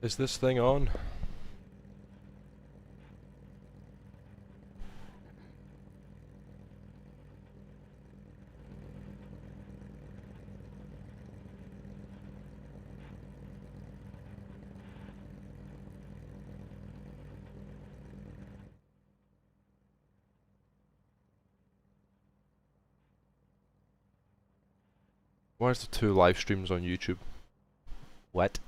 Is this thing on? Why is there 2 live streams on YouTube? What?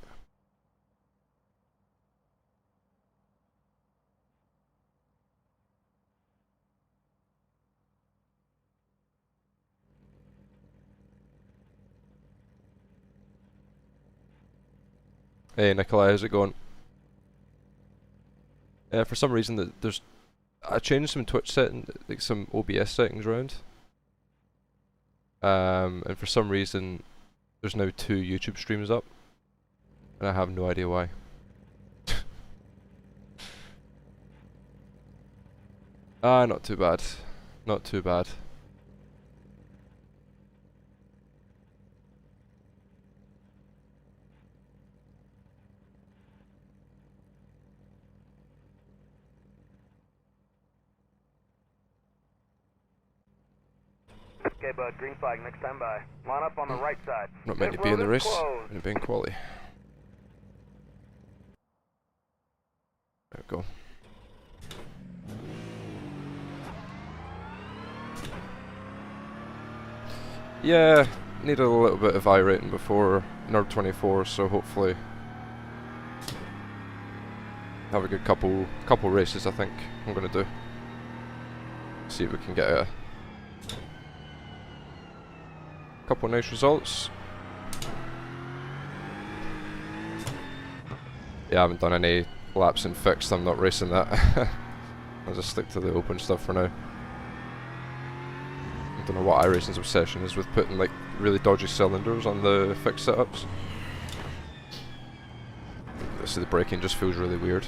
Hey Nikolai, how's it going? For some reason I changed some Twitch settings, like some OBS settings around. And for some reason there's now 2 YouTube streams up. And I have no idea why. Not too bad. Not too bad. Okay, bud, green flag next time by. Line up on the right side. Not meant to be in the race, meant to be in quali. There we go. Yeah, needed a little bit of I-rating before Nerd 24, so hopefully have a good couple races. I think I'm gonna do. See if we can get a couple nice results. Yeah, I haven't done any laps in fixed. I'm not racing that. I'll just stick to the open stuff for now. I don't know what iRacing's obsession is with putting like really dodgy cylinders on the fixed setups. So the braking just feels really weird.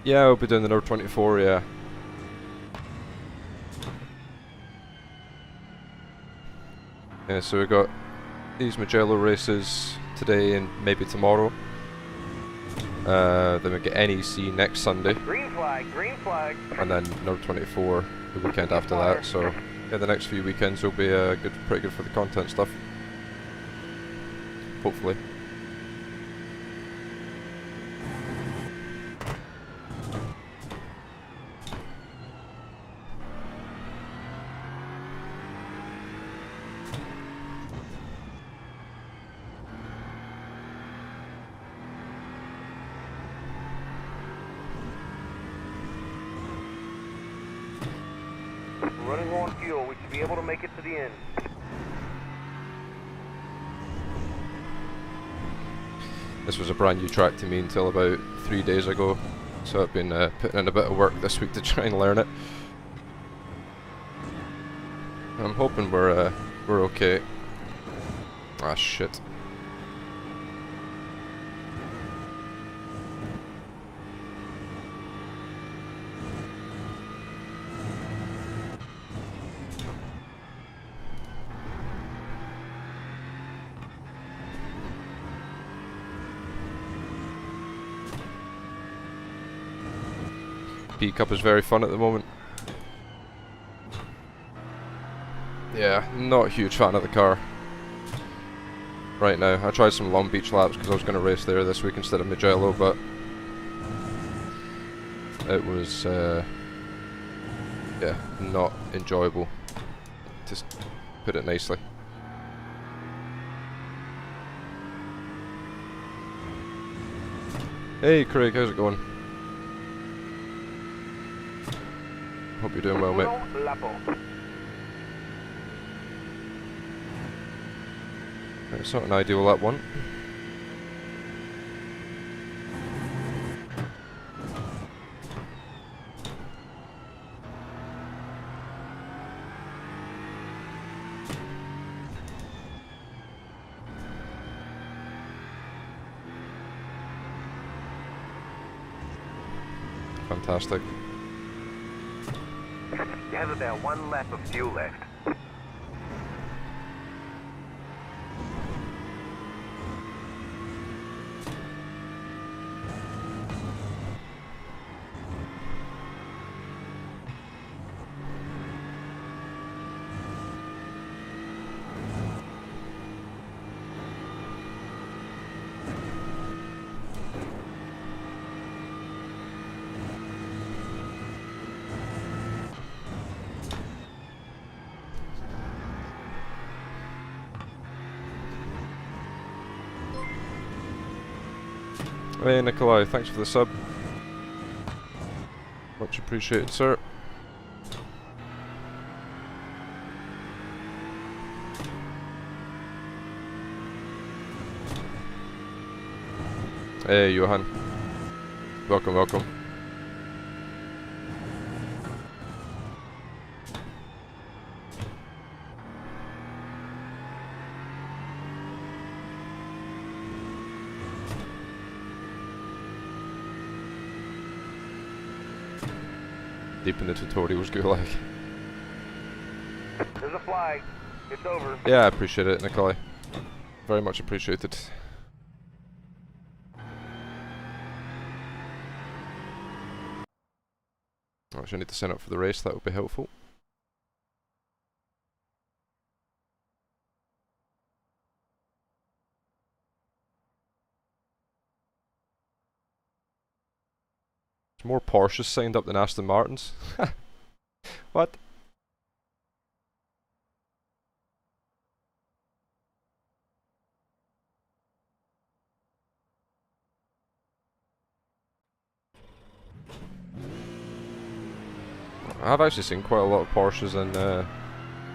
Yeah, I'll be doing the Nerd 24, yeah. Yeah, so we got these Mugello races today and maybe tomorrow. Then we get NEC next Sunday. Green flag, green flag. And then Nerd 24 the weekend after that, so yeah, the next few weekends will be pretty good for the content stuff. Hopefully. Running low on fuel, we should be able to make it to the end. This was a brand new track to me until about 3 days ago, so I've been putting in a bit of work this week to try and learn it. I'm hoping we're okay. Ah shit. P-Cup is very fun at the moment. Yeah, not a huge fan of the car right now. I tried some Long Beach laps because I was going to race there this week instead of Mugello, but it was yeah, not enjoyable, to put it nicely. Hey Craig, how's it going? Hope you're doing well, mate. It's not an ideal lap one. Fantastic. You have about 1 lap of fuel left. Hey Nikolai, thanks for the sub. Much appreciated, sir. Hey Johan. Welcome, welcome. Deep in the tutorials, Gulag. There's a flag. It's over. Yeah, I appreciate it, Nikolai. Very much appreciated. Actually, I need to sign up for the race, that would be helpful. There's more Porsches signed up than Aston Martins. What? I've actually seen quite a lot of Porsches in,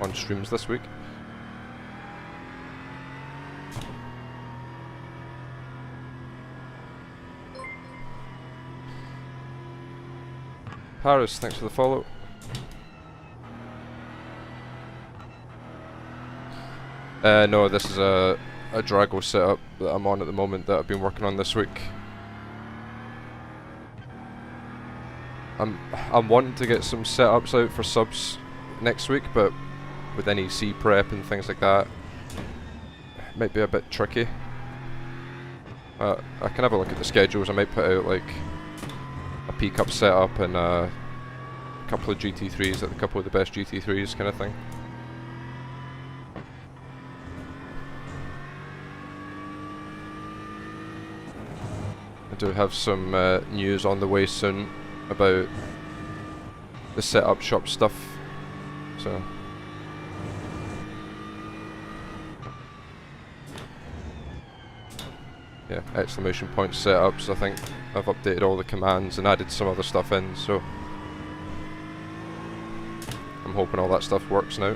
on streams this week. Harris, thanks for the follow. No, this is a Drago setup that I'm on at the moment that I've been working on this week. I'm wanting to get some setups out for subs next week, but with NEC prep and things like that, it might be a bit tricky. I can have a look at the schedules. I might put out like a P-Cup setup and a couple of GT3s, like a couple of the best GT3s kind of thing. I do have some news on the way soon about the setup shop stuff, so yeah, exclamation point setups. I think I've updated all the commands and added some other stuff in, so I'm hoping all that stuff works now.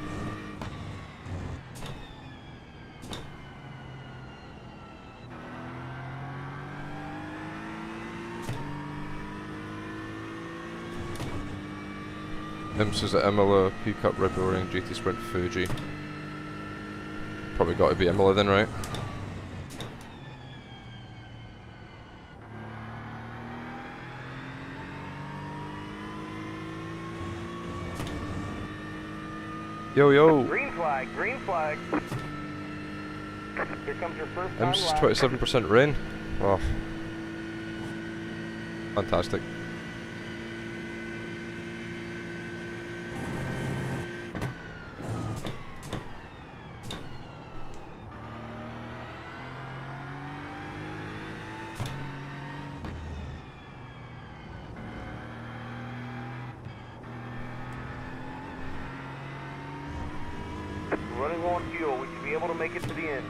Imps at Imola, P-Cup, Red Bull Ring, GT Sprint, Fuji. Probably got to be Imola then, right? Yo yo! Green flag, green flag. Here comes your first time Imps lap. 27% rain. Oh. Fantastic. Running low on fuel, we should be able to make it to the end.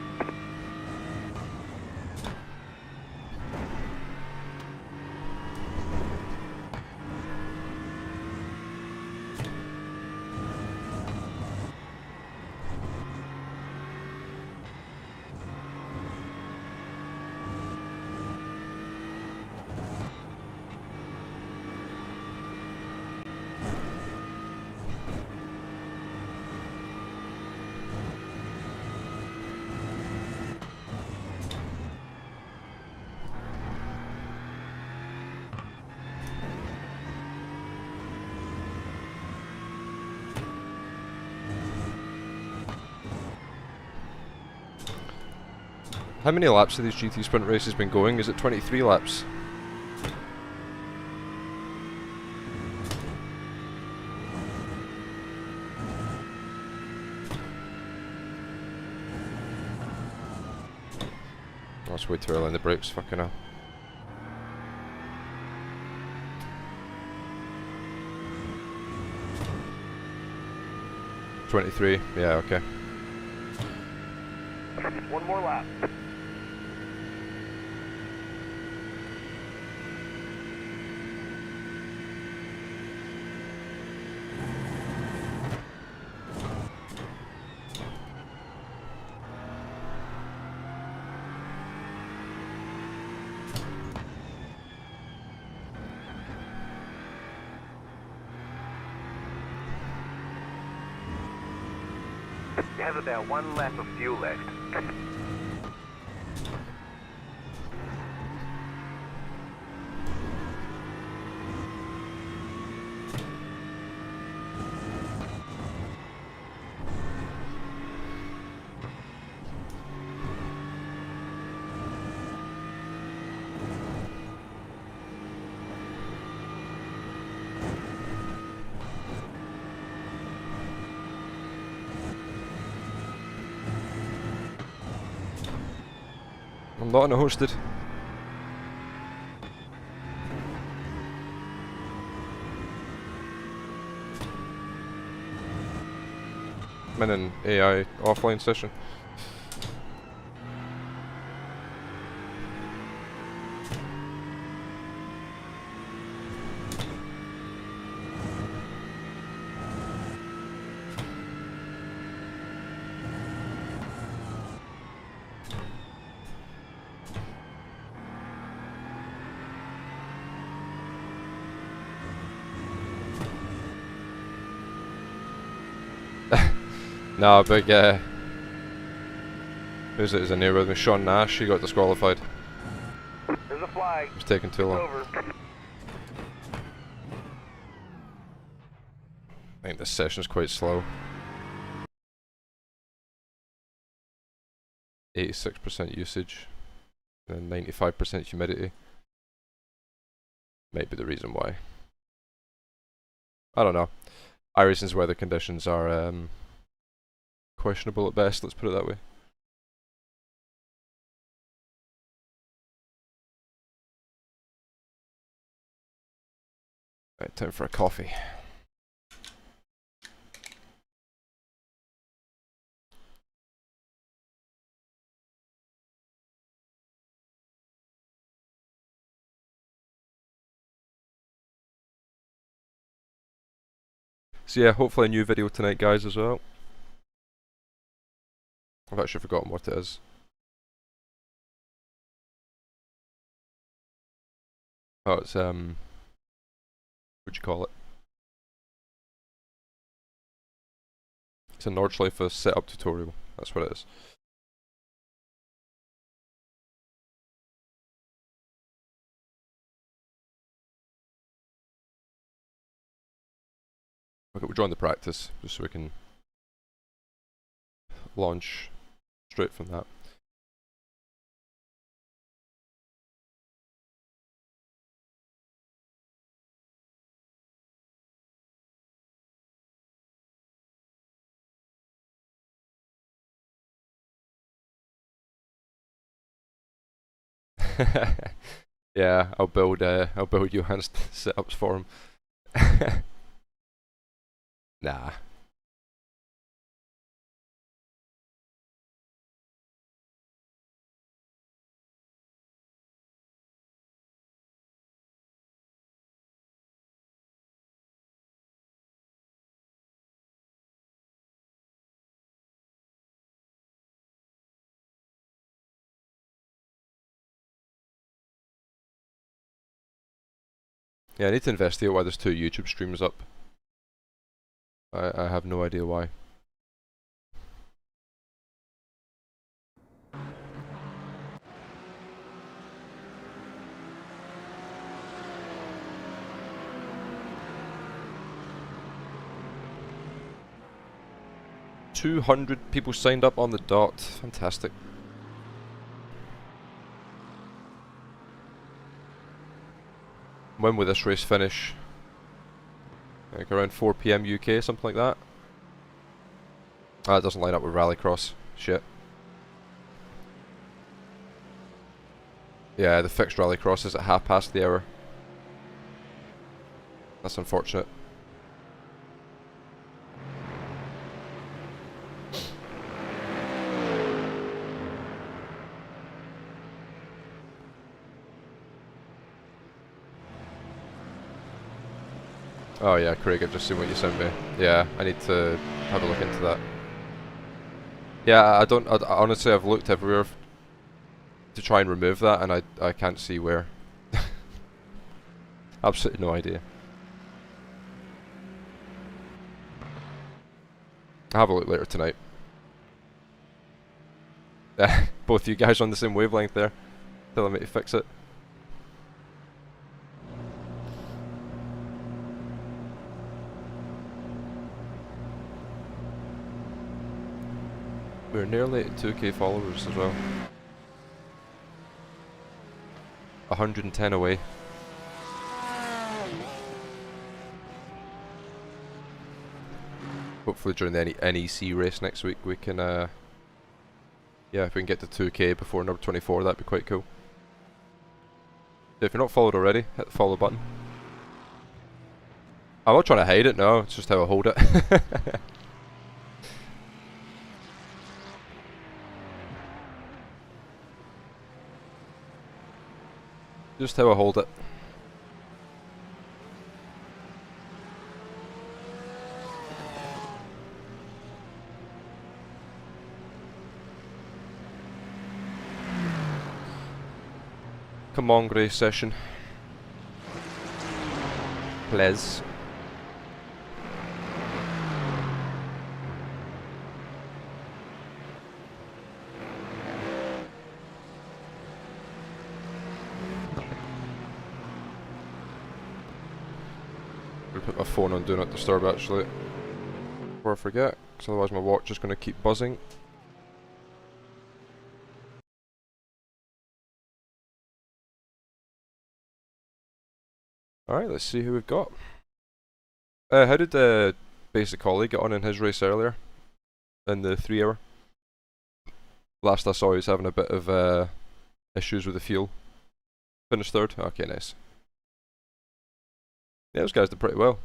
How many laps have these GT Sprint races been going? Is it 23 laps? That's way too early in the brakes, fucking hell. "23, yeah, okay. One more lap. You have about 1 lap of fuel left. I'm not unhosted. I'm in an AI offline session. Nah, big who's it? Is in there with me? Sean Nash, he got disqualified. There's a flag. It was taking too long. Over. I think this session's quite slow. 86% usage and 95% humidity. Might be the reason why. I don't know. iRacing's weather conditions are questionable at best, let's put it that way. Right, time for a coffee. So yeah, hopefully a new video tonight, guys, as well. I've actually forgotten what it is. Oh, it's what'd you call it? It's a Nordschleife setup tutorial. That's what it is. Okay, we'll join the practice just so we can launch straight from that. Yeah, I'll build Johan's setups for him. Nah. Yeah, I need to investigate why there's 2 YouTube streams up. I have no idea why. $200 people signed up on the dot. Fantastic. When will this race finish? Like around 4 PM UK, something like that. Ah, it doesn't line up with Rallycross. Shit. Yeah, the fixed Rallycross is at 1/2 the hour. That's unfortunate. Oh yeah, Craig, I've just seen what you sent me. Yeah, I need to have a look into that. Yeah, I honestly, I've looked everywhere to try and remove that, and I can't see where. Absolutely no idea. I'll have a look later tonight. Both you guys on the same wavelength there, telling me to fix it. We're nearly at 2k followers as well. 110 away. Hopefully during the NEC race next week we can, yeah, if we can get to 2k before number 24, that'd be quite cool. So if you're not followed already, hit the follow button. I'm not trying to hide it, no, it's just how I hold it. Just how I hold it. Come on, Grey Session. Please. I'm gonna put my phone on Do Not Disturb actually, before I forget, because otherwise my watch is going to keep buzzing. Alright, let's see who we've got. How did Basic Holly get on in his race earlier? In the 3 hour? Last I saw he was having a bit of issues with the fuel. Finished 3rd? Okay, nice. Yeah, those guys did pretty well.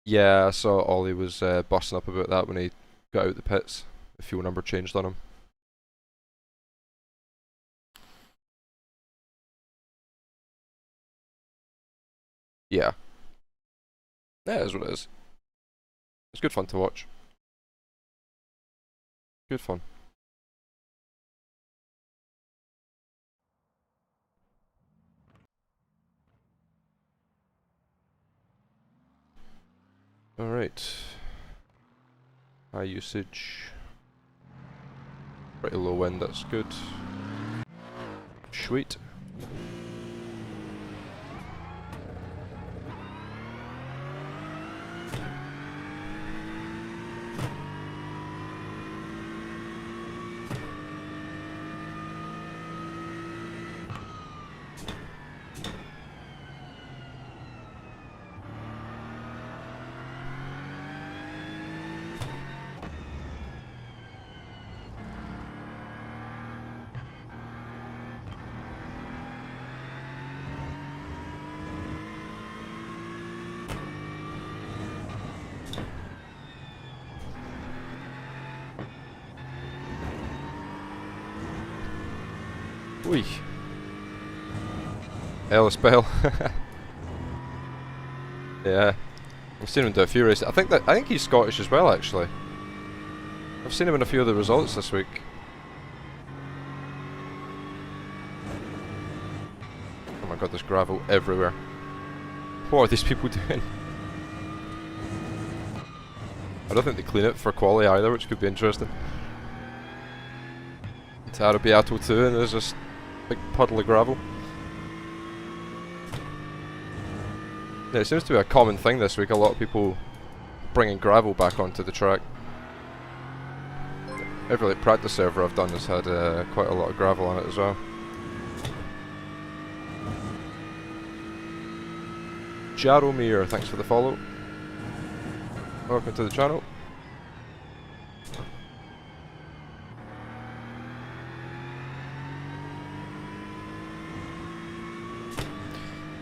Yeah, I saw Ollie was busting up about that when he got out the pits. The fuel number changed on him. Yeah. Yeah, it is what it is. It's good fun to watch. Good fun. Alright. High usage. Pretty low wind, that's good. Sweet. Wee. Ellis Bell. Yeah. I've seen him do a few races. I think he's Scottish as well actually. I've seen him in a few of the results this week. God, there's gravel everywhere. What are these people doing? I don't think they clean it for quality either, which could be interesting. Into Arrabbiato 2 and there's this big puddle of gravel. Yeah, it seems to be a common thing this week, a lot of people bringing gravel back onto the track. Every like, practice server I've done has had quite a lot of gravel on it as well. Jaromir, thanks for the follow. Welcome to the channel.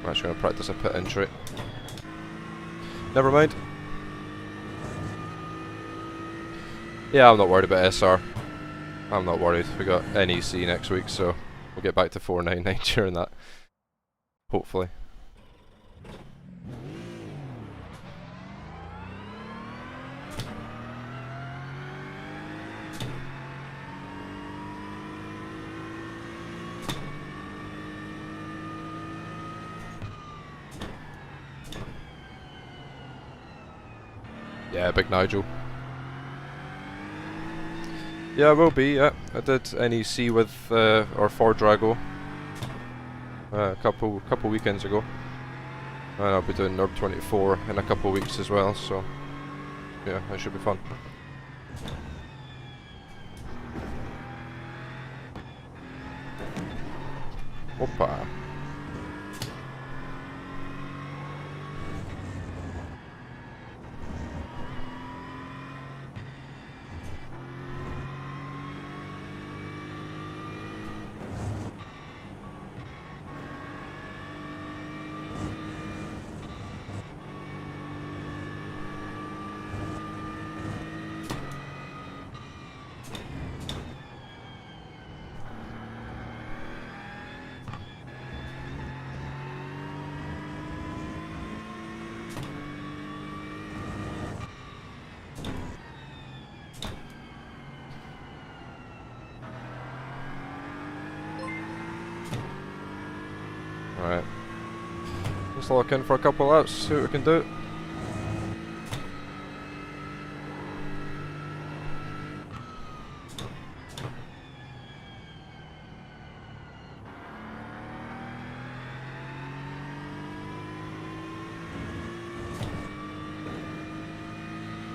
I'm actually going to practice a pit entry. Never mind. Yeah, I'm not worried about SR. I'm not worried. We got NEC next week, so we'll get back to 499 during that. Hopefully. Yeah, Big Nigel. Yeah, I will be, yeah. I did NEC with, or for Drago a couple weekends ago. And I'll be doing NURB 24 in a couple weeks as well, so yeah, that should be fun. Opa. Alright. Let's lock in for a couple laps, see what we can do.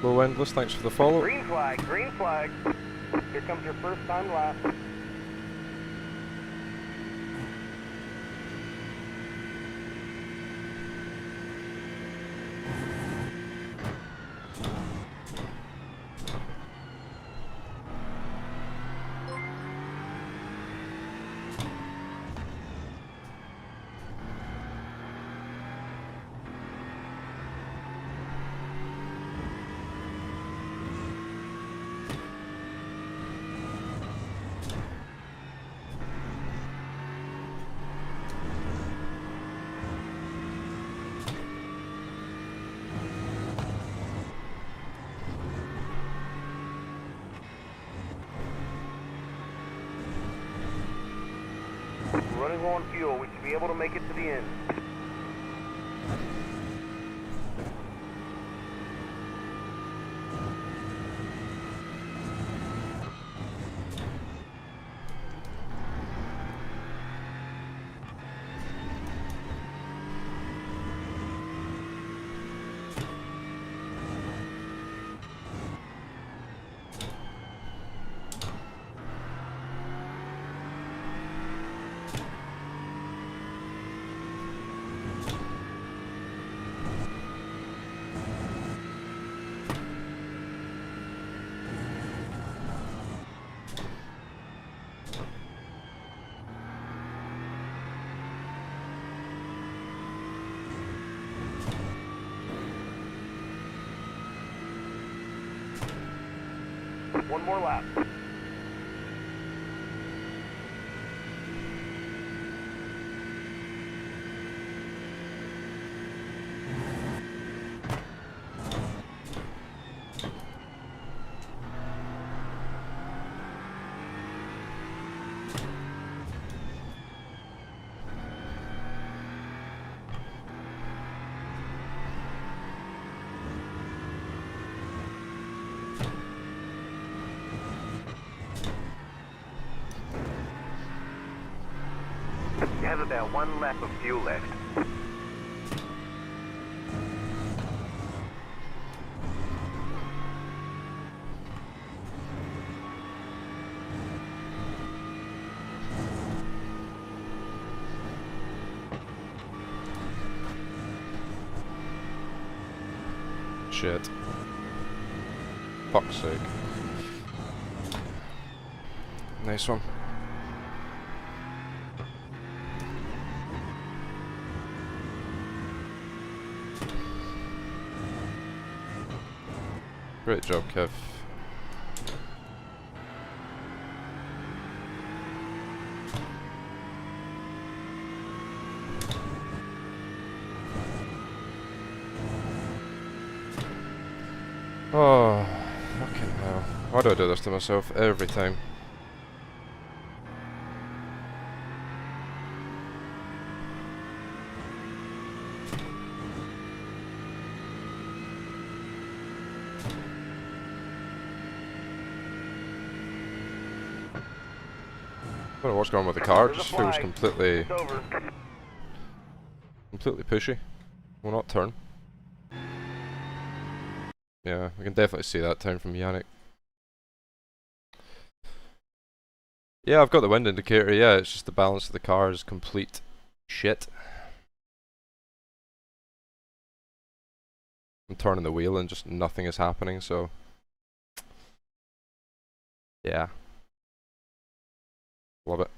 Low Endless, thanks for the follow. Green flag, green flag. Here comes your first time lap. Running low on fuel, we should be able to make it to the end. One more lap. there, one lap of fuel left. Shit. Fuck's sake. Nice one. Great job, Kev. Oh, fucking hell. Why do I do this to myself every time? I don't know what's going on with the car, it just feels completely It's over. pushy. Will not turn. Yeah, I can definitely see that time from Yannick. Yeah, I've got the wind indicator, yeah, it's just the balance of the car is complete shit. I'm turning the wheel and just nothing is happening, so... yeah. Love it.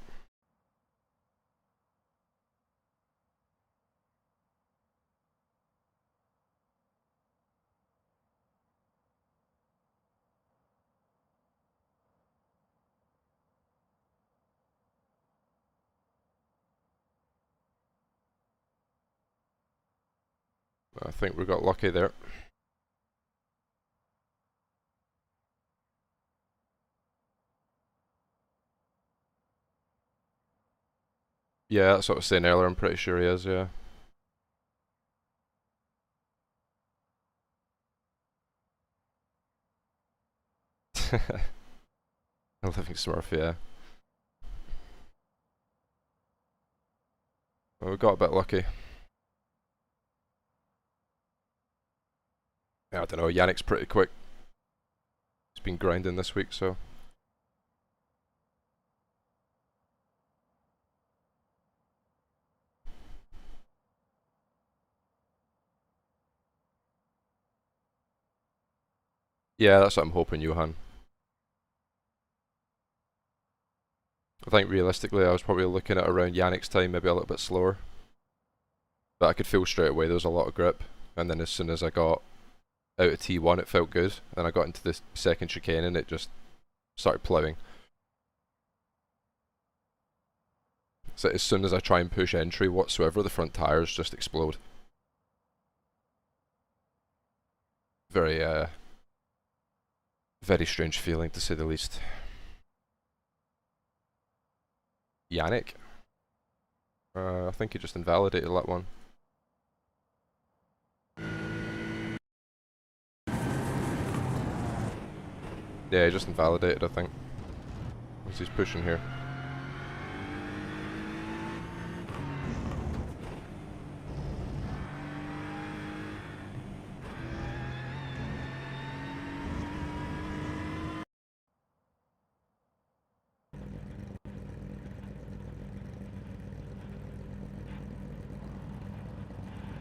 I think we got lucky there. Yeah, that's what I was saying earlier, I'm pretty sure he is, yeah. A living smurf, yeah. Well, we got a bit lucky. Yeah, I don't know, Yannick's pretty quick. He's been grinding this week, so... yeah, that's what I'm hoping, Johan. I think realistically I was probably looking at around Yannick's time, maybe a little bit slower. But I could feel straight away there was a lot of grip, and then as soon as I got out of T1 it felt good, and I got into the second chicane and it just started ploughing. So as soon as I try and push entry whatsoever, the front tyres just explode. Very, very strange feeling to say the least. Yannick? I think he just invalidated that one. Yeah, he just invalidated, I think. Because he's pushing here.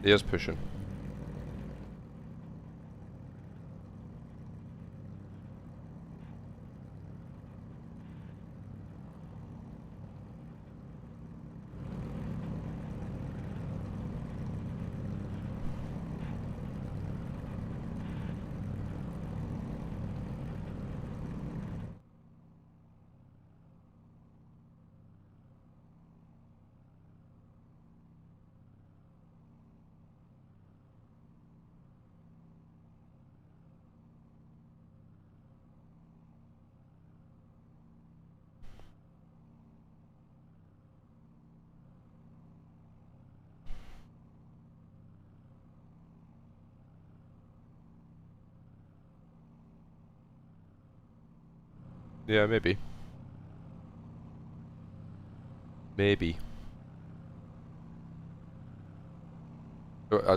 He is pushing. Yeah, maybe. Maybe.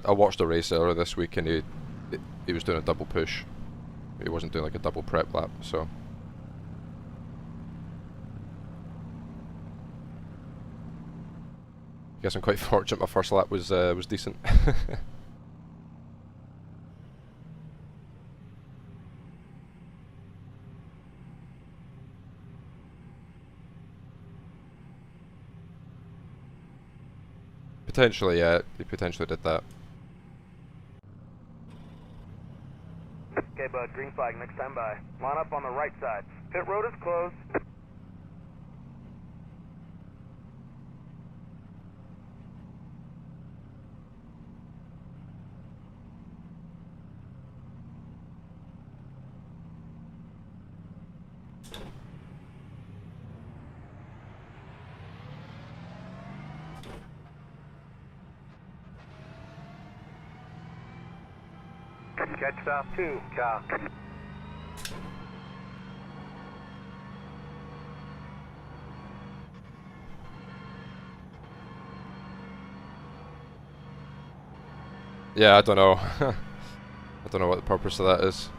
I watched a race earlier this week and he was doing a double push. He wasn't doing like a double prep lap, so. Guess I'm quite fortunate my first lap was decent. Potentially, yeah, he potentially did that. Okay, bud, green flag, next time by. Line up on the right side. Pit road is closed. Catch stop 2, car. Yeah, I don't know. I don't know what the purpose of that is.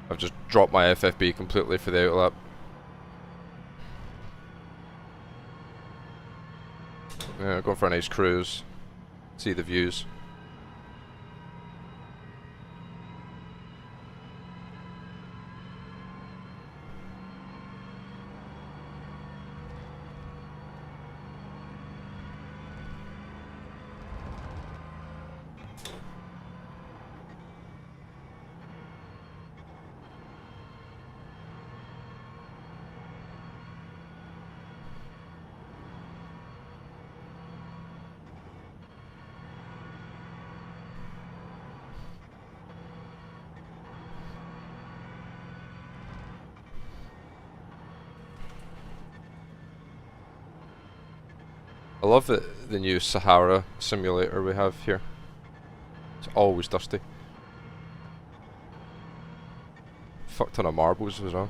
I've just dropped my FFB completely for the outlap. Yeah, going for a nice cruise. See the views. I love the new Sahara simulator we have here. It's always dusty. Fuck ton of marbles as well.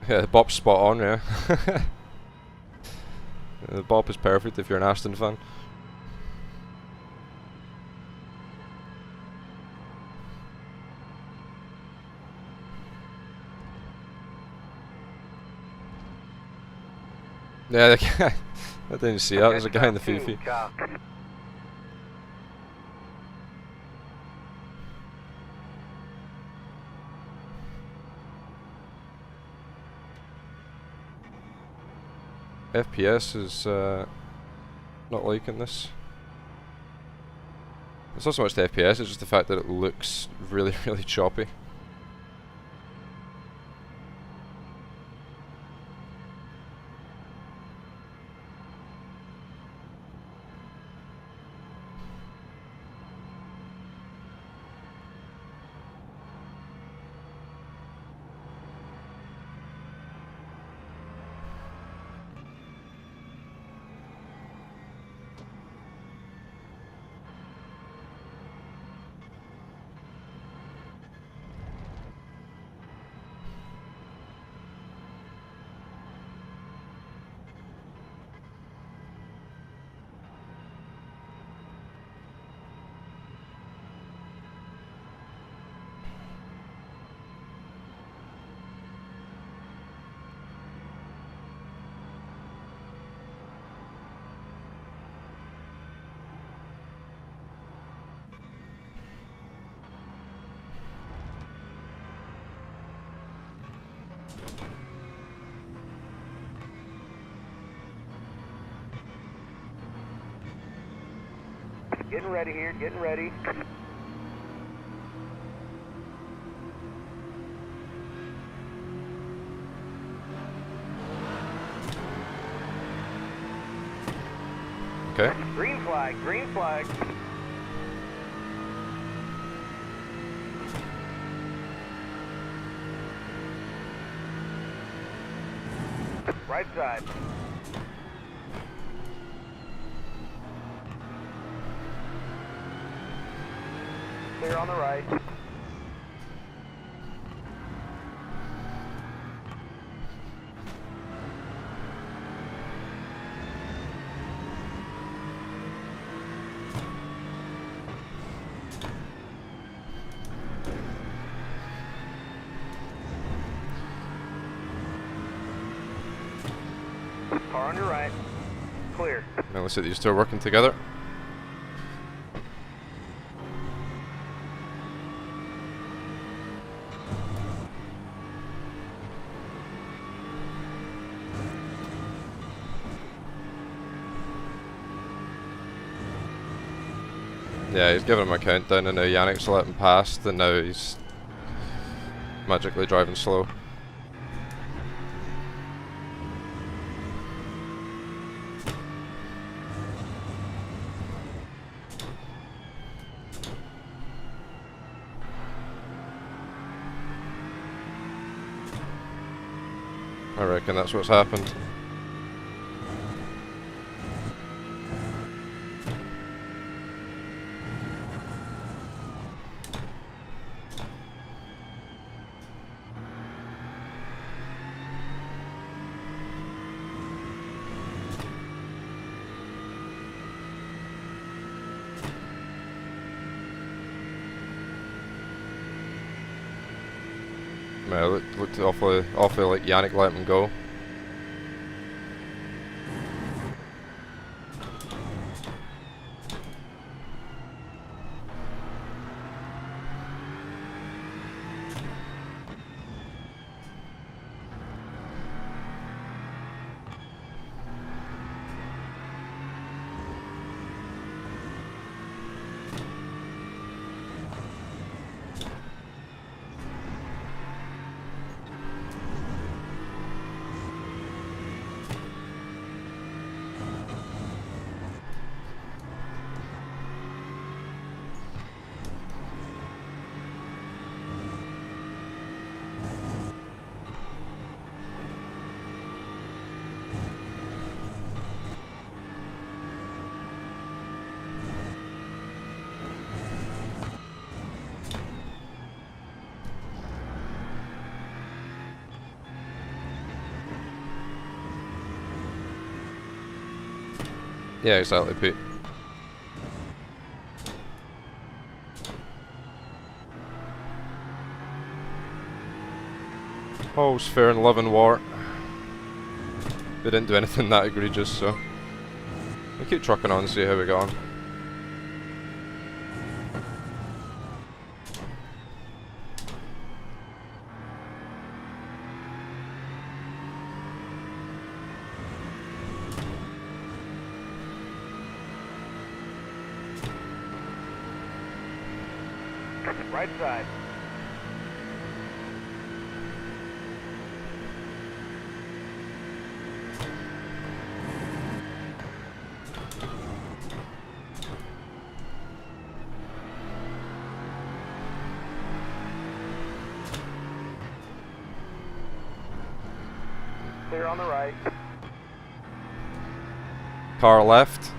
Yeah, the bob's spot on, yeah. The bob is perfect if you're an Aston fan. Yeah, the guy, I didn't see that. There's a guy in the Fifi. FPS is not liking this. It's not so much the FPS, it's just the fact that it looks really, really choppy. Getting ready here, getting ready. Okay. Green flag, green flag. Right side. Clear on the right. Car on your right. Clear. Now let's see these two are working together. Yeah, he's giving him a countdown and now Yannick's let him past and now he's magically driving slow. I reckon that's what's happened. Yeah, looked awfully like Yannick let him go. Yeah, exactly, Pete. All's fair in love and war. They didn't do anything that egregious, so we'll keep trucking on and see how we go on. Right side. Clear on the right. Car left.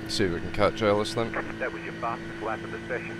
See if we can catch Ellis then. That was your fastest lap of the session.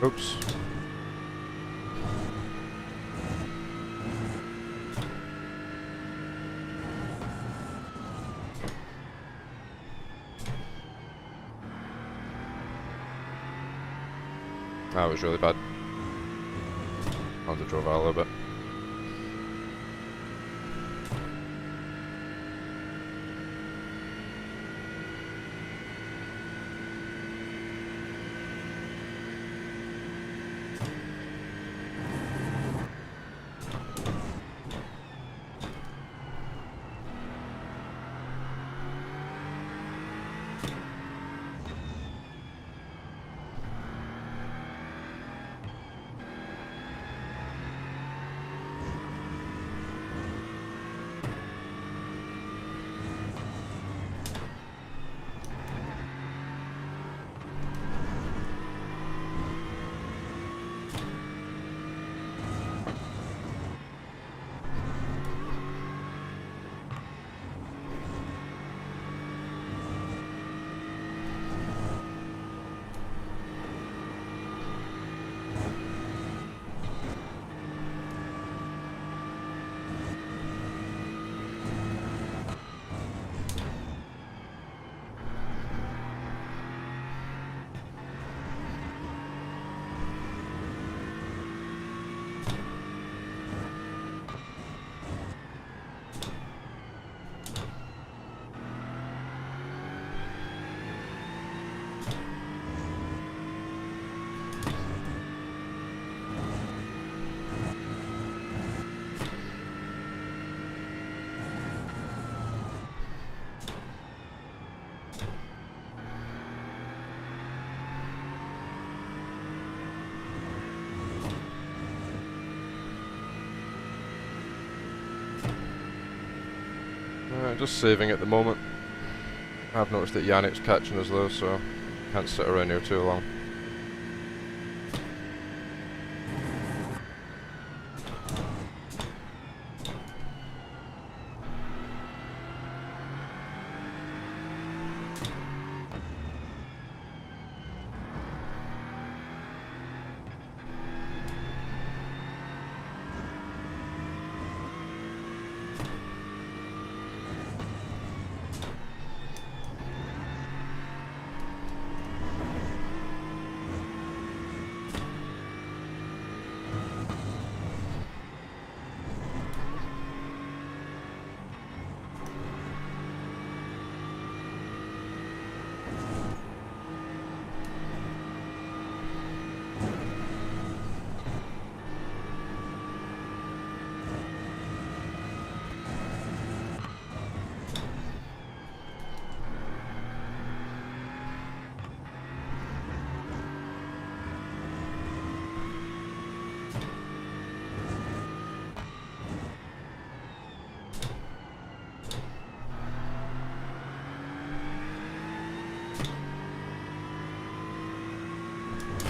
Oops. That was really bad. I drove out a little bit. Just saving at the moment. I've noticed that Yannick's catching us though, so can't sit around here too long.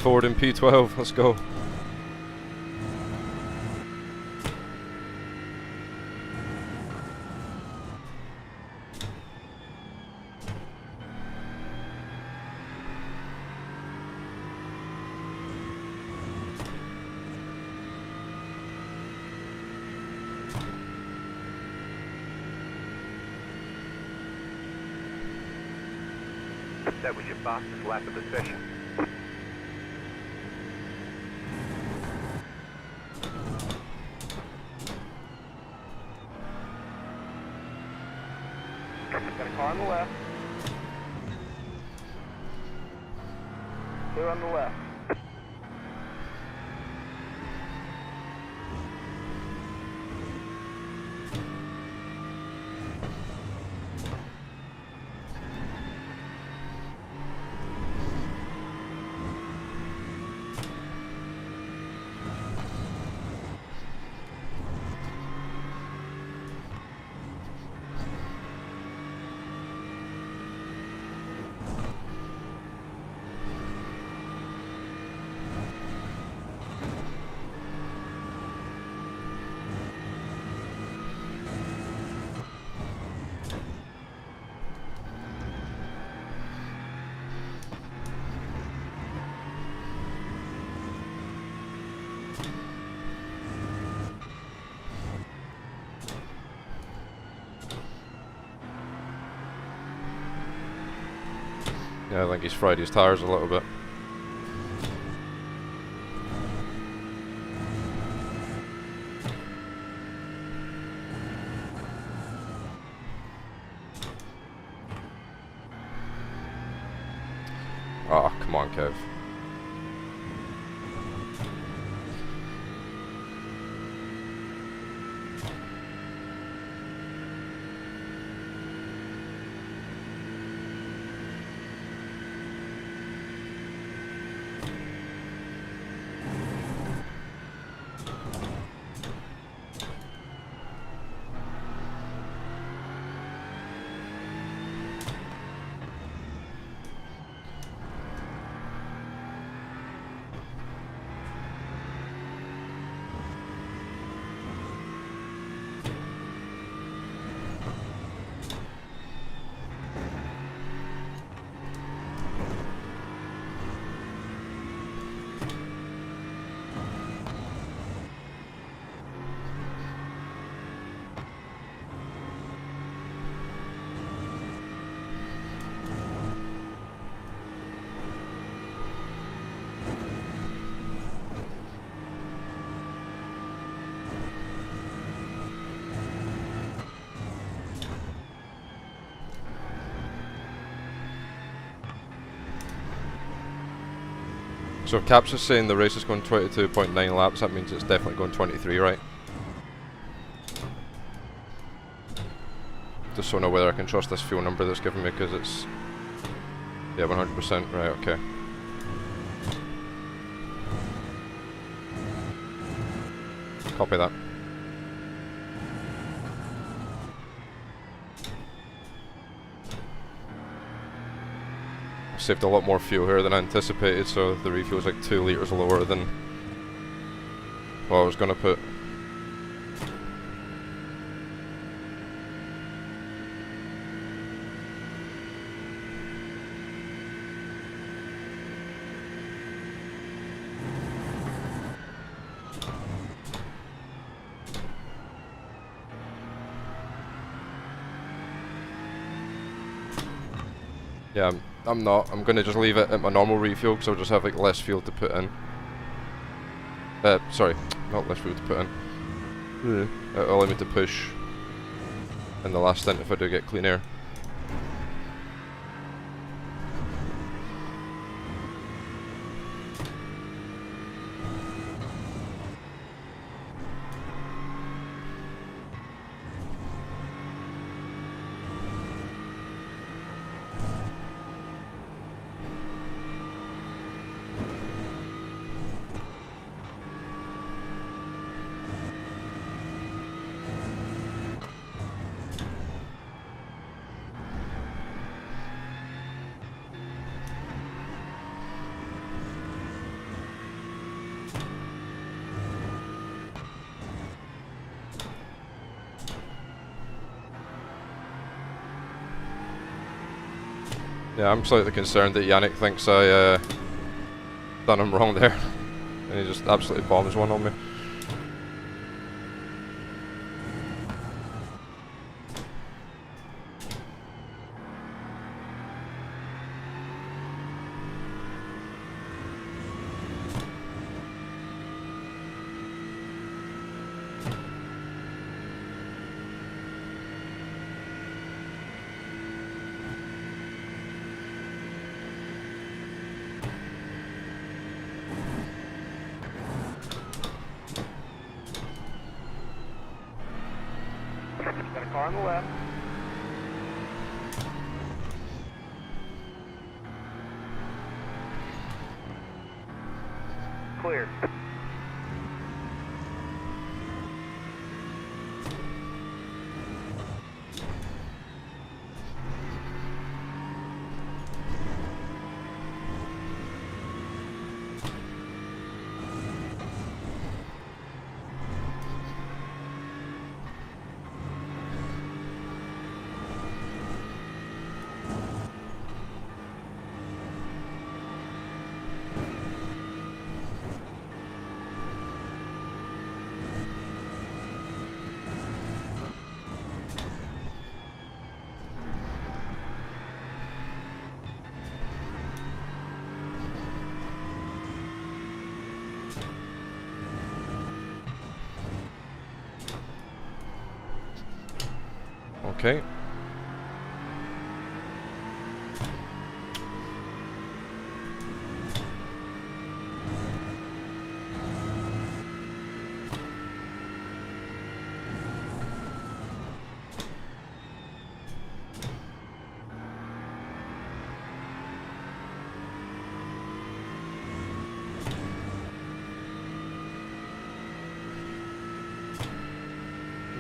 Forward in P12, let's go. That was your fastest lap of the session. Got a car on the left. Clear on the left. Yeah, I think he's fried his tires a little bit. Oh, come on, Kev. So if Caps is saying the race is going 22.9 laps, that means it's definitely going 23, right? Just so I know whether I can trust this fuel number that's given me, because it's... yeah, 100%, right, okay. Copy that. saved a lot more fuel here than I anticipated, so the refuel is like 2 litres lower than what I was going to put. Yeah, I'm not. I'm going to just leave it at my normal refuel because I'll just have like less fuel to put in. Sorry, not less fuel to put in. It'll allow me to push in the last stint if I do get clean air. Yeah, I'm slightly concerned that Yannick thinks I done him wrong there, and he just absolutely bombs one on me. Got a car on the left. Clear. Okay.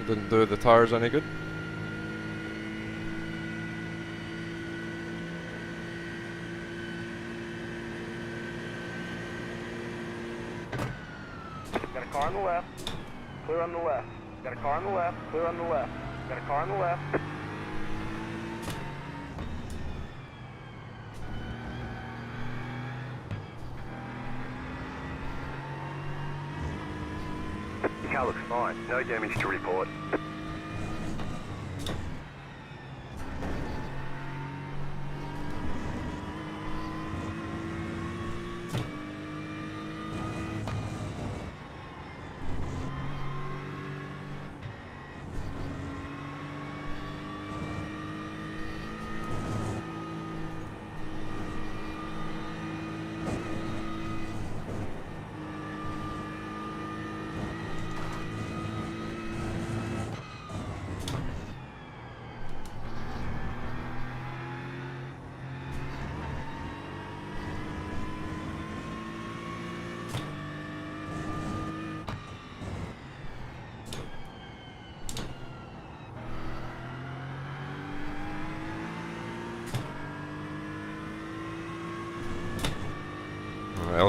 Didn't do the tires any good. Got a car on the left. Clear on the left. Got a car on the left. Clear on the left. Got a car on the left. The car looks fine. No damage to report.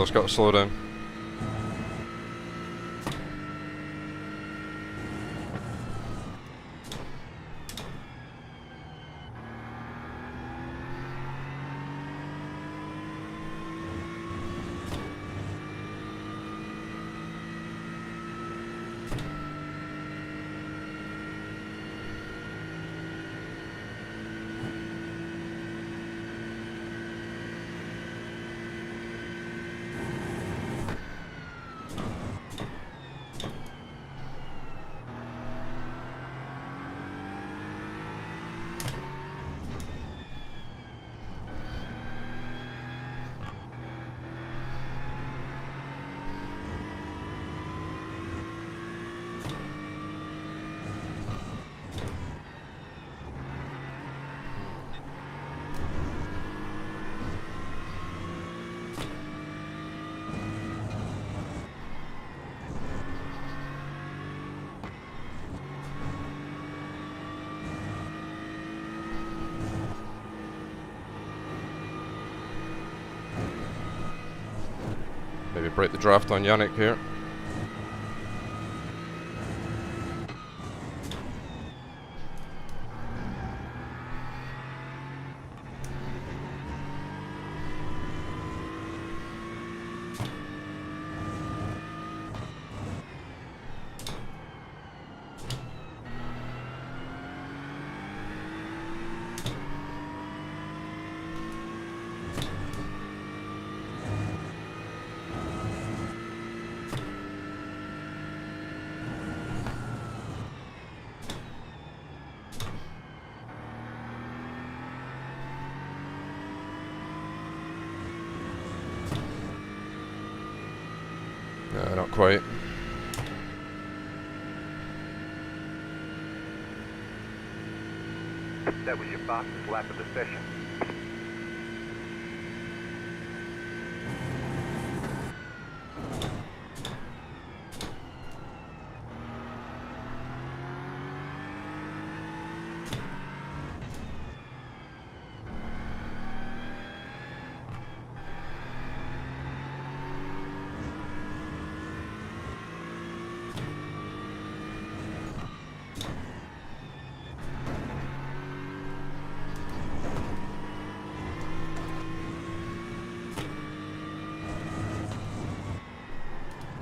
Mugello's got to slow down. Maybe break the draft on Yannick here. Not quite. That was your fastest lap of the session.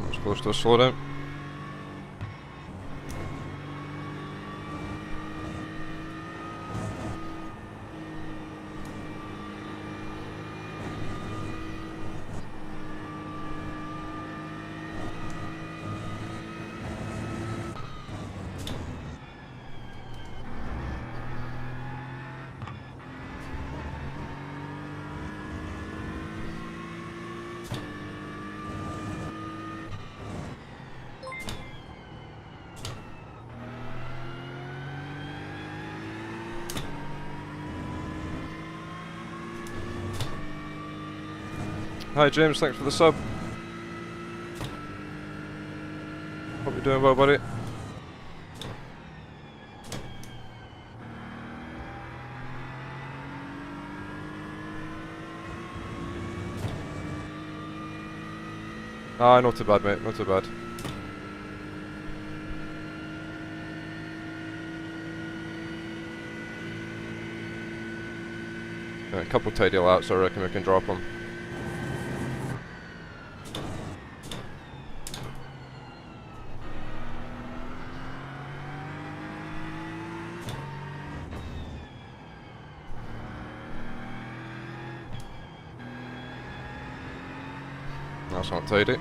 It's close to a slowdown. Hi James, thanks for the sub. Hope you're doing well, buddy. Ah, not too bad, mate, not too bad. Yeah, a couple tidy laps, I reckon we can drop them. That's not tidy.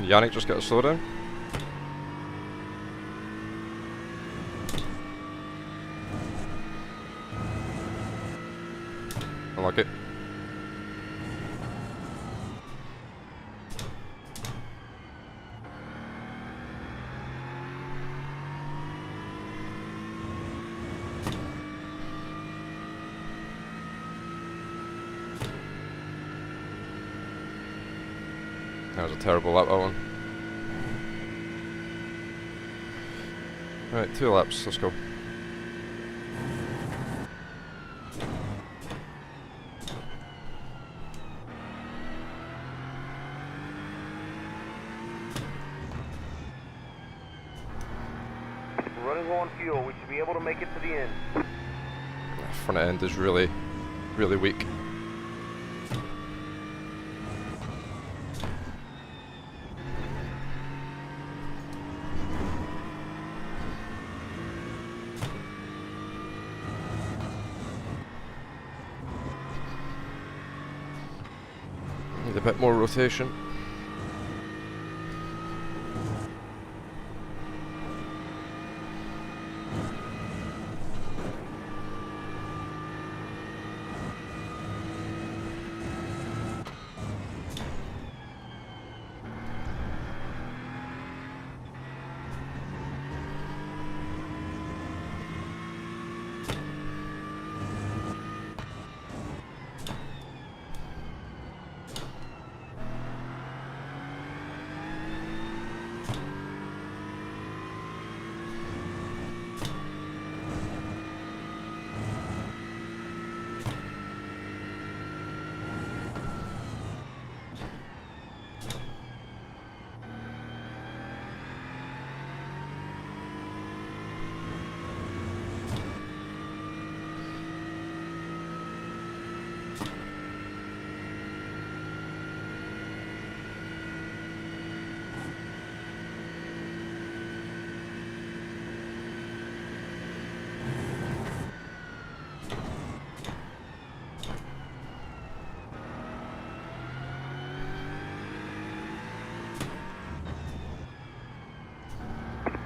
Yannick just get a slowdown? Unlucky. That was a terrible lap, that one. Right, 2 laps, let's go. Running low on fuel, we should be able to make it to the end. Front end is really, really weak. Need a bit more rotation.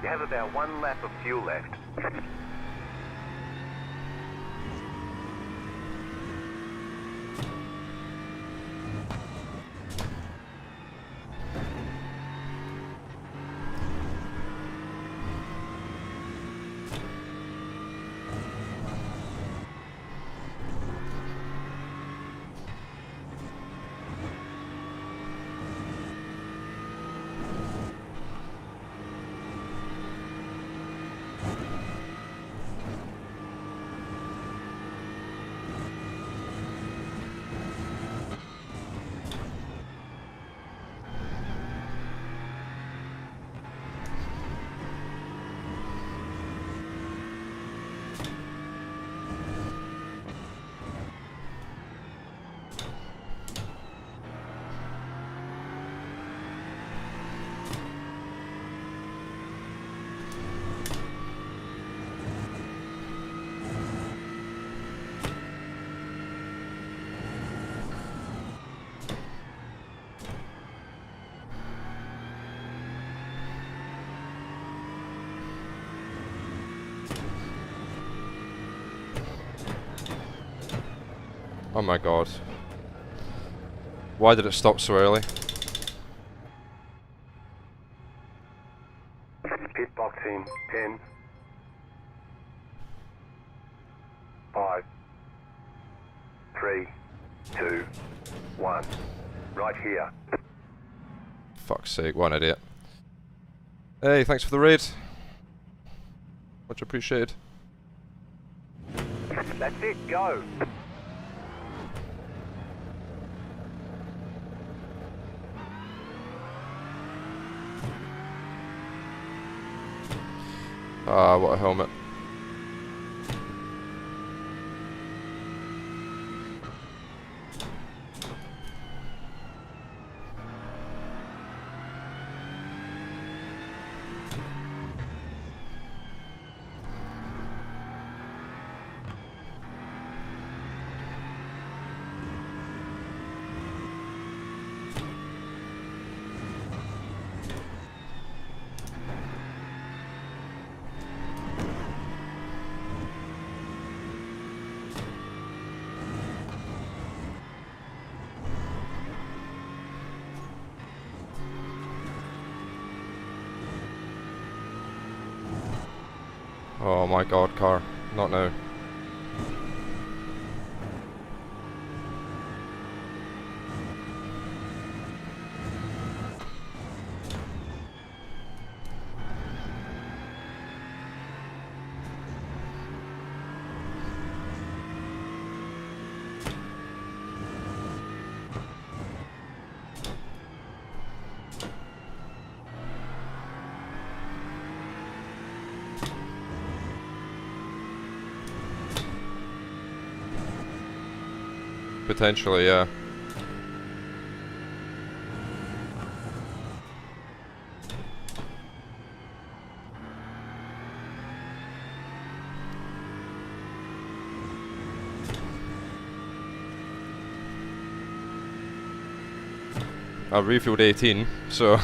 You have about 1 lap of fuel left. Oh my god. Why did it stop so early? Pit box in 10, 5, 3, 2, 1. Right here. Fuck's sake, what an idiot. Hey, thanks for the raid. Much appreciated. That's it, go. Ah, what a helmet. Oh my god, car. Not now. Potentially, yeah. I've refueled 18, so...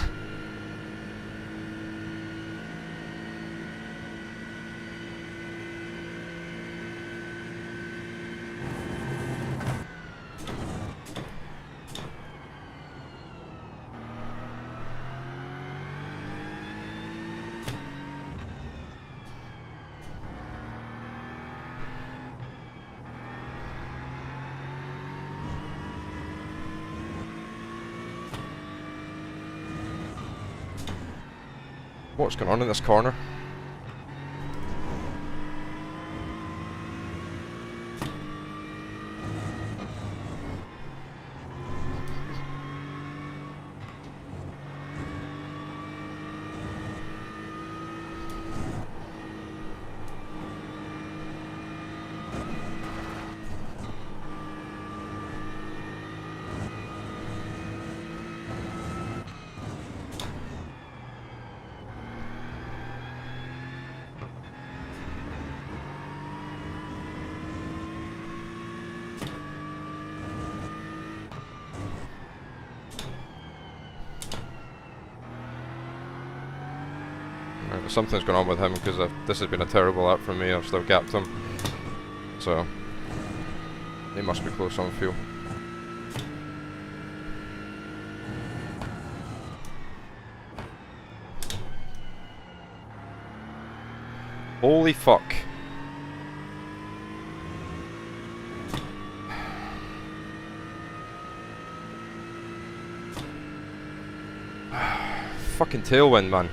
What's going on in this corner? Something's going on with him because this has been a terrible lap from me. I've still gapped him, so he must be close on fuel. Holy fuck. Fucking tailwind, man.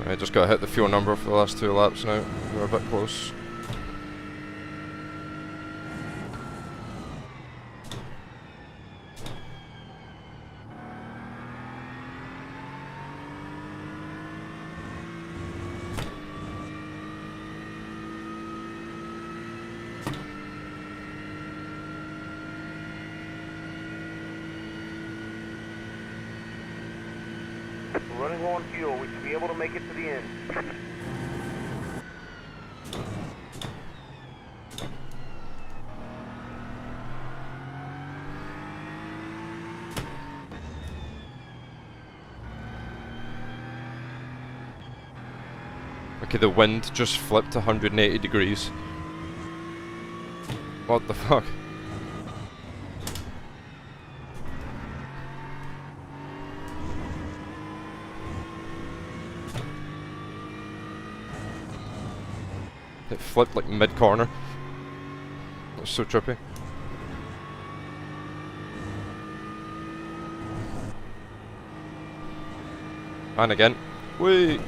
I just got to hit the fuel number for the last 2 laps now. We're a bit close. We're running low on fuel. We should be able to make it to the end. Okay, the wind just flipped 180 degrees. What the fuck? It flipped like mid-corner. That's so trippy. And again. Whee!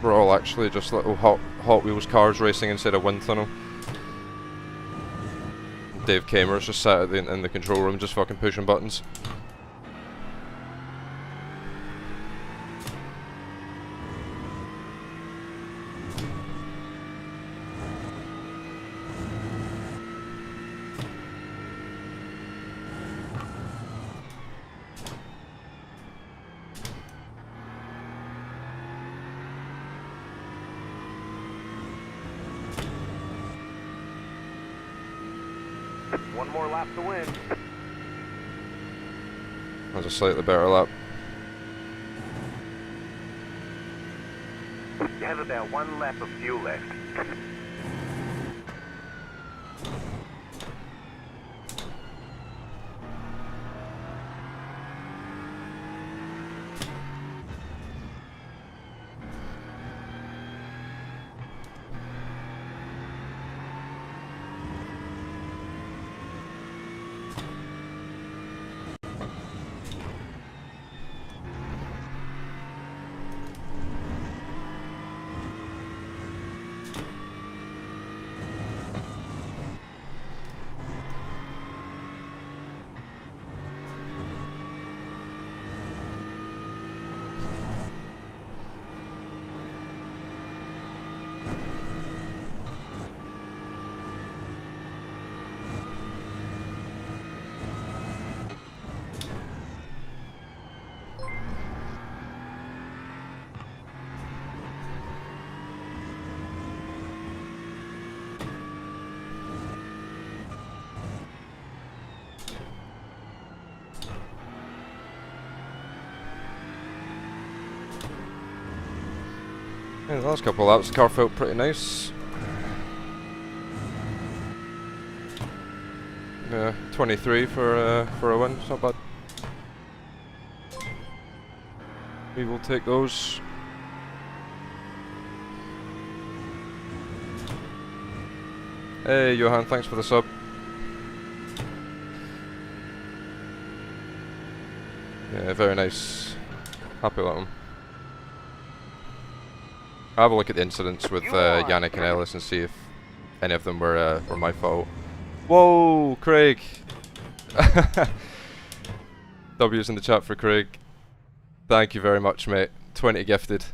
We're all actually just little Hot Wheels cars racing inside a wind tunnel. Dave Kamer's just sat in the control room just fucking pushing buttons. One more lap to win. That's a slightly better lap. You have about 1 lap of fuel left. Yeah, the last couple of laps the car felt pretty nice. Yeah, 23 for a win, it's not bad. We will take those. Hey Johan, thanks for the sub. Yeah, very nice. Happy with them. I'll have a look at the incidents with Yannick and Ellis and see if any of them were my fault. Whoa, Craig! W's in the chat for Craig. Thank you very much, mate. 20 gifted.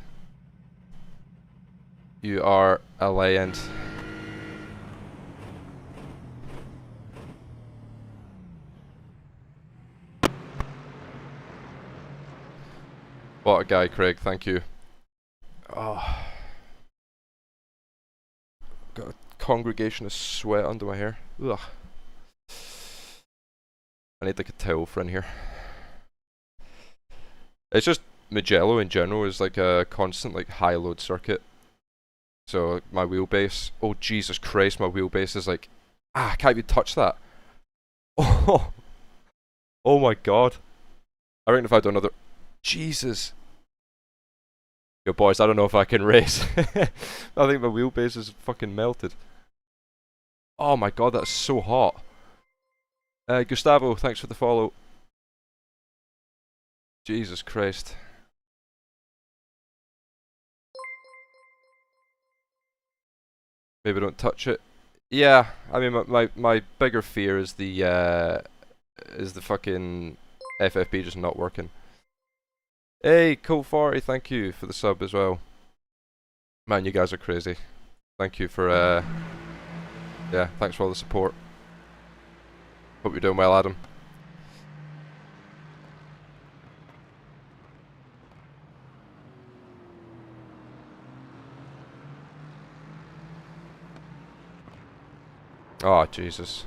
You are a legend. What a guy, Craig. Thank you. Oh. Got a congregation of sweat under my hair. Ugh. I need like a towel for in here. It's just Mugello in general is like a constant like high load circuit. So my wheelbase, oh Jesus Christ, my wheelbase is like, I can't even touch that. Oh, oh my God. I reckon if I do another, Jesus. Yo boys, I don't know if I can race. I think my wheelbase is fucking melted. Oh my god, that's so hot. Gustavo, thanks for the follow. Jesus Christ. Maybe don't touch it. Yeah, I mean my bigger fear is the fucking FFP just not working. Hey, Colt 40, thank you for the sub as well. Man, you guys are crazy. Thank you for yeah, thanks for all the support. Hope you're doing well, Adam. Oh, Jesus.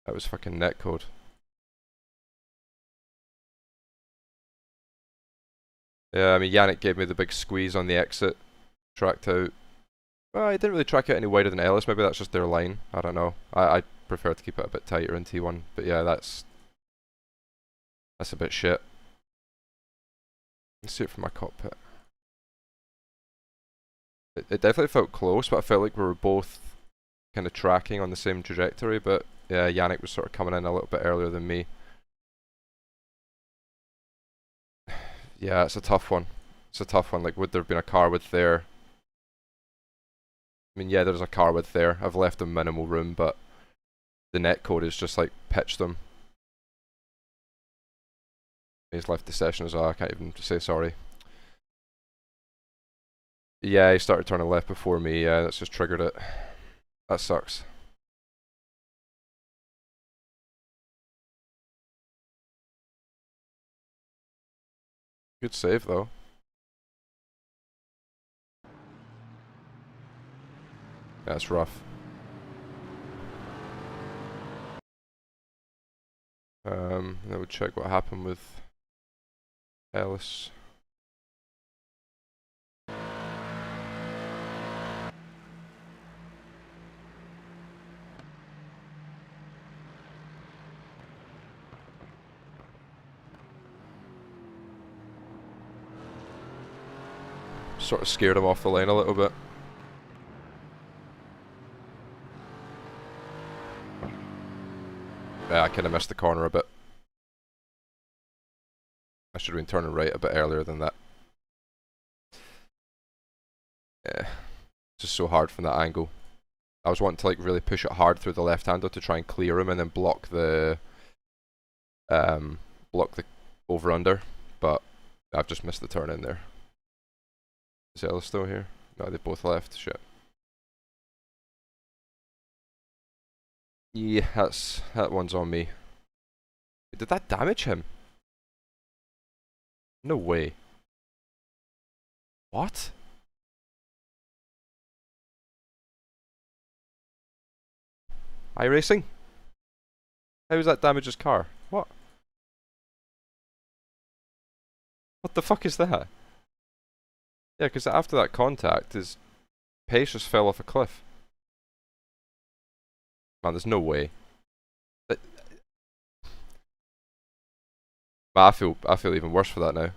That was fucking netcode. Yeah, I mean, Yannick gave me the big squeeze on the exit. Tracked out. Well, I didn't really track it any wider than Ellis. Maybe that's just their line. I don't know. I prefer to keep it a bit tighter in T1. But yeah, that's a bit shit. Let's see it from my cockpit. It definitely felt close, but I felt like we were both kind of tracking on the same trajectory. But yeah, Yannick was sort of coming in a little bit earlier than me. Yeah, it's a tough one. It's a tough one. Like, would there have been a car width there? I mean, yeah, there's a car width there. I've left them minimal room, but the netcode is just like pitch them. He's left the session as well. I can't even say sorry. Yeah, he started turning left before me. Yeah, that's just triggered it. That sucks. Good save though. That's rough. Then we'll check what happened with Ellis. Sort of scared him off the lane a little bit. Yeah, I kind of missed the corner a bit. I should have been turning right a bit earlier than that. Yeah, it's just so hard from that angle. I was wanting to like really push it hard through the left-hander to try and clear him and then block the over-under, but I've just missed the turn in there. Is Ellis still here? No, they both left. Shit. Yeah, that one's on me. Did that damage him? No way. What? iRacing? How does that damage his car? What? What the fuck is that? Yeah, because after that contact, his pace just fell off a cliff. Man, there's no way. I feel even worse for that now.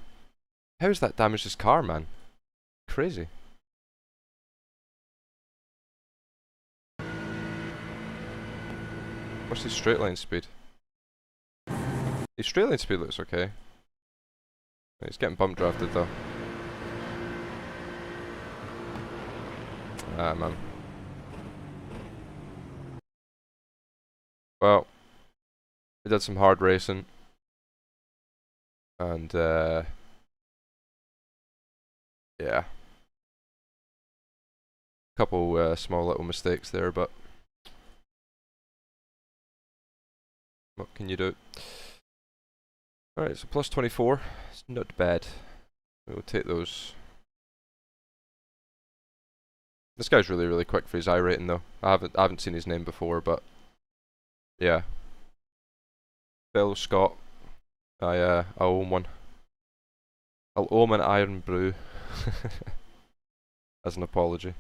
How's that damaged his car, man? Crazy. What's his straight line speed? His straight line speed looks okay. He's getting bump drafted though. Ah, man. Well, we did some hard racing. And, yeah. Couple small little mistakes there, but what can you do? Alright, so plus 24. It's not bad. We'll take those. This guy's really, really quick for his I rating though. I haven't seen his name before, but yeah. Fellow Scott. I own one. I'll owe him an iron brew. As an apology.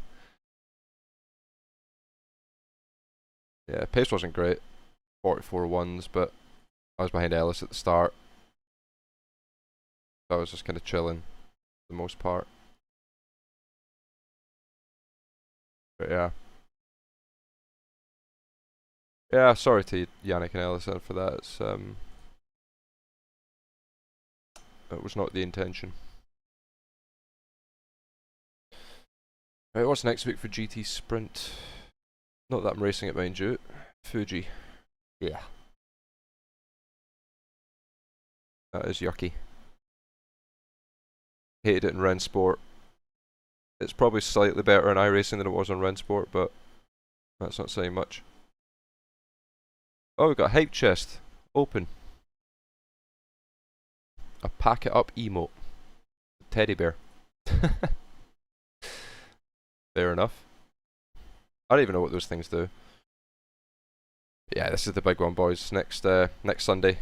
Yeah, pace wasn't great. 44 ones, but I was behind Ellis at the start. So I was just kind of chilling. for the most part. But yeah. Yeah, sorry to Yannick and Ellison for that. It's it was not the intention. Right, what's next week for GT Sprint? Not that I'm racing it, mind you. Fuji. Yeah. That is yucky. Hated it in Rensport. It's probably slightly better in iRacing than it was on Rensport, but that's not saying much. Oh, we've got a hype chest. Open. A pack it up emote. Teddy bear. Fair enough. I don't even know what those things do. But yeah, this is the big one, boys. Next Sunday.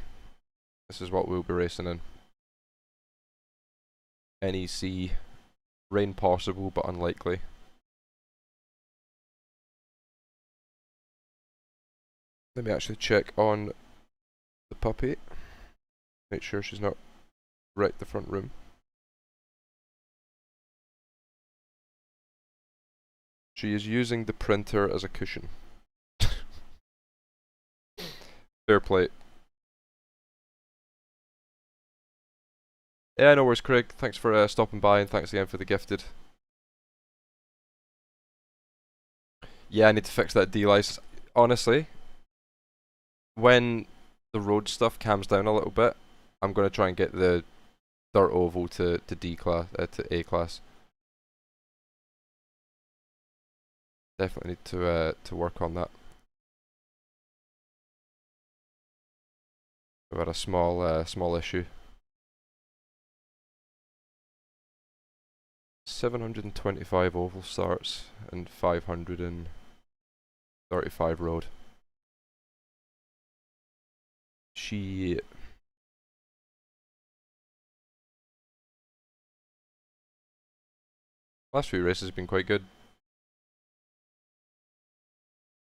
This is what we'll be racing in. NEC. Rain possible, but unlikely. Let me actually check on the puppy. Make sure she's not wrecked the front room. She is using the printer as a cushion. Fair play. Yeah, no worries, Craig. Thanks for stopping by, and thanks again for the gifted. Yeah, I need to fix that D-license. Honestly, when the road stuff calms down a little bit, I'm gonna try and get the dirt oval to D class to A class. Definitely need to work on that. We've had a small issue. 725 oval starts and 535 road. Shit. Last few races have been quite good.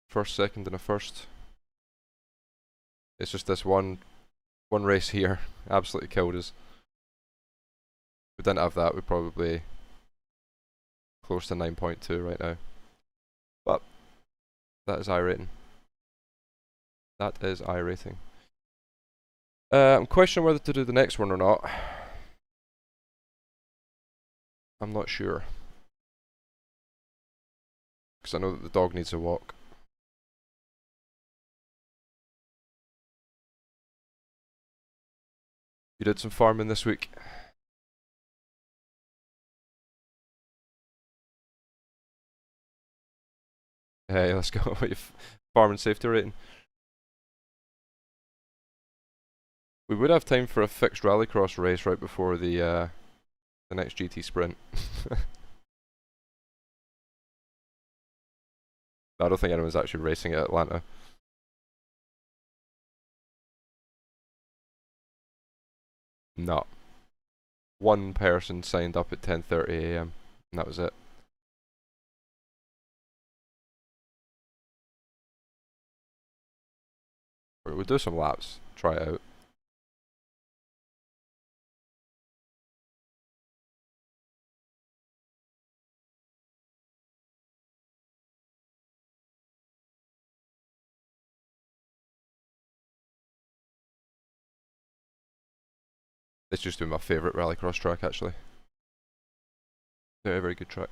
First, second, and a first. It's just this one race here absolutely killed us. If we didn't have that, we'd probably close to 9.2 right now. But that is iRating. That is iRating. I'm questioning whether to do the next one or not. I'm not sure. Because I know that the dog needs a walk. You did some farming this week? Hey, let's go. What your farming safety rating? We would have time for a fixed rallycross race right before the next GT Sprint. I don't think anyone's actually racing at Atlanta. No. One person signed up at 10:30 AM, and that was it. We'll do some laps, try it out. This used to be my favourite rallycross track, actually. Very, very good track.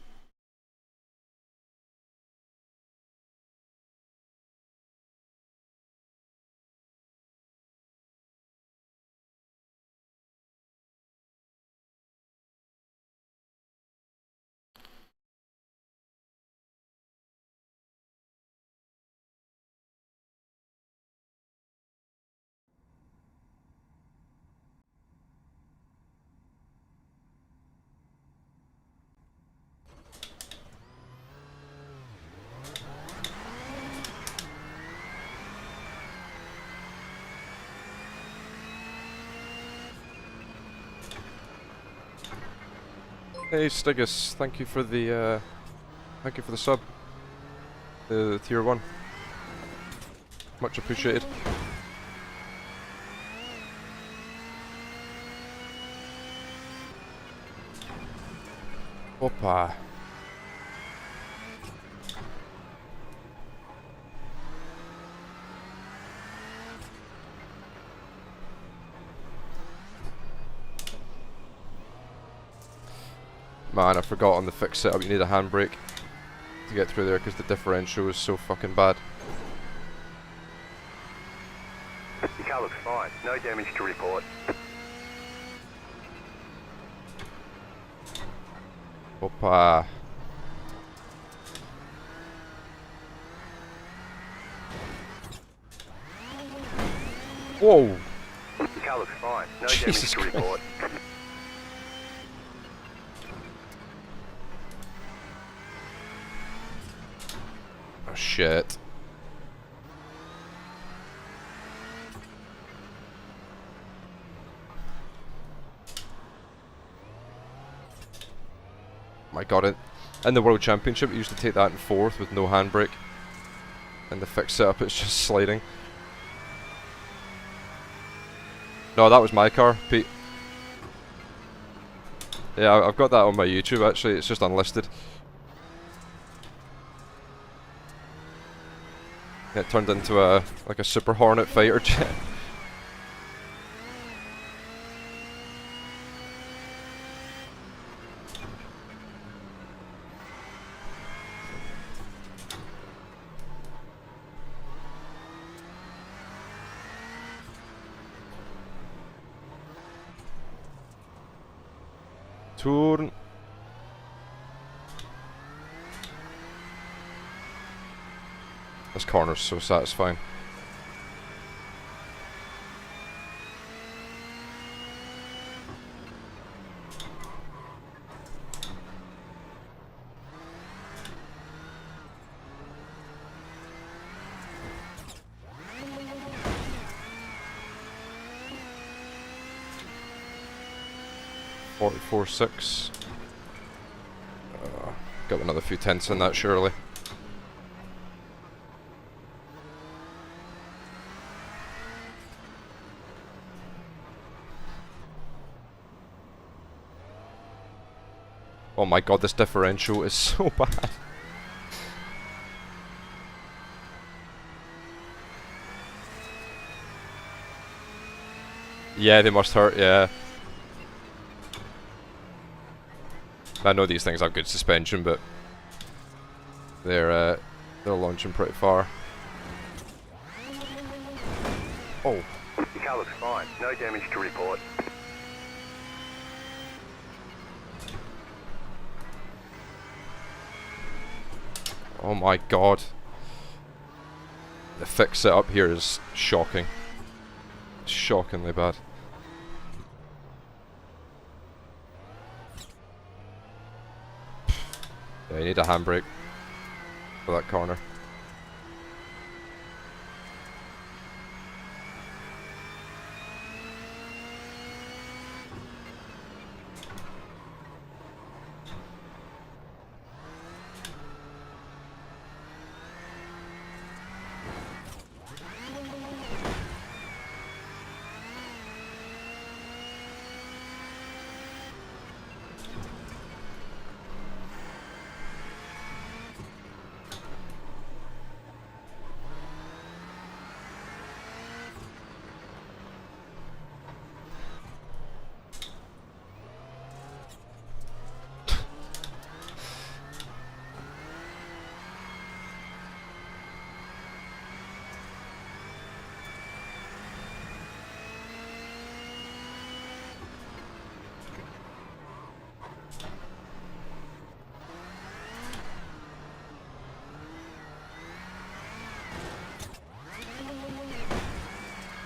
Hey Stigus, thank you for the sub. The tier 1. Much appreciated. Opa. Man, I forgot on the fixed setup you need a handbrake to get through there because the differential is so fucking bad. Your car looks fine. No damage to report. Opa. Whoa! Your car looks fine. No Jesus damage to report. Oh shit. My god, in the World Championship it used to take that in fourth with no handbrake. And the fixed setup it's just sliding. No, that was my car, Pete. Yeah, I've got that on my YouTube actually, it's just unlisted. It turned into like a Super Hornet fighter jet. Turn. This corner's so satisfying. .44.6. Got another few tenths in that surely. Oh my god, this differential is so bad. Yeah, they must hurt, yeah. I know these things have good suspension, but they're launching pretty far. Oh. Your car looks fine. No damage to report. Oh my god. The fix setup here is shocking. Shockingly bad. Yeah, you need a handbrake for that corner.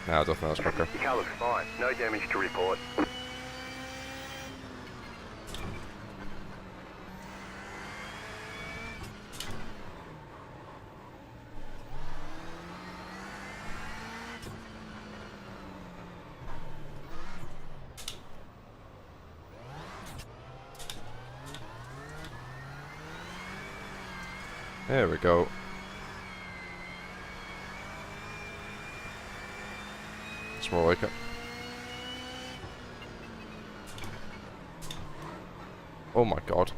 Nah, I don't think that's quicker. Your car looks fine. No damage to report. There we go. It's more like it. Oh my god.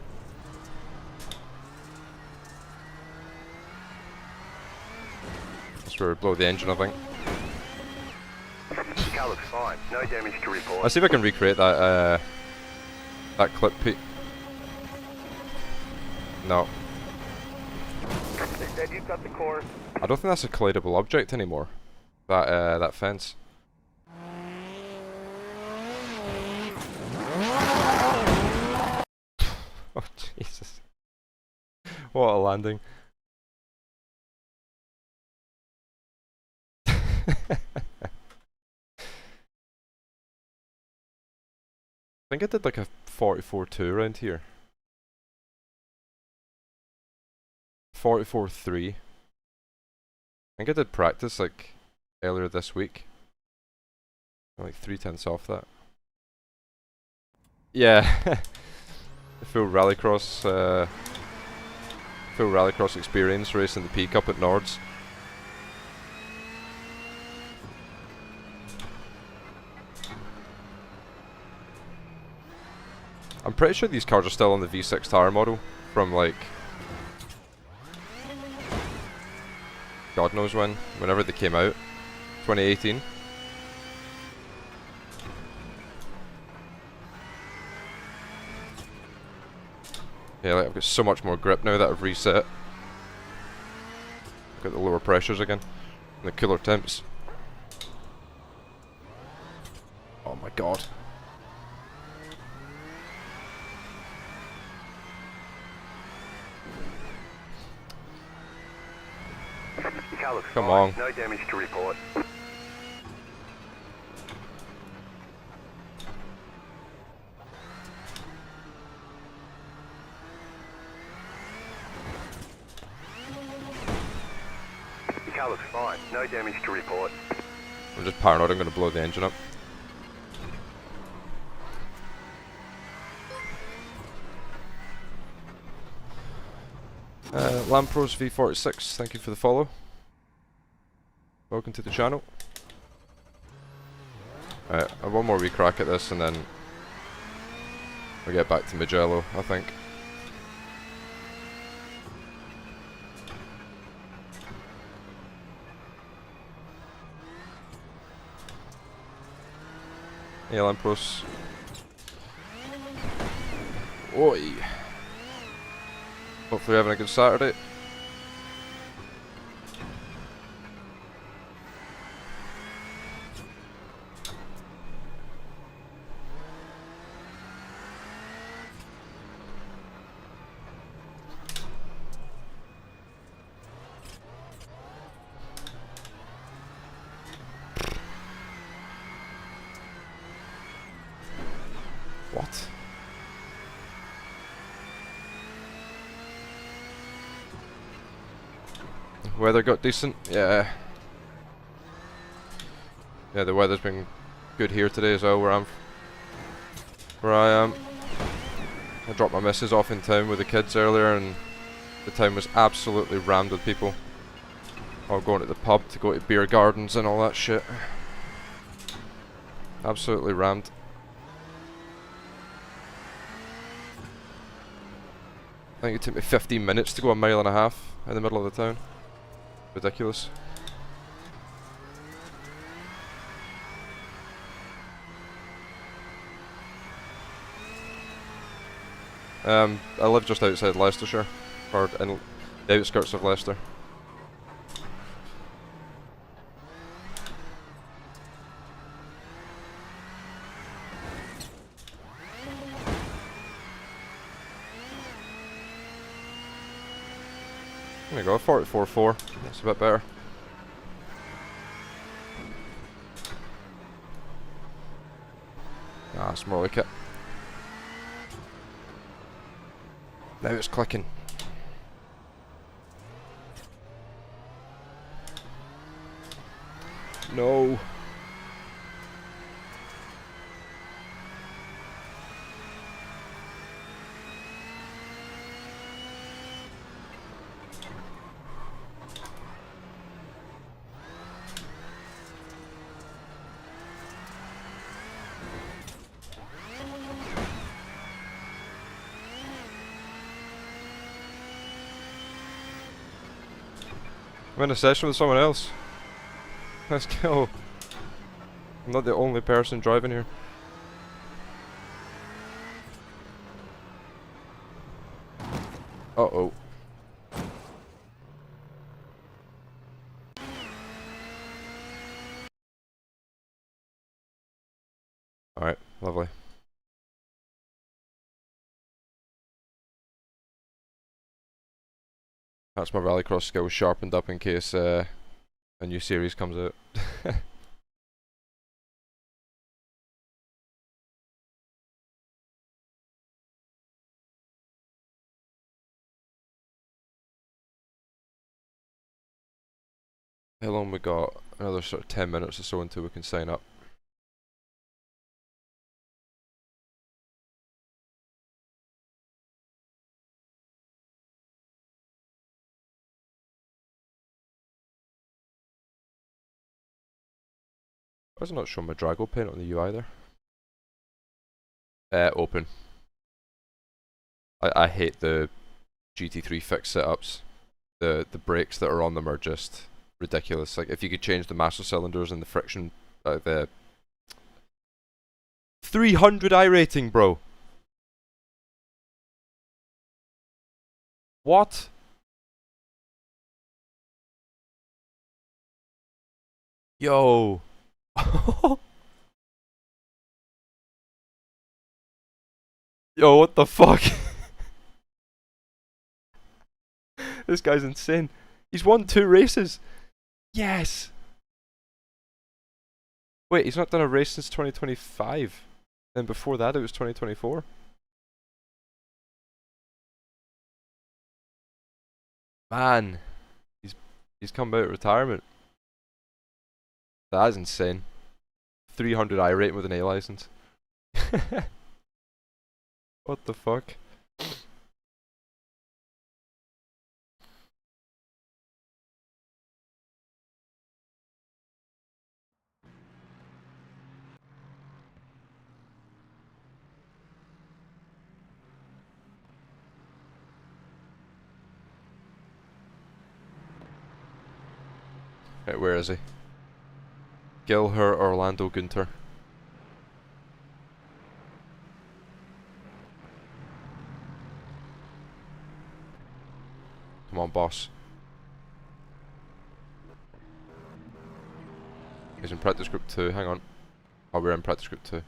or blow the engine, I think. The car looks fine. No damage to report. I'll see if I can recreate that that clip, Pete. No. They said you cut the course. I don't think that's a collidable object anymore. That fence. Oh Jesus. What a landing. I think I did like a 44.2 around here. 44.3. I think I did practice like earlier this week. I'm like 3/10 off that. Yeah. Full rallycross experience racing the peak up at Nords. I'm pretty sure these cars are still on the V6 tire model from like God knows when, whenever they came out. 2018. Yeah, like I've got so much more grip now that I've reset. Got the lower pressures again. And the cooler temps. Oh my god. The car looks Come fine. on. No damage to report. The car looks fine. No damage to report. I'm just paranoid I'm going to blow the engine up. Lampros V46, thank you for the follow. Welcome to the channel. I have one more wee crack at this and then we'll get back to Mugello, I think. Yeah, Lampros. Oi! Hopefully you're having a good Saturday. What? Weather got decent, yeah. Yeah, the weather's been good here today as well, where I am. I dropped my missus off in town with the kids earlier, and the town was absolutely rammed with people. All going to the pub to go to beer gardens and all that shit. Absolutely rammed. I think it took me 15 minutes to go a mile and a half in the middle of the town. Ridiculous. I live just outside Leicestershire, or in the outskirts of Leicester. There we go, 44.4. That's a bit better. Ah, it's more like it. Now it's clicking. No. I'm in a session with someone else. Let's go. I'm not the only person driving here. Uh-oh. Alright, lovely. That's my rallycross skills sharpened up in case a new series comes out. How long we got? Another sort of 10 minutes or so until we can sign up. Why is it not showing my Drago paint on the U either? Open. I hate the GT3 fix setups. The brakes that are on them are just ridiculous. Like if you could change the master cylinders and the friction, the 300 I rating, bro. What? Yo. Yo, what the fuck? This guy's insane. He's won 2 races. Yes. Wait, he's not done a race since 2025. And before that it was 2024. Man. He's come out of retirement. That is insane. 300 I rating with an A license. What the fuck? Right, where is he? Gilher Orlando Gunter. Come on, boss. He's in practice group 2, hang on. Oh, we're in practice group 2.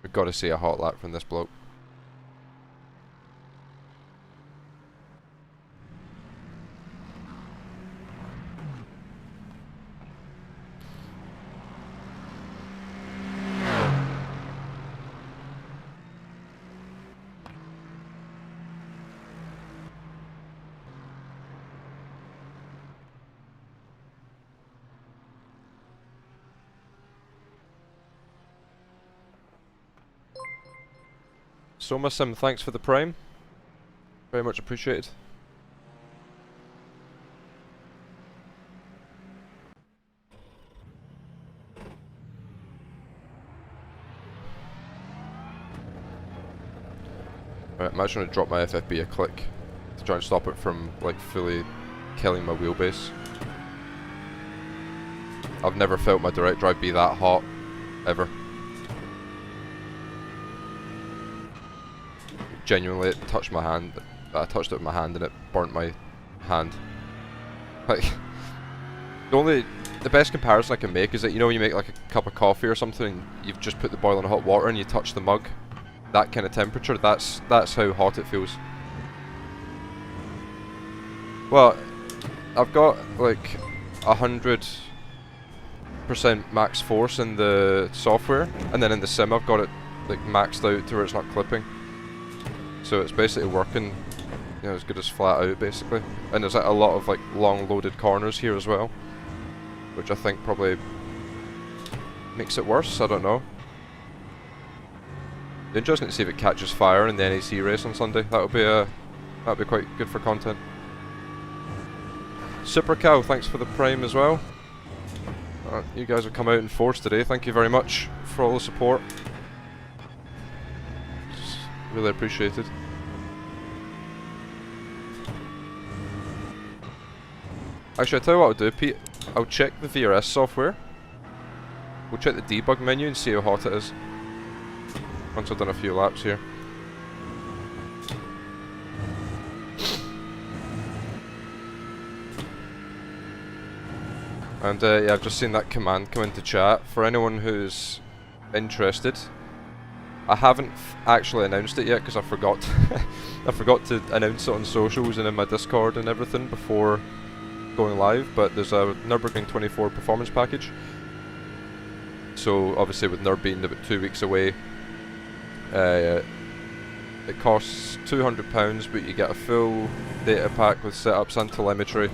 We've got to see a hot lap from this bloke. Somasim, thanks for the prime. Very much appreciated. Right, I'm actually going to drop my FFB a click to try and stop it from like fully killing my wheelbase. I've never felt my direct drive be that hot, ever. Genuinely, it touched my hand. I touched it with my hand and it burnt my hand. Like, the best comparison I can make is that, you know, when you make like a cup of coffee or something and you've just put the boiling hot water and you touch the mug, that kind of temperature, that's how hot it feels. Well, I've got like 100% max force in the software, and then in the sim I've got it like maxed out to where it's not clipping. So it's basically working, you know, as good as flat out basically. And there's like a lot of like long loaded corners here as well, which I think probably makes it worse. I don't know. Be interesting to see if it catches fire in the NEC race on Sunday. That'd be quite good for content. Super Cow, thanks for the prime as well. You guys have come out in force today. Thank you very much for all the support. It's really appreciated. Actually, I tell you what I'll do, Pete. I'll check the VRS software. We'll check the debug menu and see how hot it is. Once I've done a few laps here. And yeah, I've just seen that command come into chat. For anyone who's interested, I haven't actually announced it yet because I forgot. I forgot to announce it on socials and in my Discord and everything before going live. But there's a Nürburgring 24 performance package. So obviously with Nürb being about 2 weeks away, it costs £200, but you get a full data pack with setups and telemetry.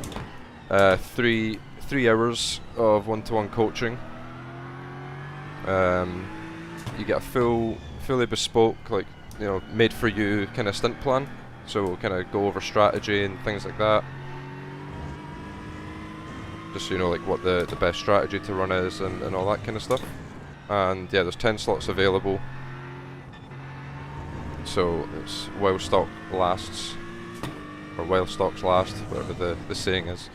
3 hours of one-to-one coaching. You get a fully bespoke, like, you know, made for you kind of stint plan. So we'll kind of go over strategy and things like that. Just so you know, like, what the best strategy to run is and all that kind of stuff. And yeah, there's 10 slots available. So it's while stock lasts, or while stocks last, whatever the saying is.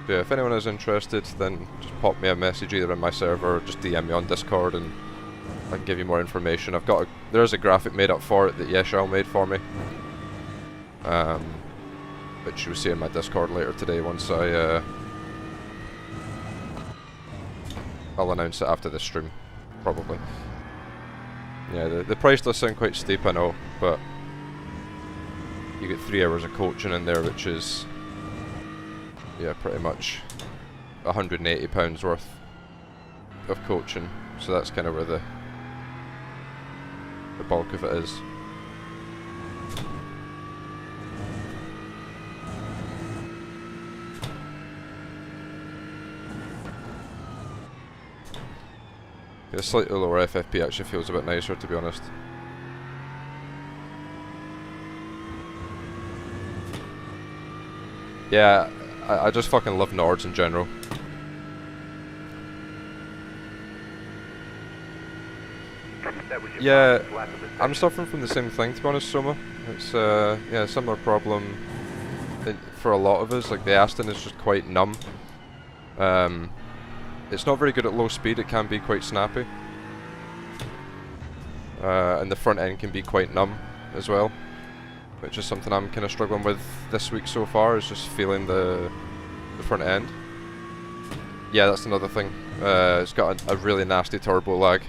Yeah, if anyone is interested, then just pop me a message either in my server or just DM me on Discord and I can give you more information. There is a graphic made up for it that Yeshao made for me, which you'll see in my Discord later today once I'll announce it after this stream, probably. Yeah, the price does sound quite steep, I know, but you get 3 hours of coaching in there, which is, yeah, pretty much £180 worth of coaching. So that's kind of where the bulk of it is. Yeah, the slightly lower FFP actually feels a bit nicer, to be honest. Yeah, I just fucking love Nords in general. Yeah, I'm suffering from the same thing, to be honest, Soma. It's yeah, a similar problem for a lot of us. Like, the Aston is just quite numb. It's not very good at low speed, it can be quite snappy. And the front end can be quite numb as well, which is something I'm kind of struggling with this week so far, is just feeling the front end. Yeah, that's another thing. It's got a really nasty turbo lag.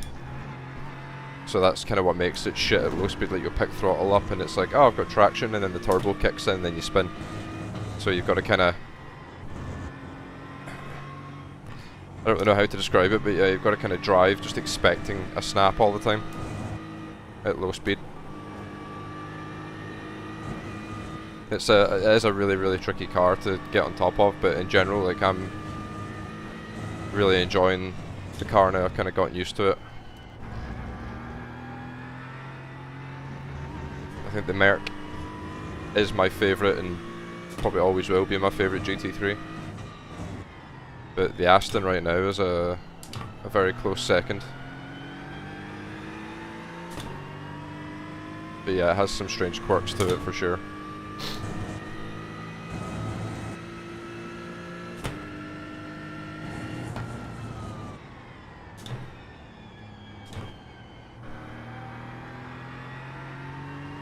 So that's kind of what makes it shit at low speed. Like, you'll pick throttle up and it's like, oh, I've got traction, and then the turbo kicks in and then you spin. So you've got to kind of... I don't really know how to describe it, but yeah, you've got to kind of drive just expecting a snap all the time at low speed. It is a really, really tricky car to get on top of, but in general, like, I'm really enjoying the car now. I've kind of gotten used to it. I think the Merc is my favourite and probably always will be my favourite GT3. But the Aston right now is a very close second. But yeah, it has some strange quirks to it for sure.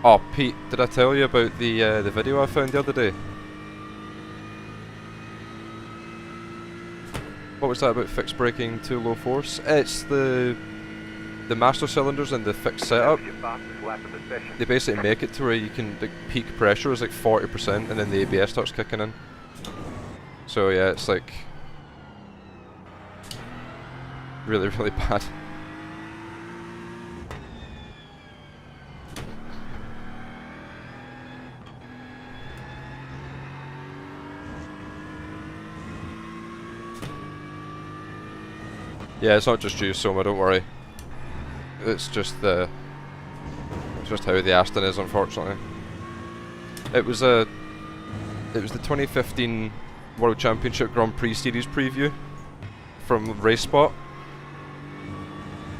Oh, Pete, did I tell you about the video I found the other day? What was that about fixed braking to low force? It's the master cylinders and the fixed setup. They basically make it to where you can, the peak pressure is like 40% and then the ABS starts kicking in. So yeah, it's like really, really bad. Yeah, it's not just you, Soma, don't worry. It's just how the Aston is, unfortunately. It was the 2015 World Championship Grand Prix Series preview from RaceSpot.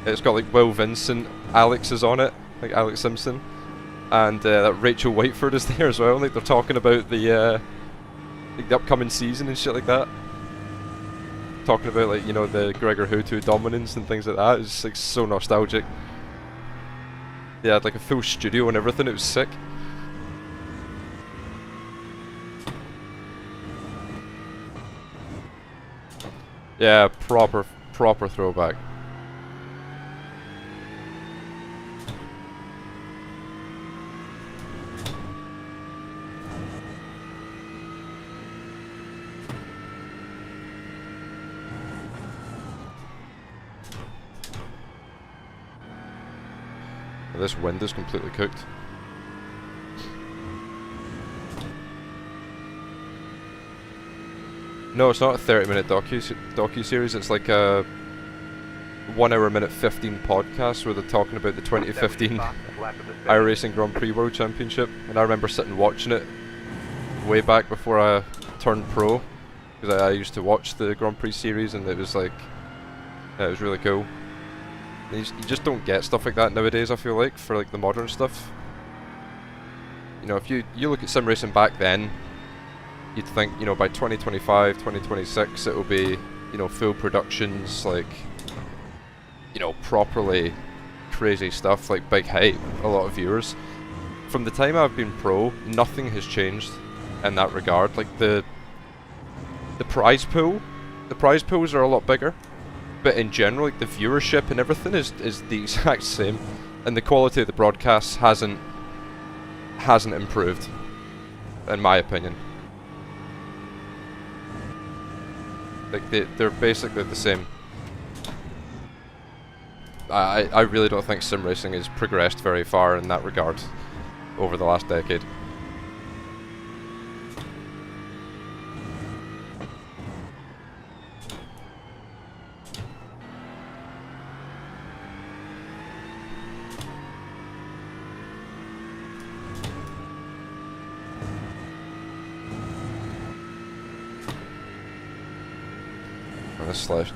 It's got like Will Vincent, Alex is on it, like Alex Simpson, and Rachel Whiteford is there as well. Like, they're talking about the like the upcoming season and shit like that. Talking about like, you know, the Gregor Hutu dominance and things like that. It's like so nostalgic. They had like a full studio and everything, it was sick. Yeah, proper throwback. This wind is completely cooked. No, it's not a 30-minute docu-series, it's like a 1 hour minute 15 podcast where they're talking about the 2015 iRacing Grand Prix World Championship. And I remember sitting watching it way back before I turned pro, because I used to watch the Grand Prix series, and it was like, yeah, it was really cool. You just don't get stuff like that nowadays, I feel like, for like the modern stuff. You know, if you look at sim racing back then, you'd think, you know, by 2025, 2026 it'll be, you know, full productions, like, you know, properly crazy stuff, like big hype, a lot of viewers. From the time I've been pro, nothing has changed in that regard. Like the prize pools are a lot bigger. But in general, like the viewership and everything is the exact same, and the quality of the broadcasts hasn't improved, in my opinion. Like they're basically the same. I really don't think sim racing has progressed very far in that regard over the last decade.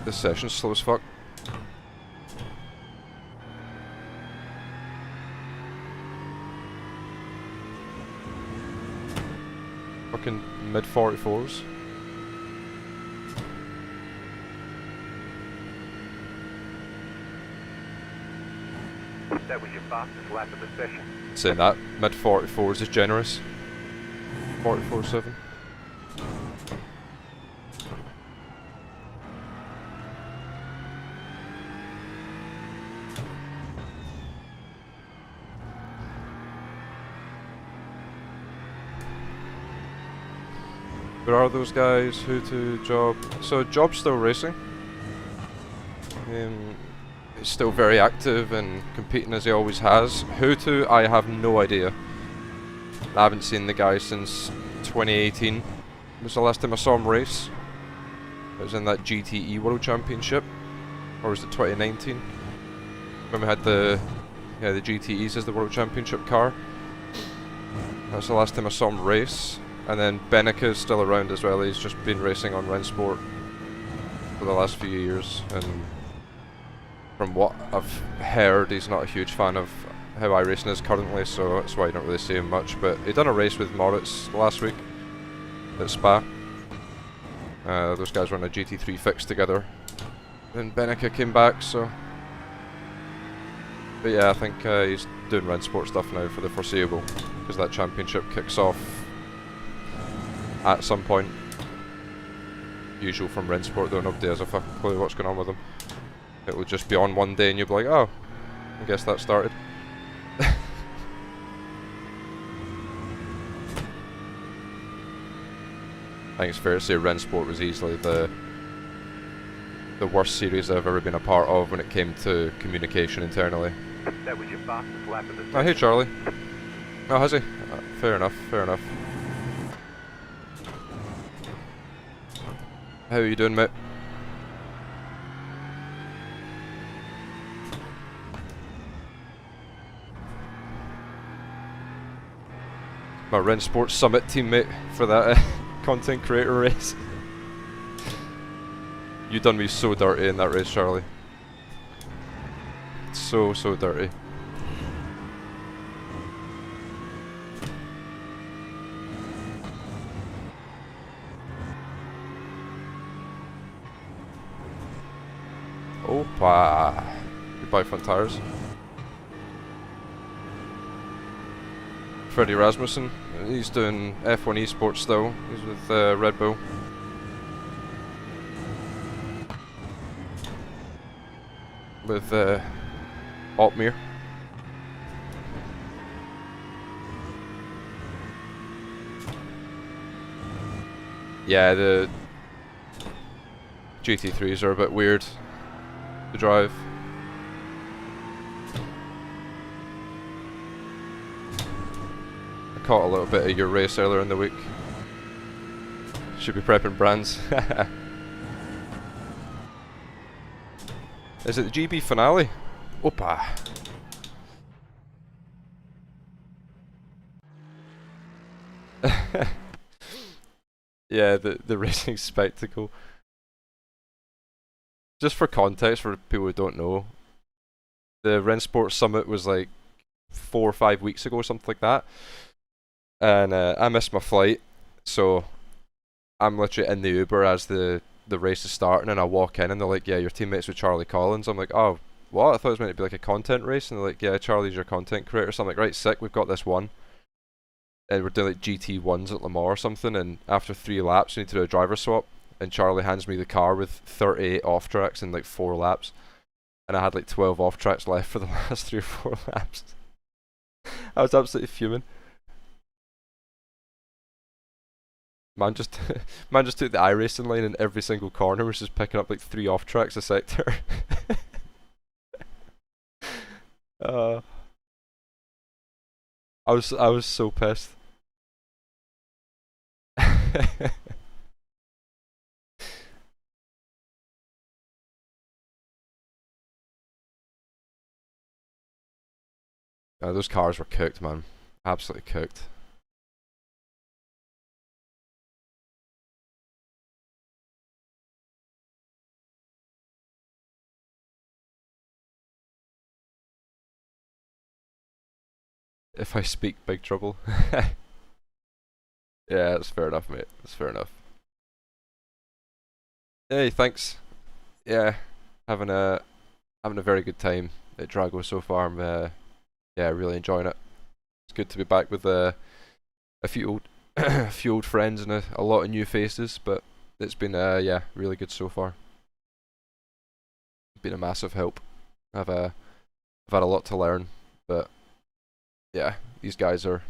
This session's slow as fuck. Fucking mid 44s. That was your fastest lap of the session. Saying that, mid 44s is generous. 44.7. Where are those guys? Who to Job? So Job's still racing. He's still very active and competing as he always has. Who to? I have no idea. I haven't seen the guy since 2018. Was the last time I saw him race. It was in that GTE World Championship, or was it 2019? When we had the GTEs as the World Championship car. That's the last time I saw him race. And then Beneka's still around as well. He's just been racing on Rennsport for the last few years, and from what I've heard, he's not a huge fan of how iRacing is currently, so that's why you don't really see him much. But he done a race with Moritz last week at Spa. Those guys were on a GT3 fix together. Then Beneka came back, so... But yeah, I think he's doing Rennsport stuff now for the foreseeable, because that championship kicks off at some point. Usual from Rennsport though, nobody has a fucking clue what's going on with them. It will just be on one day and you'll be like, oh, I guess that started. I think it's fair to say Rennsport was easily the worst series I've ever been a part of when it came to communication internally. That was your fastest lap of the session. Oh, hey Charlie. Oh, has he? Fair enough, fair enough. How are you doing, mate? My Rennsport Summit teammate for that content creator race. You done me so dirty in that race, Charlie. So dirty. Opa! Goodbye front tires. Freddie Rasmussen, he's doing F1 esports still. He's with Red Bull. With Otmir. Yeah, the GT3s are a bit weird to drive. I caught a little bit of your race earlier in the week. Should be prepping brands. Is it the GB finale? Opa! Yeah, the racing spectacle. Just for context, for people who don't know, the Rennsport Summit was like 4 or 5 weeks ago, something like that. And I missed my flight, so I'm literally in the Uber as the race is starting, and I walk in and they're like, yeah, your teammates with Charlie Collins. I'm like, oh, what? I thought it was meant to be like a content race, and they're like, yeah, Charlie's your content creator. So I'm like, right, sick, we've got this one. And we're doing like GT1s at Le Mans or something, and after 3 laps we need to do a driver swap, and Charlie hands me the car with 38 off tracks in like 4 laps, and I had like 12 off tracks left for the last 3 or 4 laps. I was absolutely fuming. Man just took the iRacing line in every single corner, was just picking up like 3 off tracks a sector. I was so pissed. Those cars were cooked, man. Absolutely cooked. If I speak, big trouble. Yeah, that's fair enough, mate. That's fair enough. Hey, thanks. Yeah, having a very good time at Drago so far. I'm yeah, really enjoying it. It's good to be back with a few old a few old friends and a lot of new faces, but it's been yeah, really good so far. Been a massive help. I've had a lot to learn, but yeah, these guys are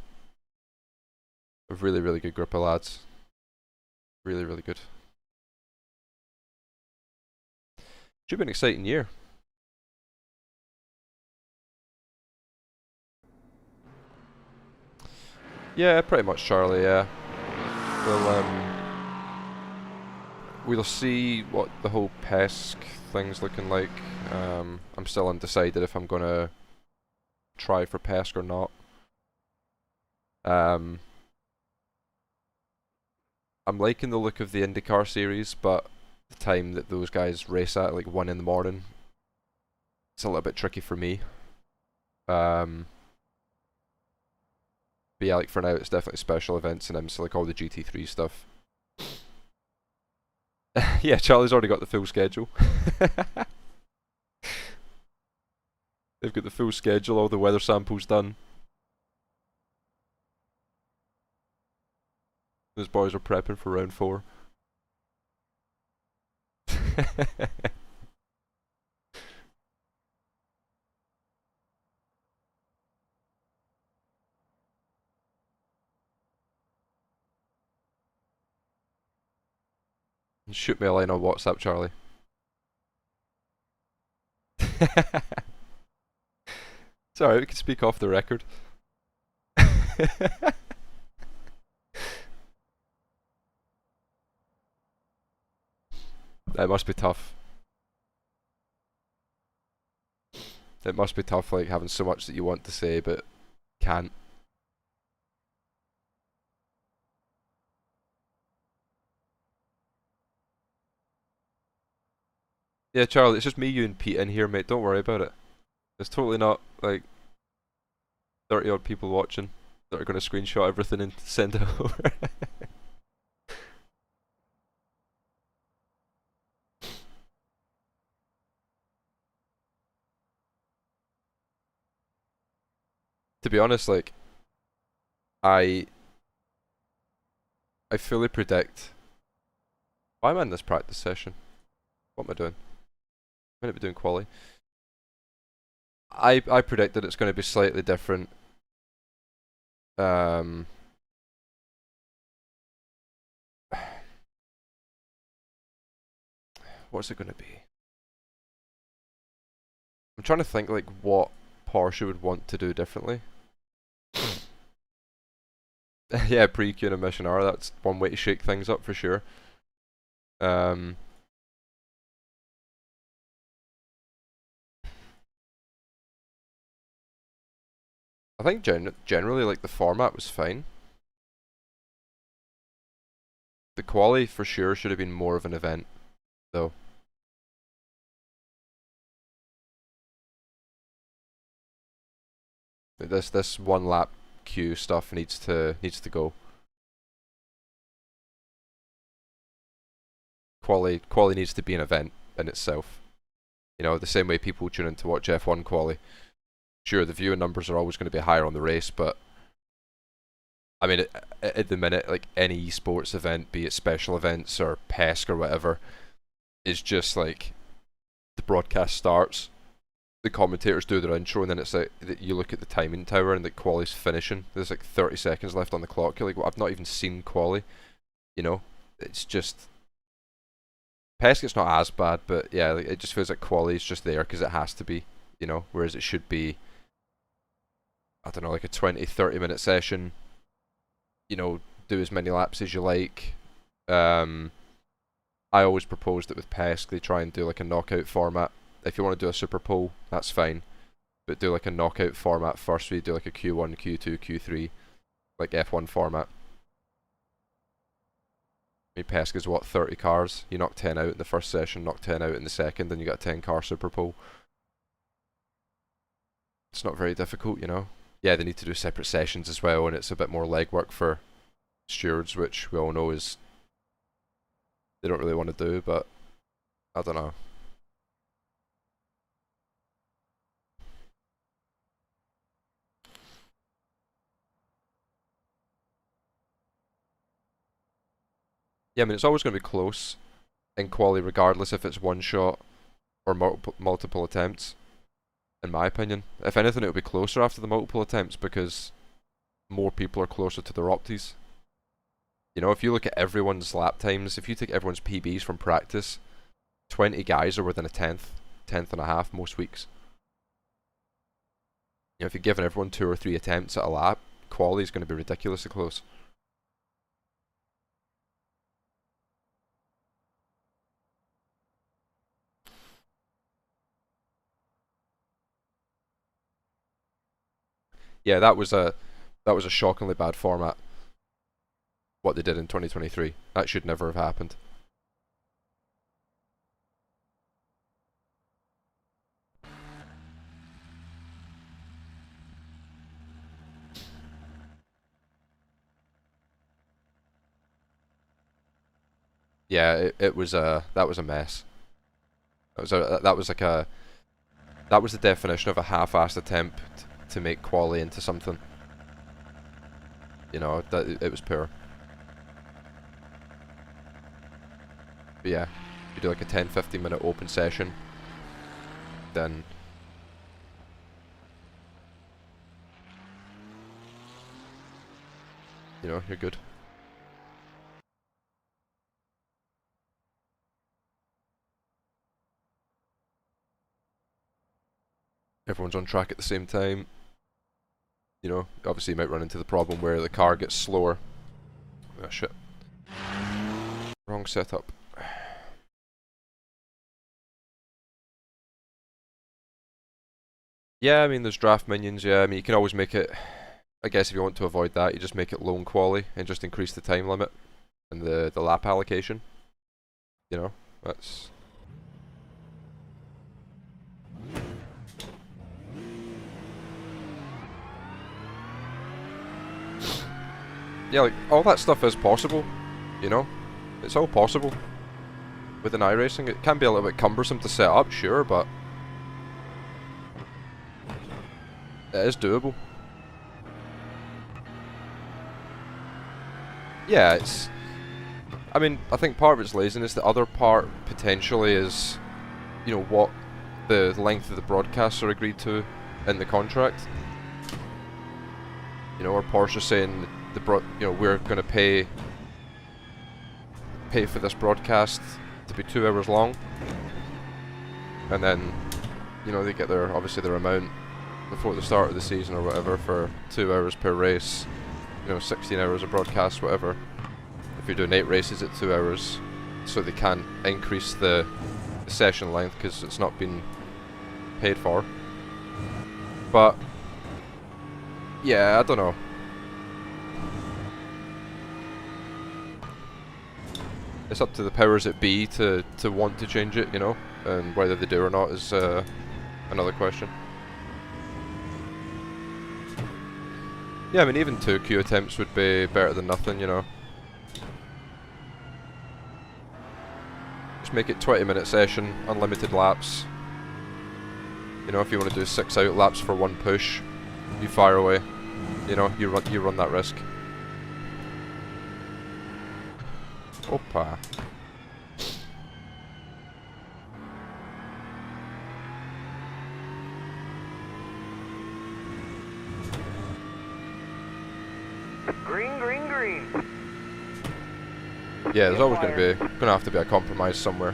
a really, really good group of lads. Really, really good. Should be an exciting year. Yeah, pretty much, Charlie. Yeah, we'll see what the whole PESC thing's looking like. I'm still undecided if I'm gonna try for PESC or not. I'm liking the look of the IndyCar series, but the time that those guys race at, like 1 in the morning, it's a little bit tricky for me. But yeah, like for now, it's definitely special events and so like all the GT3 stuff. Yeah, Charlie's already got the full schedule. They've got the full schedule, all the weather samples done. Those boys are prepping for round 4. Shoot me a line on WhatsApp, Charlie. It's alright, we can speak off the record. It must be tough. It must be tough, like, having so much that you want to say, but can't. Yeah, Charlie, it's just me, you, and Pete in here, mate. Don't worry about it. There's totally not, like, 30 odd people watching that are going to screenshot everything and send it over. to be honest, like, I fully predict. Why am I in this practice session? What am I doing? I'm meant to be doing quali. I predict that it's going to be slightly different. What's it going to be? I'm trying to think like what Porsche would want to do differently. Yeah, pre-Q and a mission R, that's one way to shake things up for sure. I think generally like the format was fine. The quali for sure should have been more of an event, though. This one lap queue stuff needs to go. Quali needs to be an event in itself. You know, the same way people tune in to watch F1 quali. Sure, the viewing numbers are always going to be higher on the race, but I mean, at the minute, like any esports event, be it special events or PESC or whatever, is just like the broadcast starts, the commentators do their intro, and then it's like you look at the timing tower and the quali's finishing. There's like 30 seconds left on the clock. You're like, well, I've not even seen quali. You know, it's just PESC. It's not as bad, but yeah, like, it just feels like quali is just there because it has to be. You know, whereas it should be, I don't know, like a 20-30 minute session. You know, do as many laps as you like. I always propose that with PESC they try and do like a knockout format. If you want to do a super pole, that's fine, but do like a knockout format first, where you do like a Q1, Q2, Q3, like F1 format. I mean, PESC is what, 30 cars? You knock 10 out in the first session, knock 10 out in the second, then you got a 10 car super pole. It's not very difficult, you know. Yeah, they need to do separate sessions as well, and it's a bit more legwork for stewards, which we all know is they don't really want to do, but I don't know. Yeah, I mean, it's always going to be close in quali, regardless if it's one shot or multiple attempts, in my opinion. If anything, it'll be closer after the multiple attempts because more people are closer to their opties. You know, if you look at everyone's lap times, if you take everyone's PBs from practice, 20 guys are within a tenth and a half most weeks. You know, if you're giving everyone 2 or 3 attempts at a lap, quali is going to be ridiculously close. Yeah, that was a shockingly bad format. What they did in 2023, that should never have happened. Yeah, it was that was a mess. That was the definition of a half-assed attempt to make quali into something. You know, that it was poor. But yeah, you do like a 10-15 minute open session, then you know, you're good. Everyone's on track at the same time. You know, obviously you might run into the problem where the car gets slower. Oh shit. Wrong setup. Yeah, I mean there's draft minions, yeah, I mean you can always make it, I guess if you want to avoid that, you just make it lone quali and just increase the time limit and the lap allocation. You know, that's... Yeah, like, all that stuff is possible, you know? It's all possible with an iRacing. It can be a little bit cumbersome to set up, sure, but it is doable. yeah, it's. I mean, I think part of it's laziness. The other part potentially is, you know, what the length of the broadcasts are agreed to in the contract. You know, or Porsche saying we're going to pay for this broadcast to be 2 hours long, and then, you know, they get obviously their amount before the start of the season or whatever for 2 hours per race. You know, 16 hours of broadcast, whatever. If you're doing 8 races at 2 hours, so they can't increase the session length because it's not been paid for. But yeah, I don't know. It's up to the powers that be to want to change it, you know, and whether they do or not is another question. Yeah, I mean, even 2 queue attempts would be better than nothing, you know. Just make it 20-minute session, unlimited laps. You know, if you want to do 6 out laps for 1 push, you fire away. You know, you run that risk. Opa. Green, green, green. Yeah, there's always gonna have to be a compromise somewhere.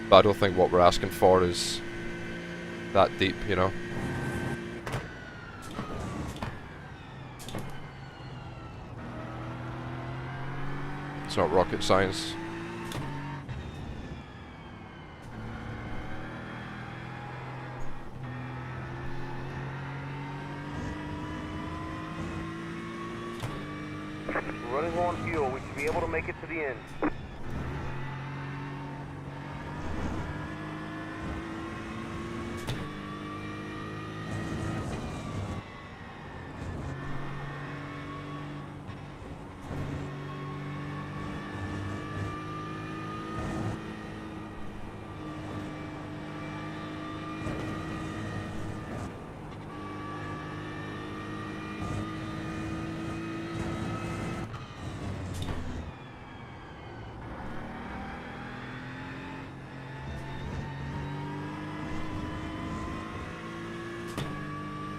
But I don't think what we're asking for is that deep, you know. It's not rocket science. Running low on fuel, we should be able to make it to the end.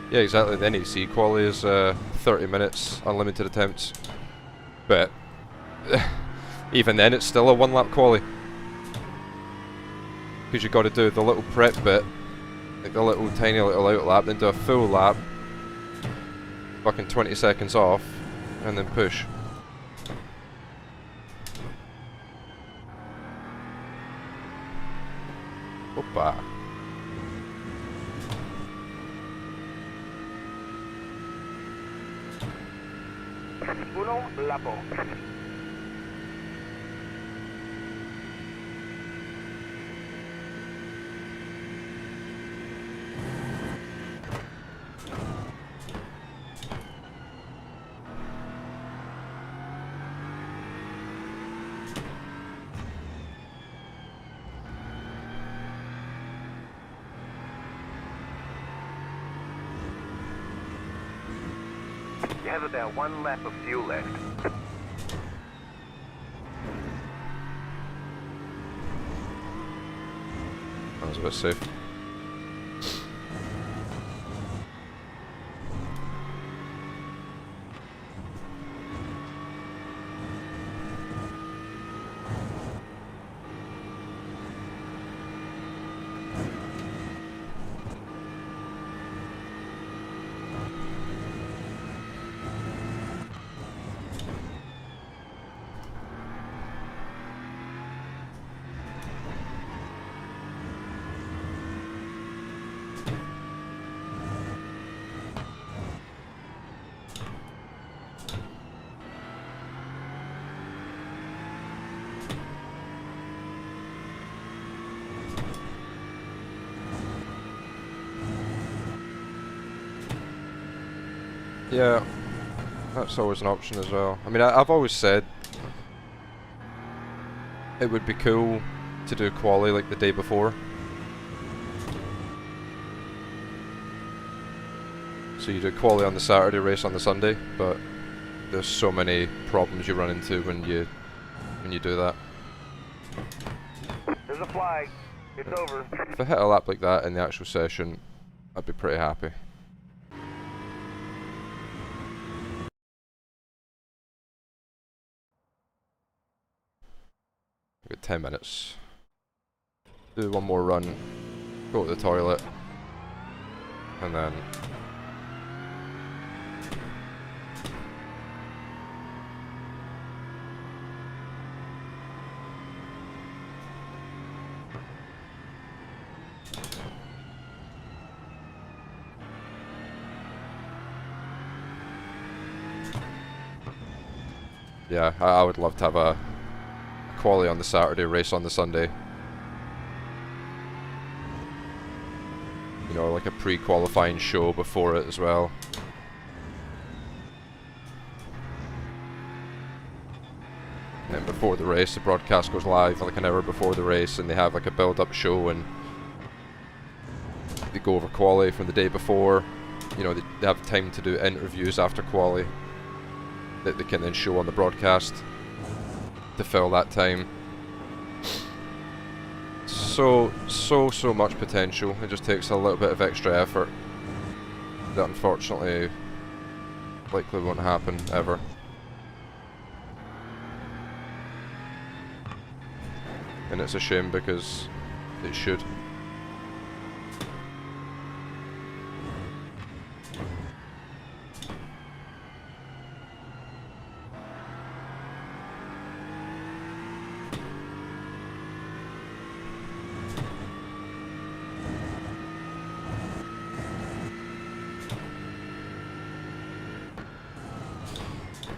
Yeah, exactly. The NEC quali is 30 minutes, unlimited attempts. But even then, it's still a 1 lap quali. Because you got to do the little prep bit, like the little tiny little out lap, then do a full lap, fucking 20 seconds off, and then push. Opa. Uno lapo. You have about 1 lap of fuel left. That was a bit safe. Yeah, that's always an option as well. I mean, I've always said it would be cool to do quali like the day before. So you do quali on the Saturday, race on the Sunday, but there's so many problems you run into when you do that. There's a flag. It's over. If I hit a lap like that in the actual session, I'd be pretty happy. I've got 10 minutes. Do one more run, go to the toilet, and then yeah, I would love to have a quali on the Saturday, race on the Sunday. You know, like a pre-qualifying show before it as well. And then before the race, the broadcast goes live like an hour before the race, and they have like a build-up show, and they go over quali from the day before. You know, they have time to do interviews after quali that they can then show on the broadcast to fill that time. So much potential. It just takes a little bit of extra effort that unfortunately likely won't happen ever. And it's a shame because it should.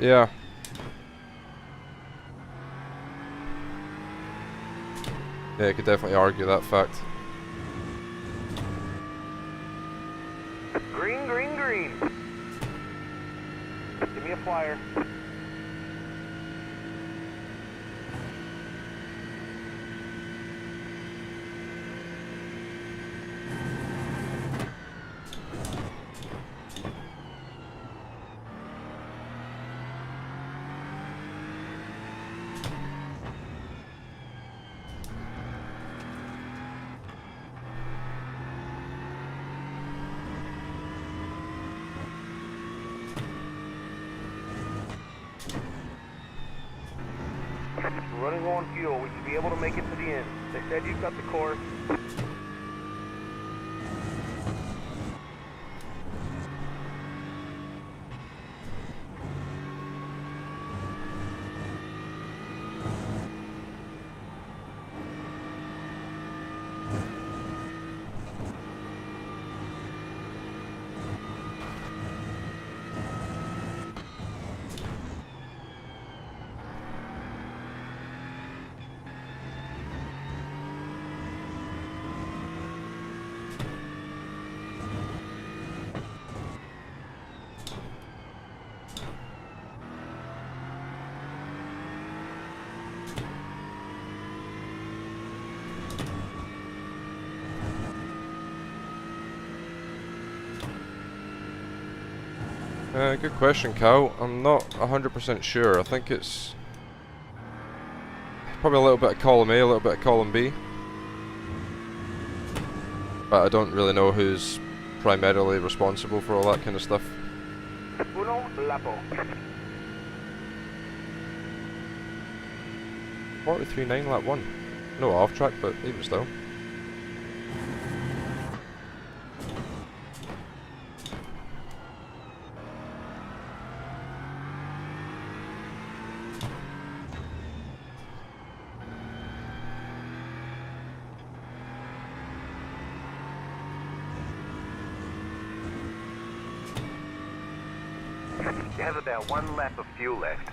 Yeah. Yeah, you could definitely argue that fact. Green, green, green. Give me a flyer. We're running low on fuel. We should be able to make it to the end. They said you cut the course. Good question, Cal. I'm not 100% sure. I think it's probably a little bit of column A, a little bit of column B. But I don't really know who's primarily responsible for all that kind of stuff. Uno lapo. 43.9 lap 1. No off track, but even still. You have about 1 lap of fuel left.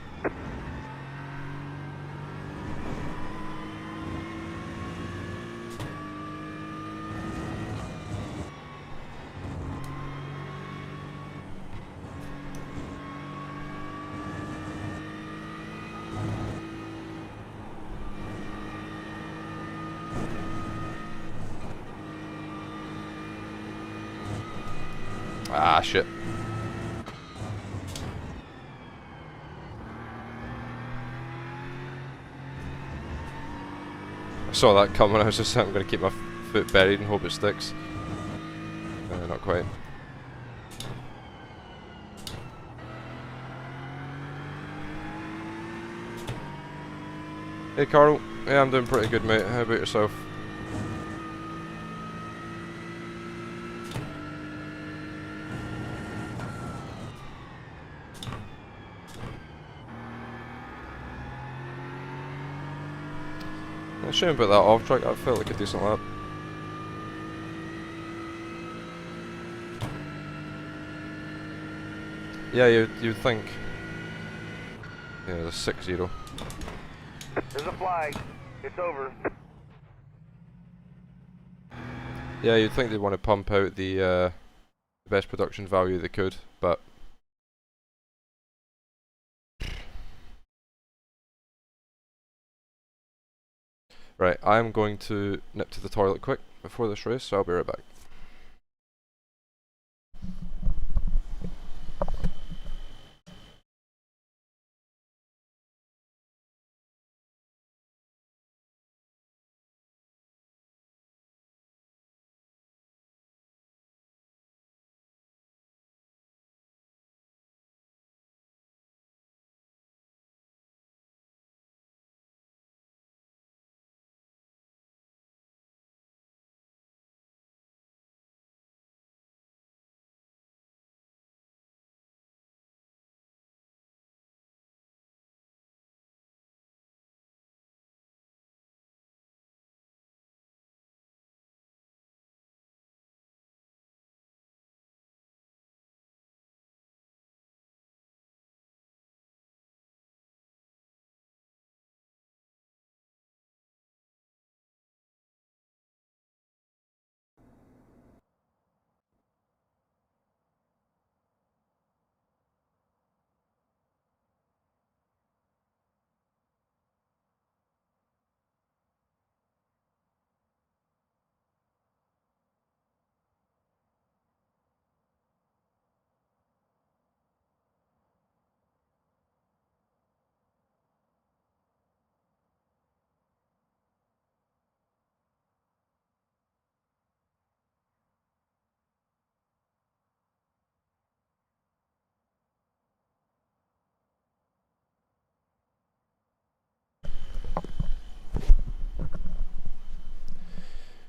Ah, shit. I saw that coming, I was just saying I'm going to keep my foot buried and hope it sticks. Not quite. Hey Carl, yeah, I'm doing pretty good, mate. How about yourself? Shame about that off track, that felt like a decent lap. Yeah, you'd think. Yeah, there's 6-0. There's a flag. It's over. Yeah, you'd think they'd want to pump out the best production value they could, but right, I'm going to nip to the toilet quick before this race, so I'll be right back.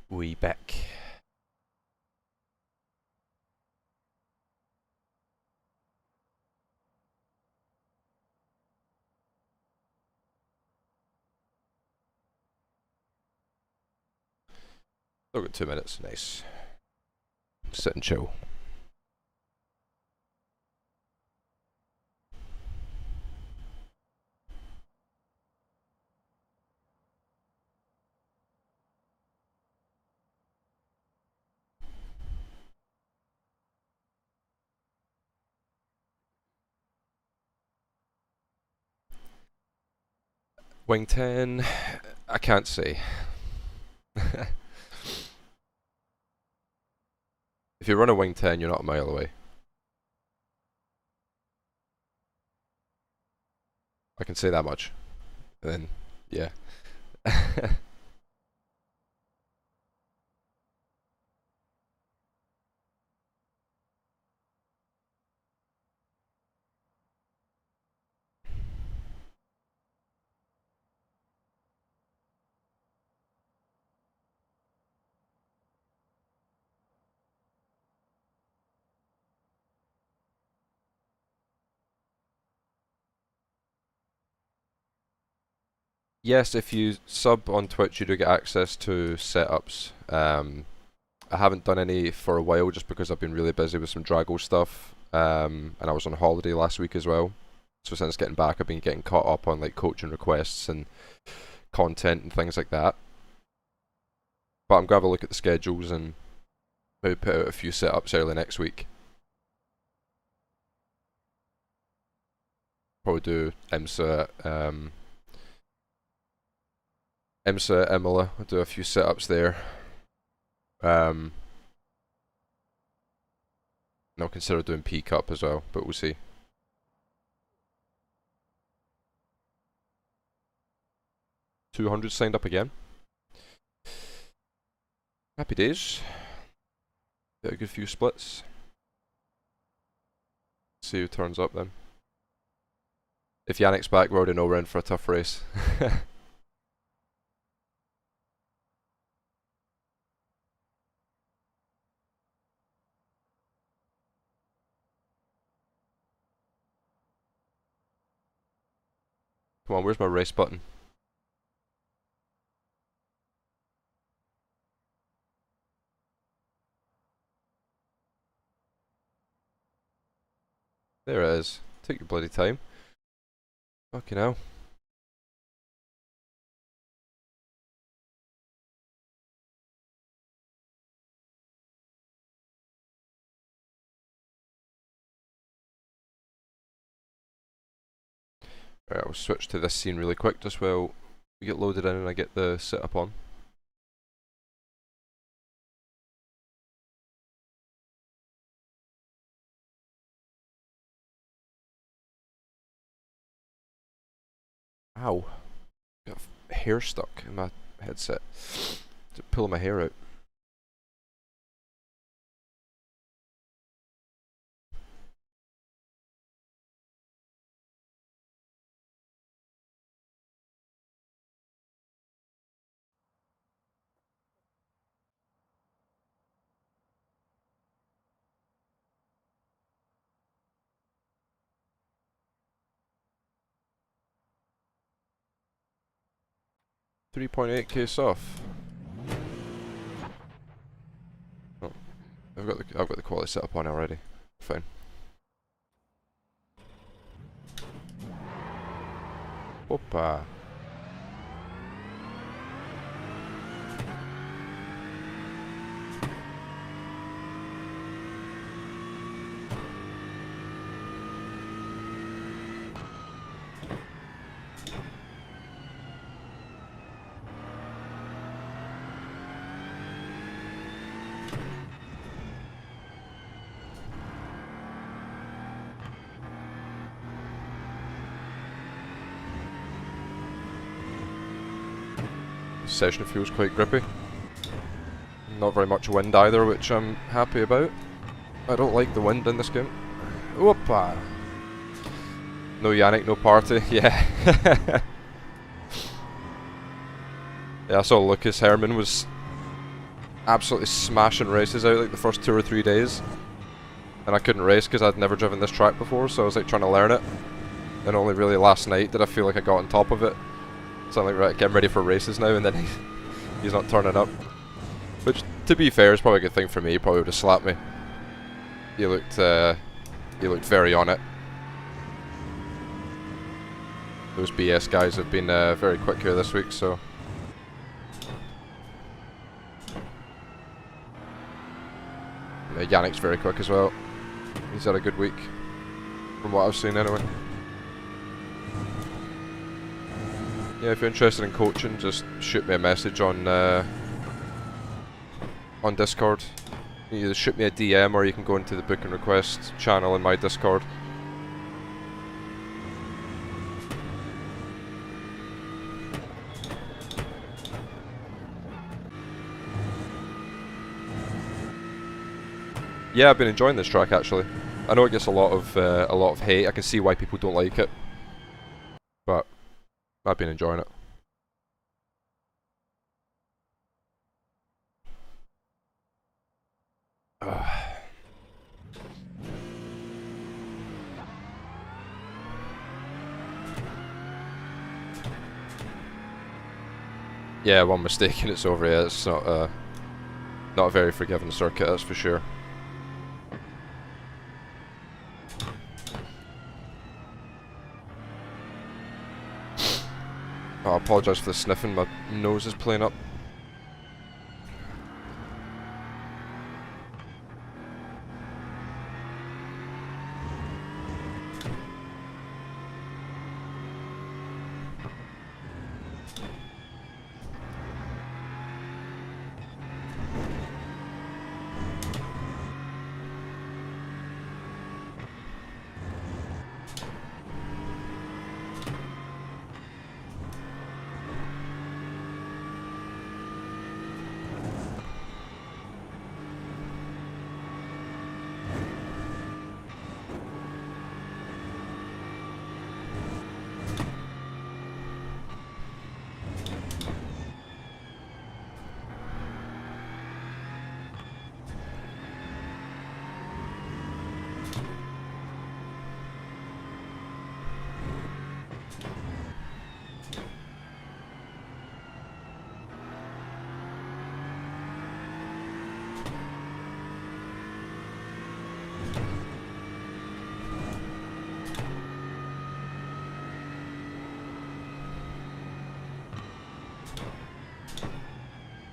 We back. Still got 2 minutes, nice. Sit and chill. Wing 10, I can't say. If you run a wing 10, you're not a mile away. I can say that much. And then, yeah. Yes, if you sub on Twitch, you do get access to setups. I haven't done any for a while just because I've been really busy with some Drago stuff, and I was on holiday last week as well. So since getting back, I've been getting caught up on like coaching requests and content and things like that. But I'm going to have a look at the schedules and maybe put out a few setups early next week. Probably do IMSA, IMSA, Imola. I'll do a few setups there. And I'll consider doing P Cup as well, but we'll see. $200 signed up again. Happy days. Got a good few splits. See who turns up then. If Yannick's back, we already know we're in for a tough race. Come on, where's my race button? There it is. Take your bloody time. Fucking hell. Right, I'll switch to this scene really quick just while we get loaded in and I get the setup on. Ow. Got hair stuck in my headset. Just pulling my hair out. $3.8k off. Oh, I've got the quality set up on already. Fine. Opa. Session feels quite grippy. Not very much wind either, which I'm happy about. I don't like the wind in this game. Opa! No Yannick, no party. Yeah. Yeah, I saw Lucas Herman was absolutely smashing races out like the first 2 or 3 days. And I couldn't race because I'd never driven this track before, so I was like trying to learn it. And only really last night did I feel like I got on top of it. So I'm like, right, getting ready for races now, and then he's not turning up. Which, to be fair, is probably a good thing for me. He probably would have slapped me. He looked very on it. Those BS guys have been very quick here this week, so. Yannick's very quick as well. He's had a good week, from what I've seen anyway. Yeah, if you're interested in coaching, just shoot me a message on Discord. You either shoot me a DM or you can go into the book and request channel in my Discord. Yeah, I've been enjoying this track actually. I know it gets a lot of hate. I can see why people don't like it, but I've been enjoying it. Yeah, one mistake and it's over. Yeah, it's not a very forgiving circuit, that's for sure. Oh, I apologise for the sniffing. My nose is playing up.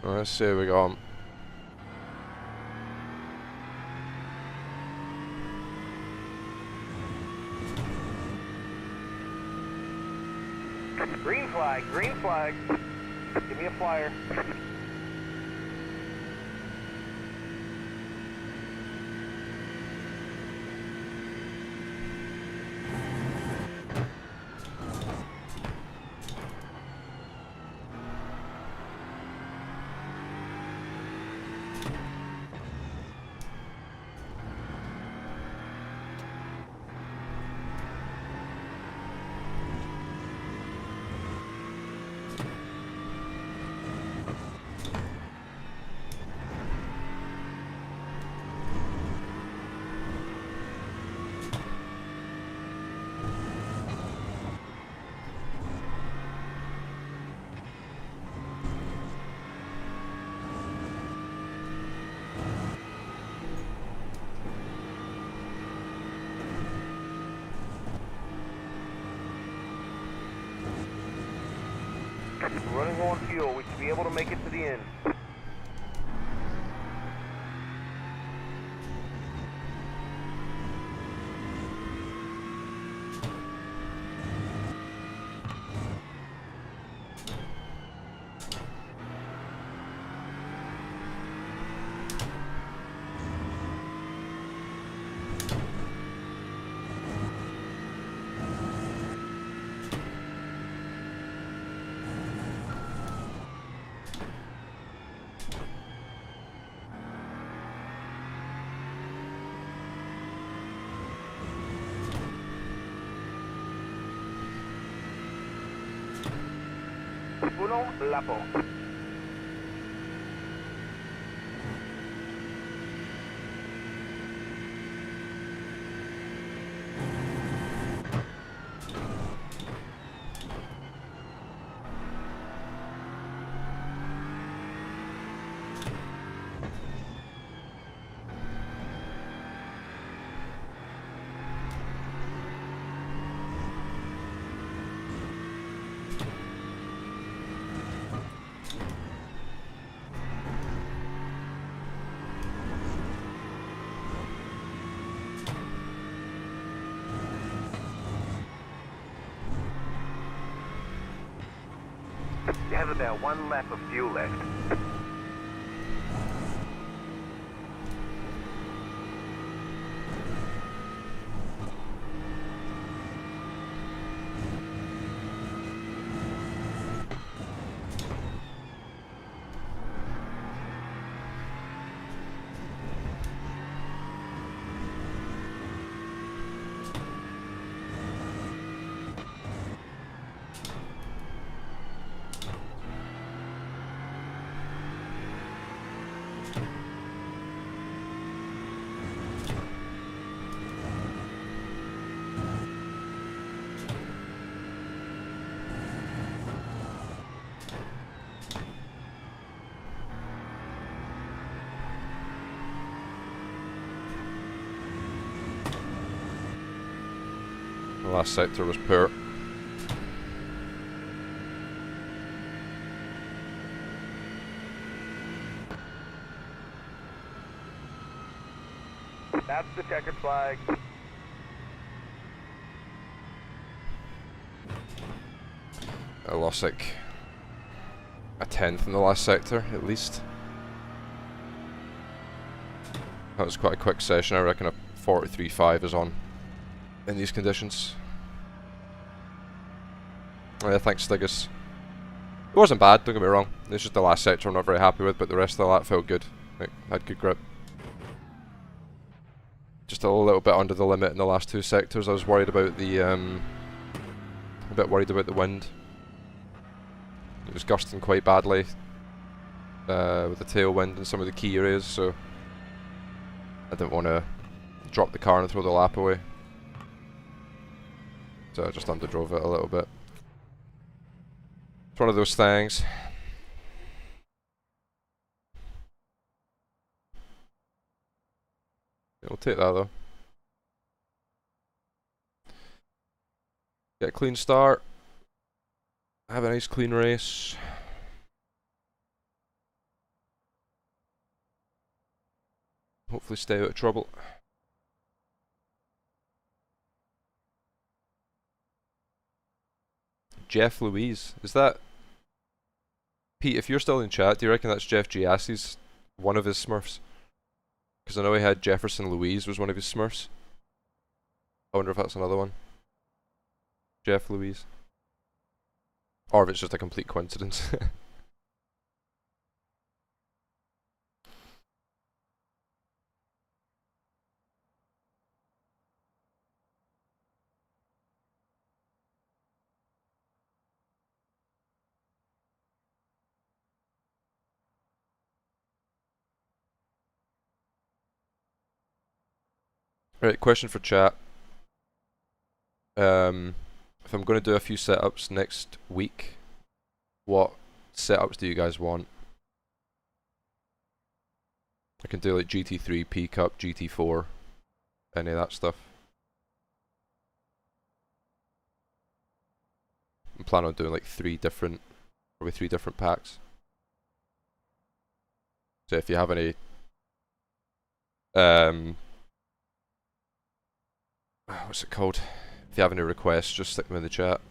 Let's see how we go. Green flag, green flag. Give me a flyer. Running low on fuel. We should be able to make it to the end. Uno, lapo. You have about 1 lap of fuel left. The last sector was poor. That's the checkered flag. I lost like a tenth in the last sector, at least. That was quite a quick session. I reckon a 43.5 is on in these conditions. Yeah, thanks, Stiggus. It wasn't bad, don't get me wrong. It's just the last sector I'm not very happy with, but the rest of the lap felt good. Like, had good grip. Just a little bit under the limit in the last two sectors. I was worried about the a bit worried about the wind. It was gusting quite badly with the tailwind in some of the key areas, so I didn't want to drop the car and throw the lap away. So I just underdrove it a little bit. It's one of those things. We'll take that though. Get a clean start. Have a nice clean race. hopefully stay out of trouble. Jeff Louise, is that Pete? If you're still in chat, do you reckon that's Jeff Giassi's one of his Smurfs? Because I know he had Jefferson Louise was one of his Smurfs. I wonder if that's another one. Jeff Louise. Or if it's just a complete coincidence. Right, question for chat. If I'm going to do a few setups next week, what setups do you guys want? I can do like GT3, P Cup, GT4, any of that stuff. I'm planning on doing like probably three different packs. So if you have any, what's it called? If you have any requests, just stick them in the chat.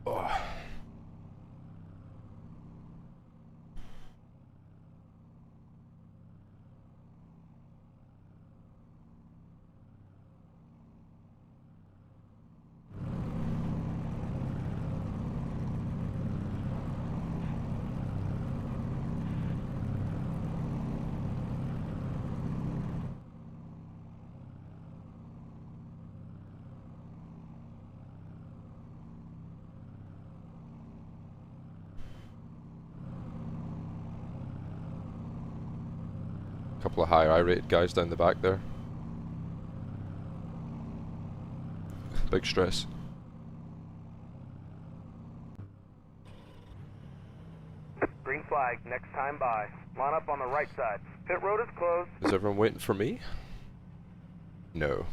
Oh. Couple of higher I-rated guys down the back there. Big stress. Green flag, next time by. Line up on the right side. Pit road is closed. Is everyone waiting for me? No.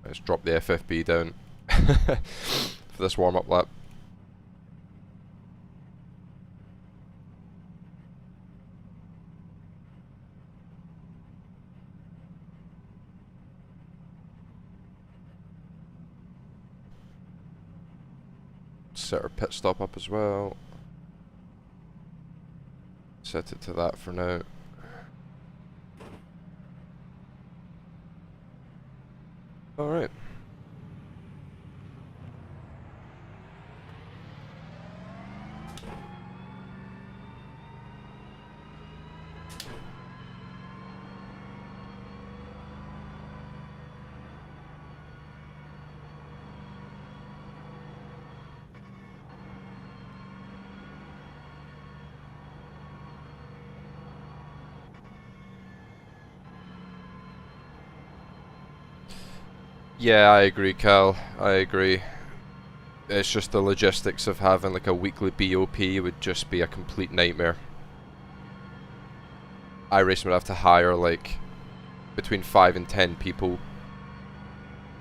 Let's drop the FFB down for this warm-up lap. Set our pit stop up as well. Set it to that for now. Alright. Yeah, I agree, Cal. I agree. It's just the logistics of having like a weekly BOP would just be a complete nightmare. iRacing would have to hire like between 5 and 10 people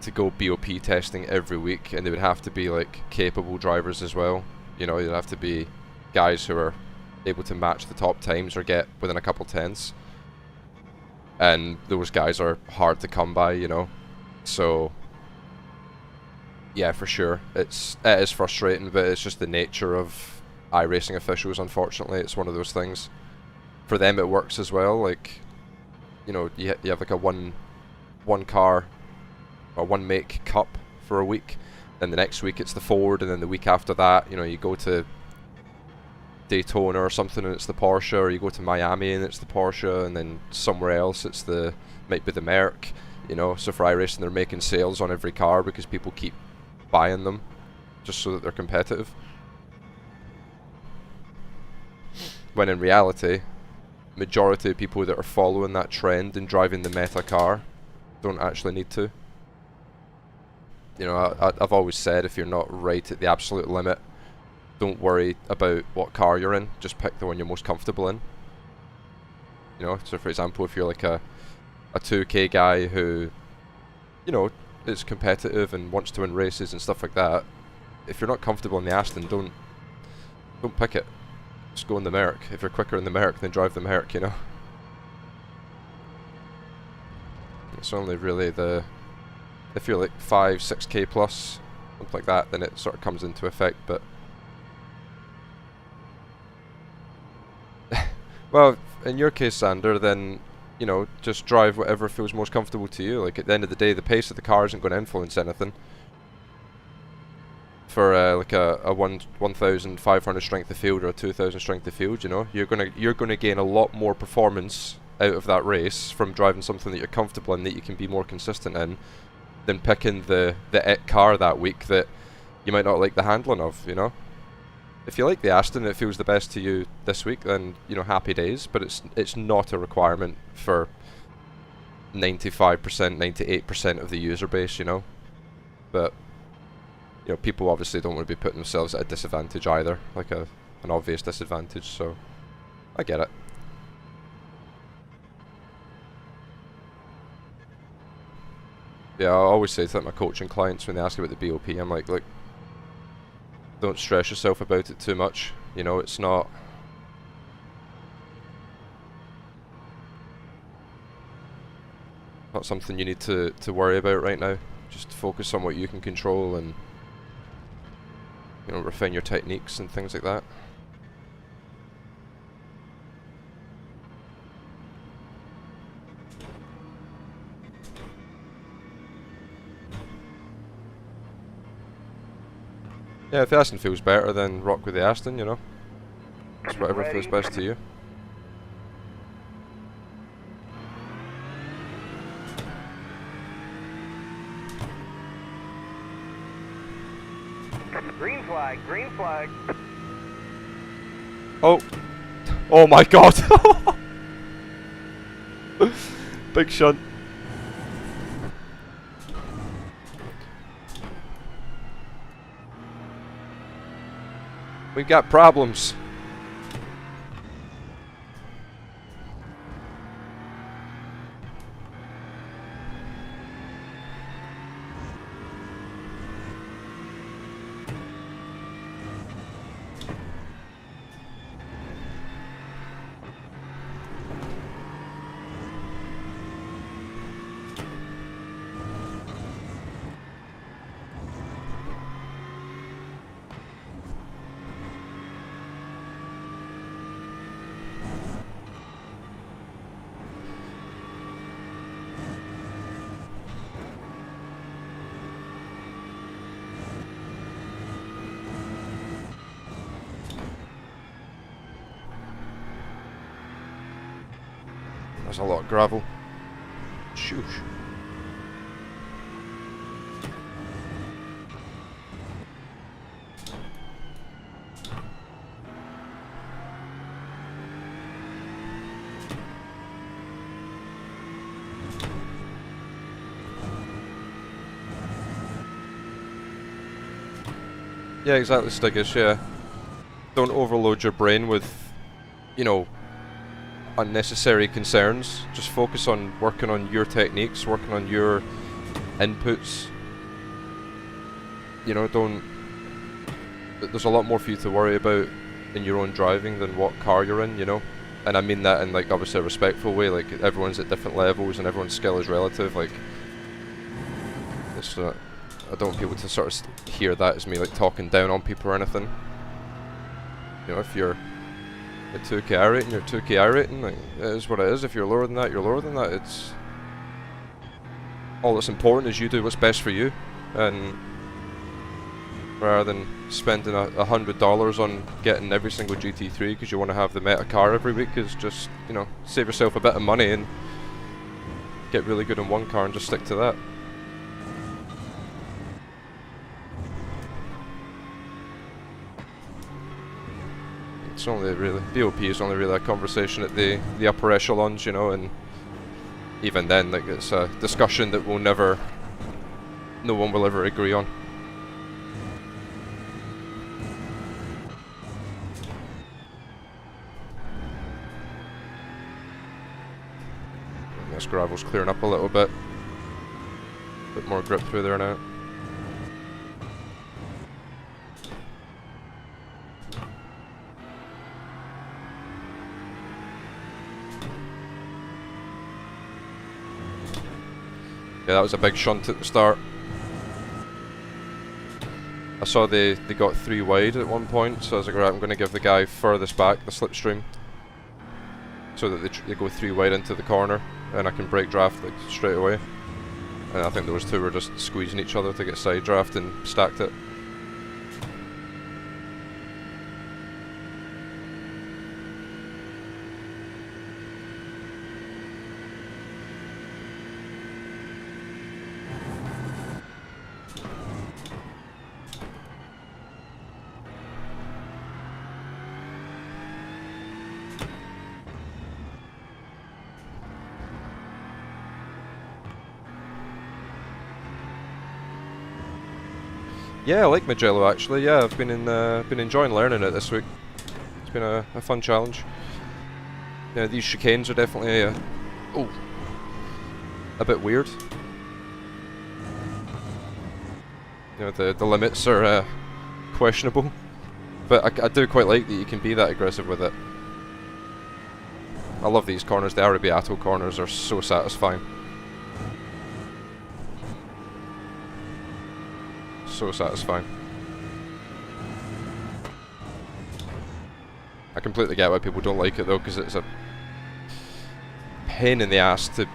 to go BOP testing every week, and they would have to be like capable drivers as well. You know, you'd have to be guys who are able to match the top times or get within a couple tenths. And those guys are hard to come by, you know. So yeah, for sure, it is frustrating, but it's just the nature of iRacing officials. Unfortunately, it's one of those things. For them, it works as well. Like, you know, you have like a one car or one make cup for a week, then the next week it's the Ford, and then the week after that, you know, you go to Daytona or something and it's the Porsche, or you go to Miami and it's the Porsche, and then somewhere else it's might be the Merc. You know, so for iRacing they're making sales on every car because people keep buying them just so that they're competitive. When in reality, majority of people that are following that trend and driving the meta car don't actually need to. You know, I've always said, if you're not right at the absolute limit, don't worry about what car you're in, just pick the one you're most comfortable in. You know, so for example, if you're like a 2K guy who, you know, is competitive and wants to win races and stuff like that, if you're not comfortable in the Aston, don't pick it. Just go in the Merc. If you're quicker in the Merc, then drive the Merc, you know. It's only really if you're like 5-6K plus, something like that, then it sort of comes into effect, but well, in your case, Sander, then, you know, just drive whatever feels most comfortable to you. Like, at the end of the day, the pace of the car isn't going to influence anything. For like a 1,500 strength of field or a 2,000 strength of field, you know, you're gonna gain a lot more performance out of that race from driving something that you're comfortable in, that you can be more consistent in, than picking the it car that week that you might not like the handling of, you know. If you like the Aston, it feels the best to you this week, then, you know, happy days, but it's not a requirement for 95%, 98% of the user base, you know. But, you know, people obviously don't want to be putting themselves at a disadvantage either, like an obvious disadvantage, so I get it. Yeah, I always say to my coaching clients when they ask about the BOP, I'm like, look, don't stress yourself about it too much. You know, it's not something you need to worry about right now. Just focus on what you can control and, you know, refine your techniques and things like that. Yeah, if the Aston feels better, then rock with the Aston, you know. It's whatever feels best to you. Green flag, green flag. Oh! Oh my god! Big shunt. We got problems. There's a lot of gravel. Shoosh. Yeah, exactly, Stiggish, yeah. Don't overload your brain with, you know, unnecessary concerns. Just focus on working on your techniques, working on your inputs. You know, there's a lot more for you to worry about in your own driving than what car you're in, you know. And I mean that in, like, obviously a respectful way. Like, everyone's at different levels and everyone's skill is relative. Like, it's I don't want people to sort of hear that as me like talking down on people or anything. You know, if you're a 2K rating, you're 2K rating. Like, it is what it is. If you're lower than that, you're lower than that. It's all that's important is you do what's best for you, and rather than spending $100 on getting every single GT3 because you want to have the meta car every week, is just, you know, save yourself a bit of money and get really good in one car and just stick to that. It's only really BOP is only really a conversation at the upper echelons, you know, and even then, like, it's a discussion that no one will ever agree on. This gravel's clearing up a little bit. Bit more grip through there now. Yeah, that was a big shunt at the start. I saw they got 3 wide at one point, so I was like, right, I'm going to give the guy furthest back the slipstream, so that they go 3 wide into the corner, and I can break draft like straight away. And I think those two were just squeezing each other to get side draft and stacked it. Yeah, I like Mugello actually. Yeah, I've been enjoying learning it this week. It's been a fun challenge. Yeah, these chicanes are definitely a bit weird. You know, the limits are questionable, but I do quite like that you can be that aggressive with it. I love these corners. The Arrabbiato corners are so satisfying. So satisfying. I completely get why people don't like it though, because it's a pain in the ass to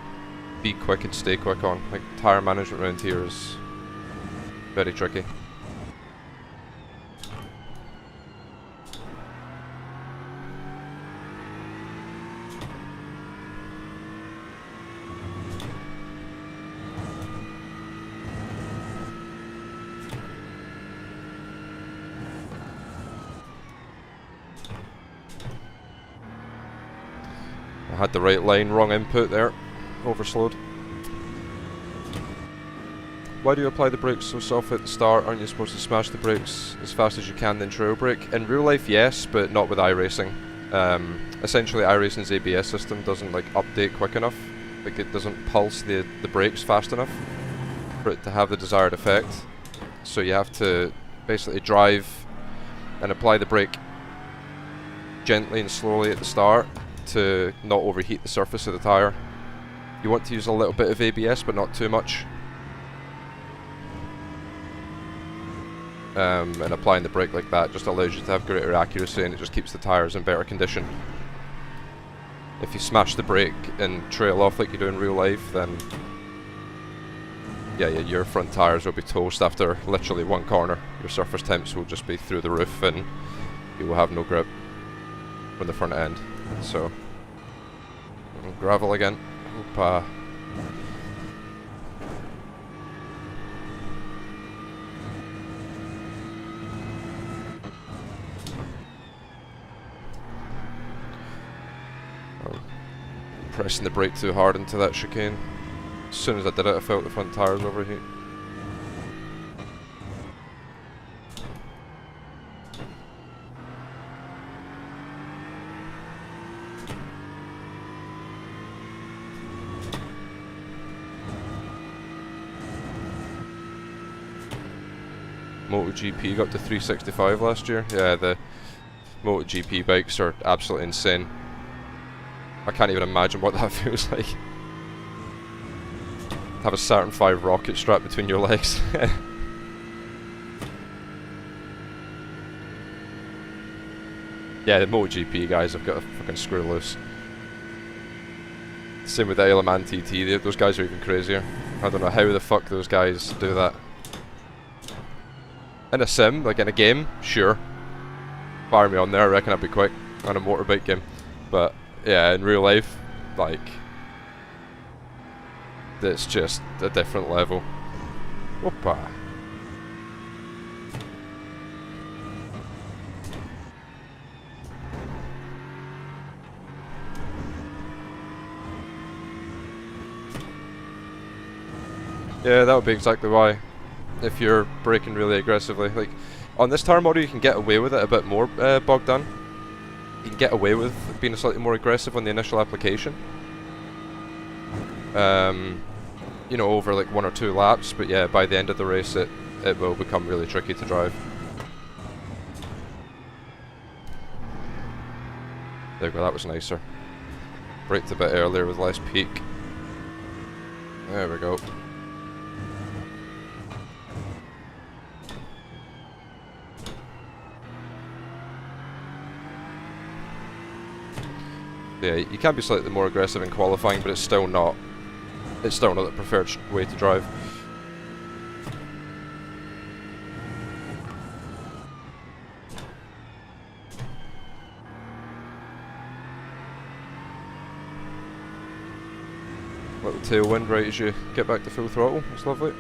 be quick and stay quick on. Like, tyre management around here is very tricky. I had the right line, wrong input there. Overslowed. Why do you apply the brakes so soft at the start? Aren't you supposed to smash the brakes as fast as you can then trail brake? In real life, yes, but not with iRacing. Essentially, iRacing's ABS system doesn't like update quick enough. Like, it doesn't pulse the brakes fast enough for it to have the desired effect. So you have to basically drive and apply the brake gently and slowly at the start to not overheat the surface of the tyre. You want to use a little bit of ABS, but not too much. And applying the brake like that just allows you to have greater accuracy, and it just keeps the tyres in better condition. If you smash the brake and trail off like you do in real life, then yeah, your front tyres will be toast after literally one corner. Your surface temps will just be through the roof, and you will have no grip on the front end. So, gravel again. Opa. Pressing the brake too hard into that chicane. As soon as I did it, I felt the front tyres overheat. MotoGP got to 365 last year. Yeah, the MotoGP bikes are absolutely insane. I can't even imagine what that feels like. Have a Saturn 5 rocket strapped between your legs. Yeah, the MotoGP guys have got to fucking screw loose. Same with the Le Mans TT, those guys are even crazier. I don't know how the fuck those guys do that. In a sim, like in a game, sure. Fire me on there, I reckon I'd be quick on a motorbike game. But yeah, in real life, like, it's just a different level. Opa. Yeah, that would be exactly why. If you're braking really aggressively, like on this tire model, you can get away with it a bit more, Bogdan. You can get away with being slightly more aggressive on the initial application. You know, over like 1 or 2 laps, but yeah, by the end of the race, it will become really tricky to drive. There we go, that was nicer. Braked a bit earlier with less peak. There we go. Yeah, you can be slightly more aggressive in qualifying, but it's still not the preferred way to drive. Little tailwind right as you get back to full throttle. It's lovely.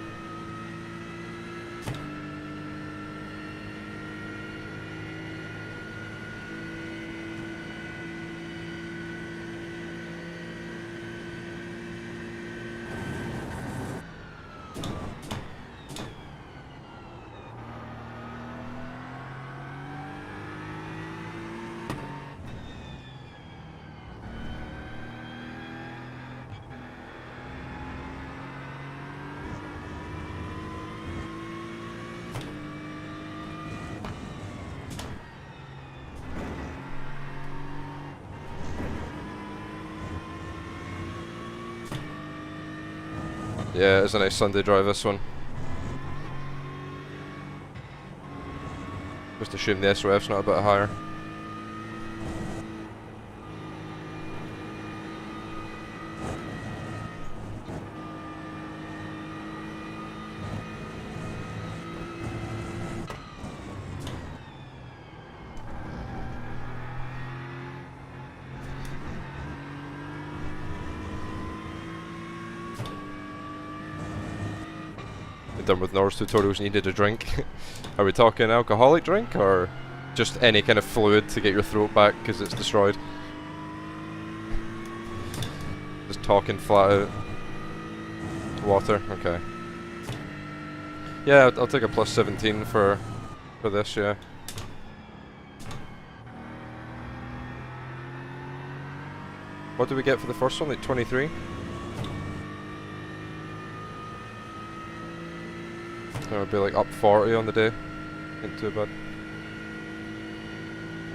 Yeah, it's a nice Sunday drive, this one. Just assume the SOF's not a bit higher. Done with Norris tutorials, needed a drink. Are we talking alcoholic drink or just any kind of fluid to get your throat back because it's destroyed? Just talking flat out. Water, okay. Yeah, I'll take a plus 17 for this, yeah. What did we get for the first one? Like 23? That would be like up 40 on the day. Ain't too bad.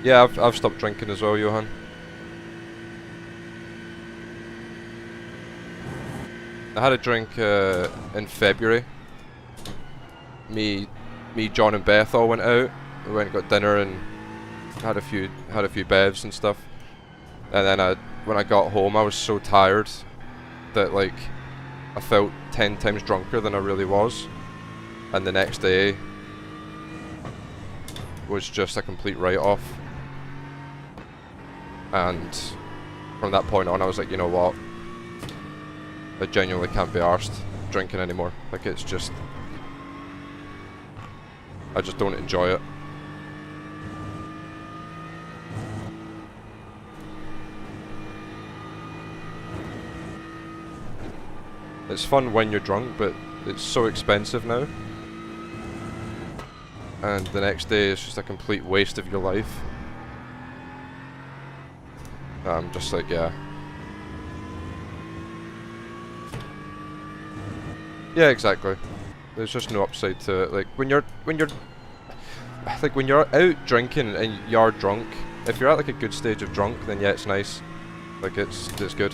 Yeah, I've stopped drinking as well, Johan. I had a drink in February. Me, John and Beth all went out. We went and got dinner and had a few bevs and stuff. And then when I got home, I was so tired that like I felt 10 times drunker than I really was. And the next day was just a complete write-off. And from that point on, I was like, you know what? I genuinely can't be arsed drinking anymore. Like, it's just... I just don't enjoy it. It's fun when you're drunk, but it's so expensive now. And the next day is just a complete waste of your life. I'm just like, yeah. Yeah, exactly. There's just no upside to it. Like when you're out drinking and you're drunk, if you're at like a good stage of drunk, then yeah, it's nice. Like it's good.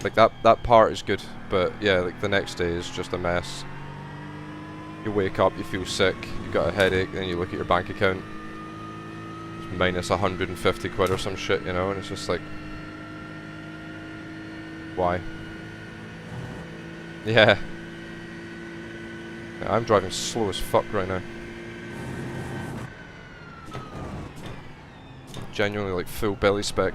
Like that part is good, but yeah, like the next day is just a mess. You wake up, you feel sick, you got a headache, then you look at your bank account, it's minus 150 quid or some shit, you know, and it's just like, why? Yeah. I'm driving slow as fuck right now. Genuinely like full belly spec.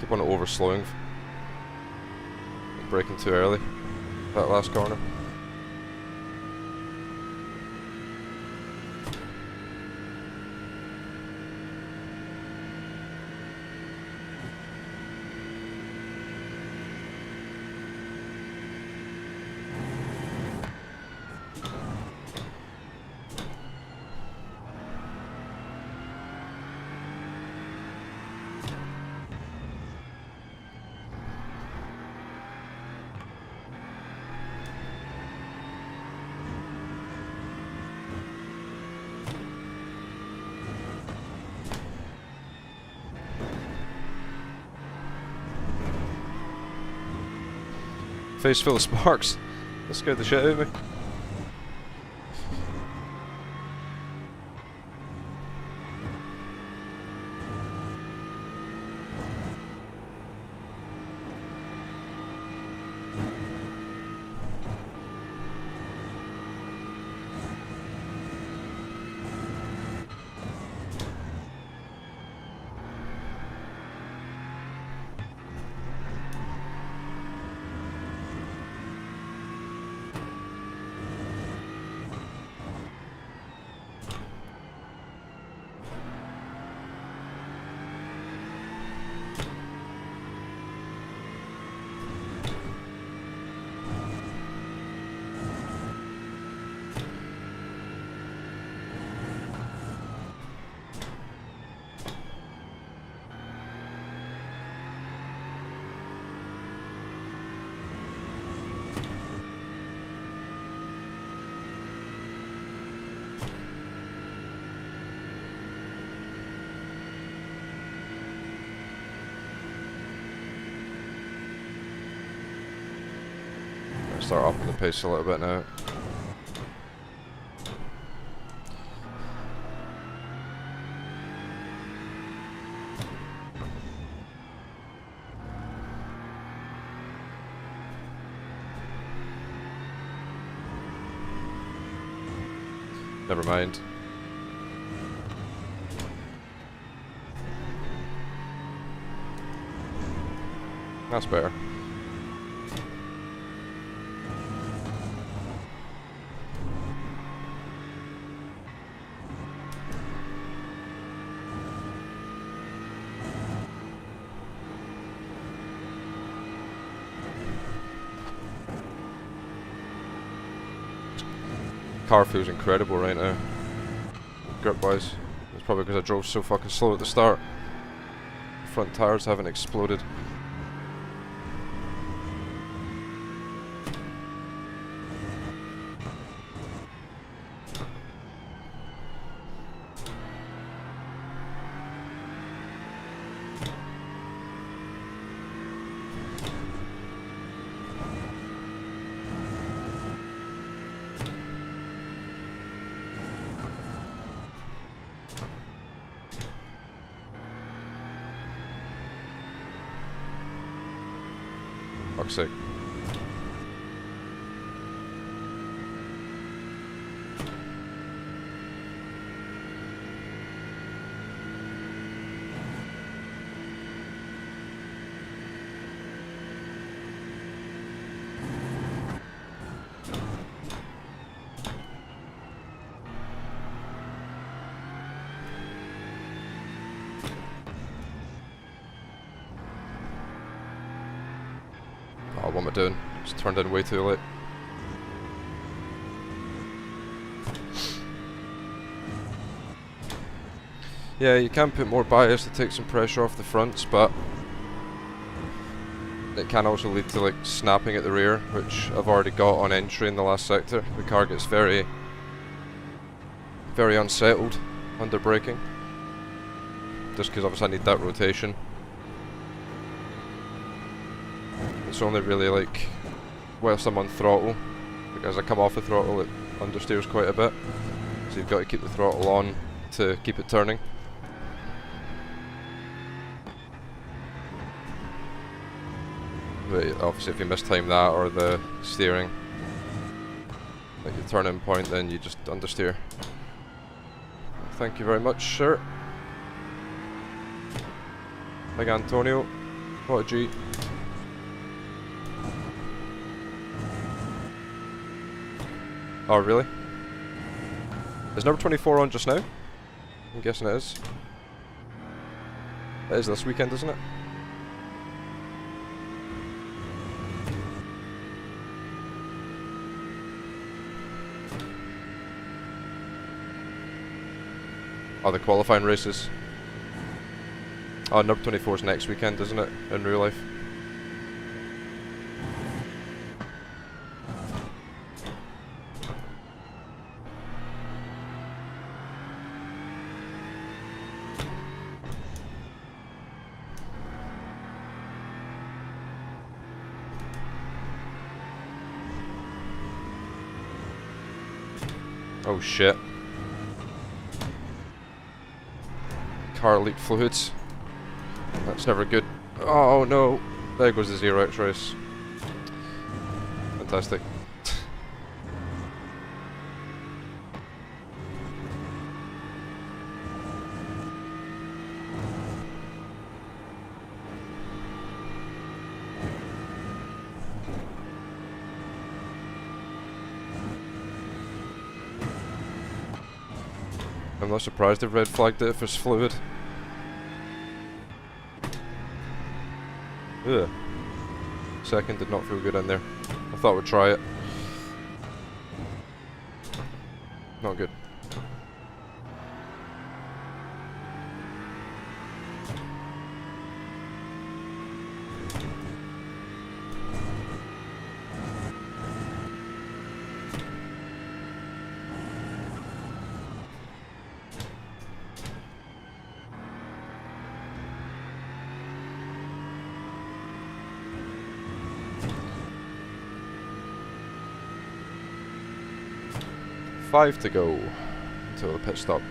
Keep on over slowing. Braking too early. That last corner. Face full of sparks. That scared the shit out of me. Start upping the pace a little bit now. Never mind. That's better. Car feels incredible right now, grip wise. It's probably because I drove so fucking slow at the start. The front tires haven't exploded. Fuck's sake. Oh, what am I doing? Just turned in way too late. Yeah, you can put more bias to take some pressure off the fronts, but it can also lead to like snapping at the rear, which I've already got on entry in the last sector. The car gets very unsettled under braking, just because obviously I need that rotation. It's only really like whilst I'm on throttle, like as I come off the throttle it understeers quite a bit, so you've got to keep the throttle on to keep it turning. But obviously if you mistime that or the steering, like the turning point, then you just understeer. Thank you very much, sir. Big Antonio. What a G. Oh, really? Is number 24 on just now? I'm guessing it is. It is this weekend, isn't it? Oh, the qualifying races. Oh, number 24 is next weekend, isn't it? In real life. Oh shit. Car leaked fluids. That's never good. Oh no. There goes the 0x race. Fantastic. I'm not surprised they've red flagged it if it's fluid. Ugh. Second did not feel good in there. I thought we'd try it. Not good. Five to go until the pit stop.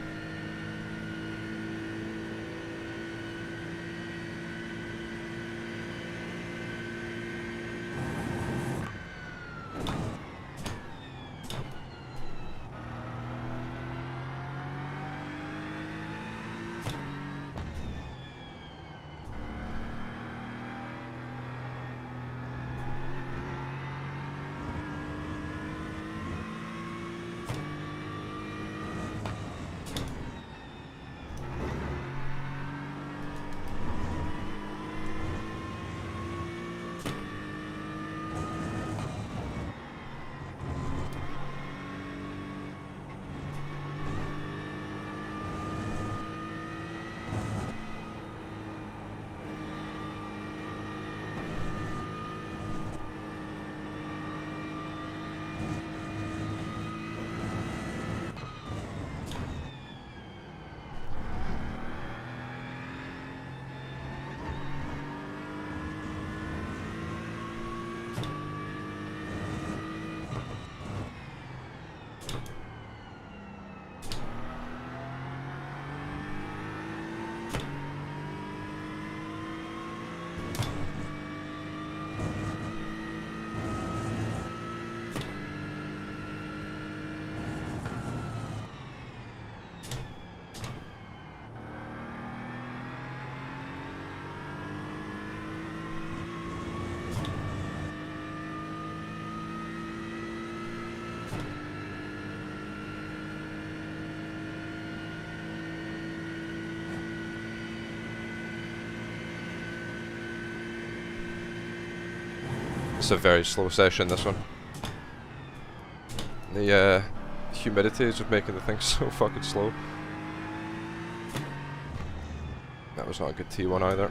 It's a very slow session, this one. The humidity is just making the thing so fucking slow. That was not a good T1 either.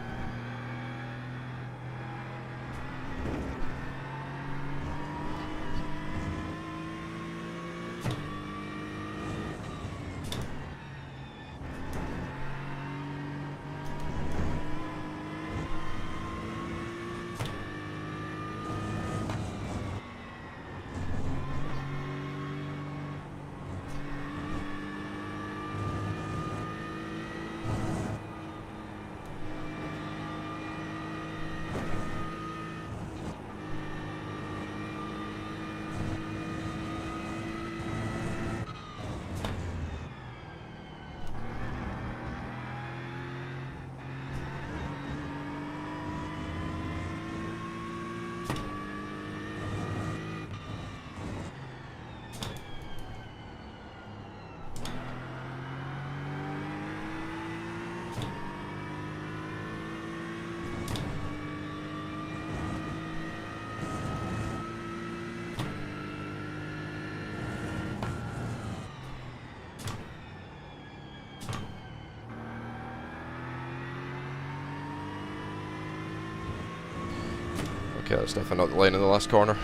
Okay, that's definitely not the line in the last corner.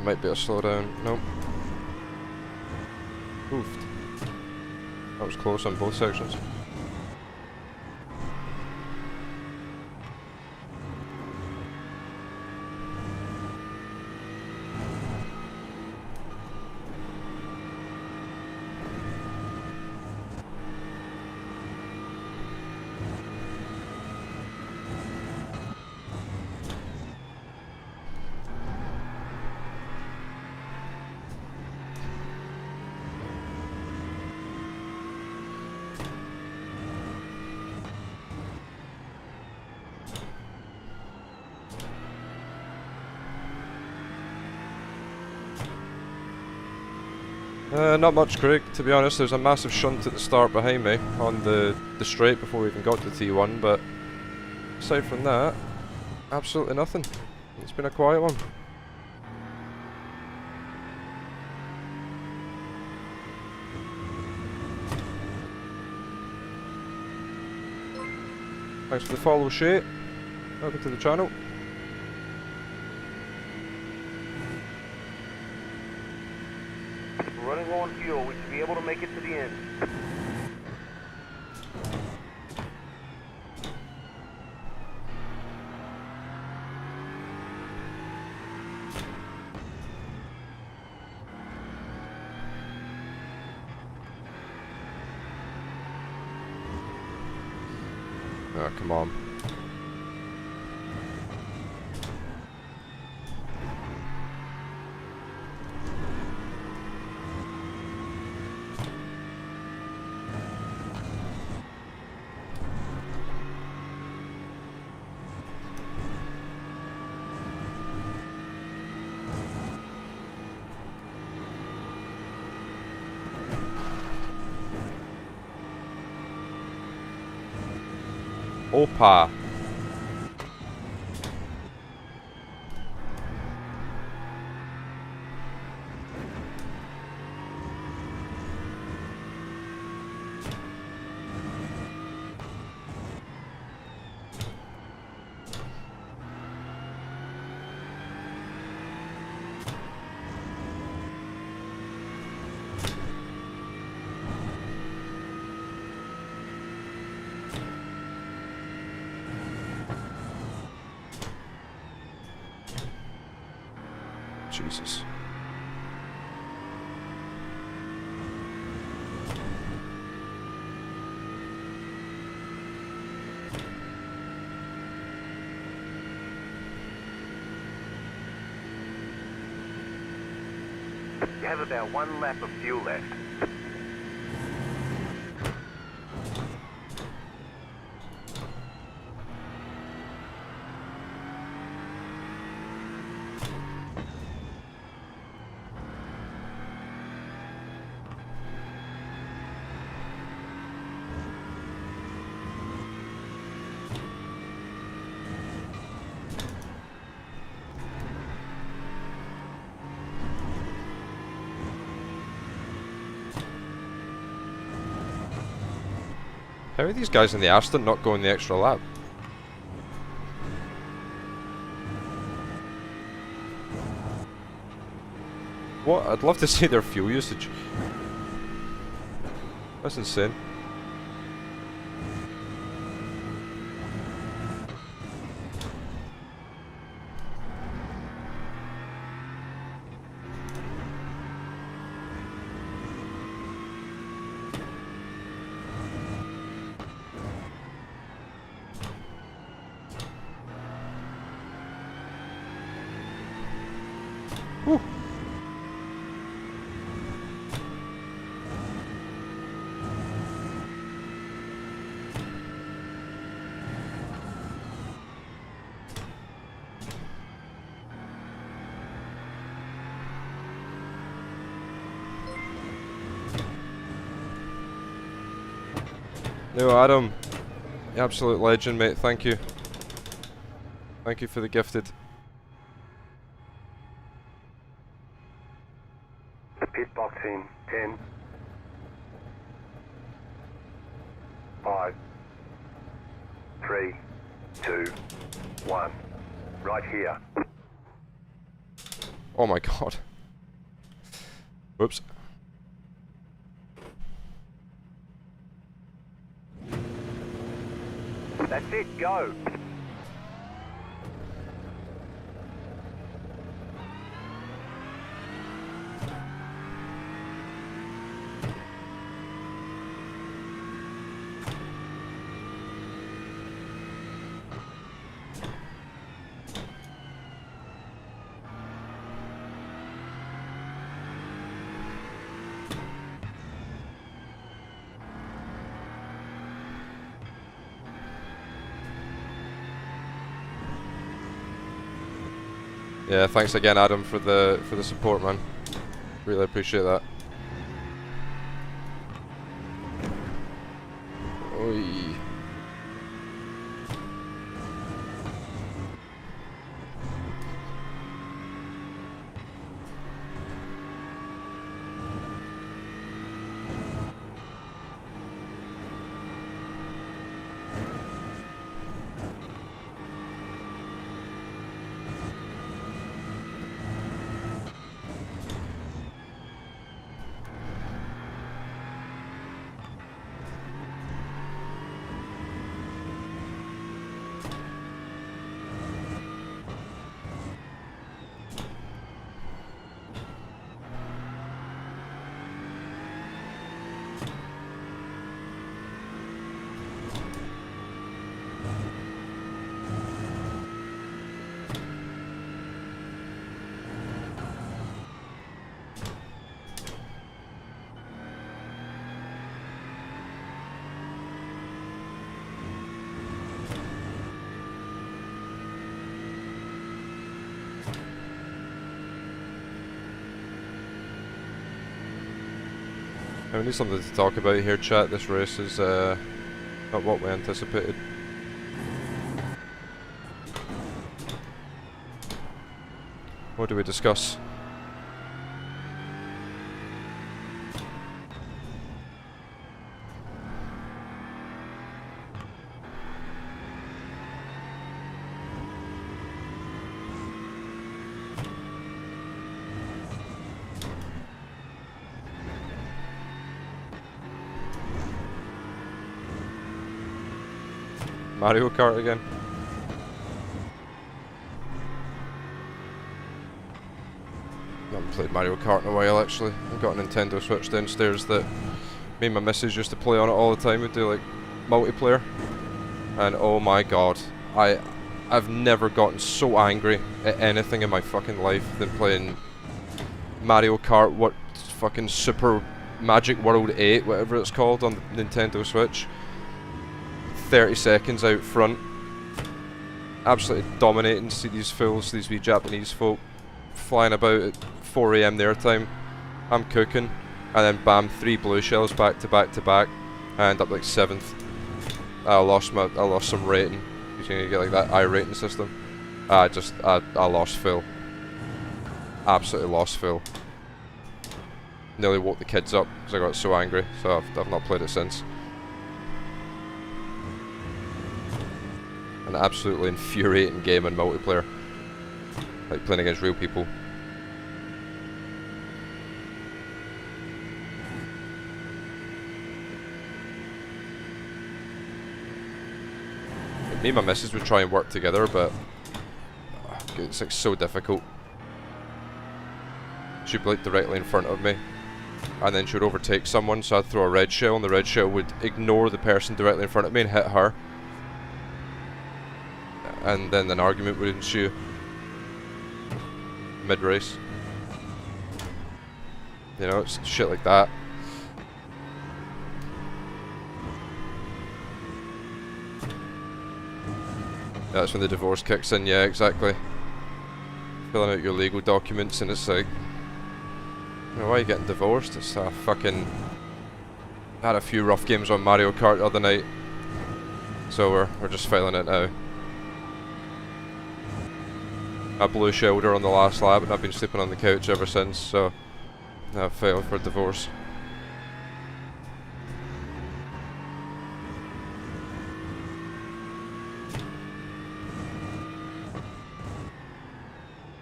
Might be a slowdown. Nope. Oofed. That was close on both sections. Not much, Craig, to be honest. There's a massive shunt at the start behind me on the straight before we even got to T1, but aside from that, absolutely nothing. It's been a quiet one. Thanks for the follow, Shay. Welcome to the channel. Running low on fuel. We should be able to make it to the end. Oh, come on. Opa. Jesus. You have about 1 lap of fuel left. How are these guys in the Aston not going the extra lap? What? I'd love to see their fuel usage. That's insane. Whew. No, Adam, you absolute legend, mate. Thank you. Thank you for the gifted. Pit box in 10, 5, 3, 2, 1. Right here. Oh my god. Whoops. That's it, go. Yeah, thanks again, Adam, for the support, man. Really appreciate that. Oi. We need something to talk about here, chat. This race is not what we anticipated. What do we discuss? Mario Kart again. I haven't played Mario Kart in a while actually. I've got a Nintendo Switch downstairs that me and my missus used to play on it all the time. We'd do like multiplayer. And oh my god, I've never gotten so angry at anything in my fucking life than playing Mario Kart, what fucking Super Magic World 8, whatever it's called, on the Nintendo Switch. 30 seconds out front, absolutely dominating. See these fools, these wee Japanese folk flying about at 4 AM their time. I'm cooking, and then bam, 3 blue shells back to back to back. I end up like 7th. I lost some rating. You think you get like that I-rating system? I lost full. Absolutely lost full. Nearly woke the kids up because I got so angry. So I've not played it since. An absolutely infuriating game in multiplayer. Like playing against real people. Me and my missus would try and work together, but it's like so difficult. She'd be like directly in front of me, and then she would overtake someone, so I'd throw a red shell, and the red shell would ignore the person directly in front of me and hit her. And then an argument would ensue mid-race. You know, it's shit like that. That's when the divorce kicks in, yeah, exactly. Filling out your legal documents and it's like, you know, why are you getting divorced? It's a fucking Had a few rough games on Mario Kart the other night, so we're just feeling it now. I blew shoulder on the last lap, and I've been sleeping on the couch ever since. So I've failed for divorce.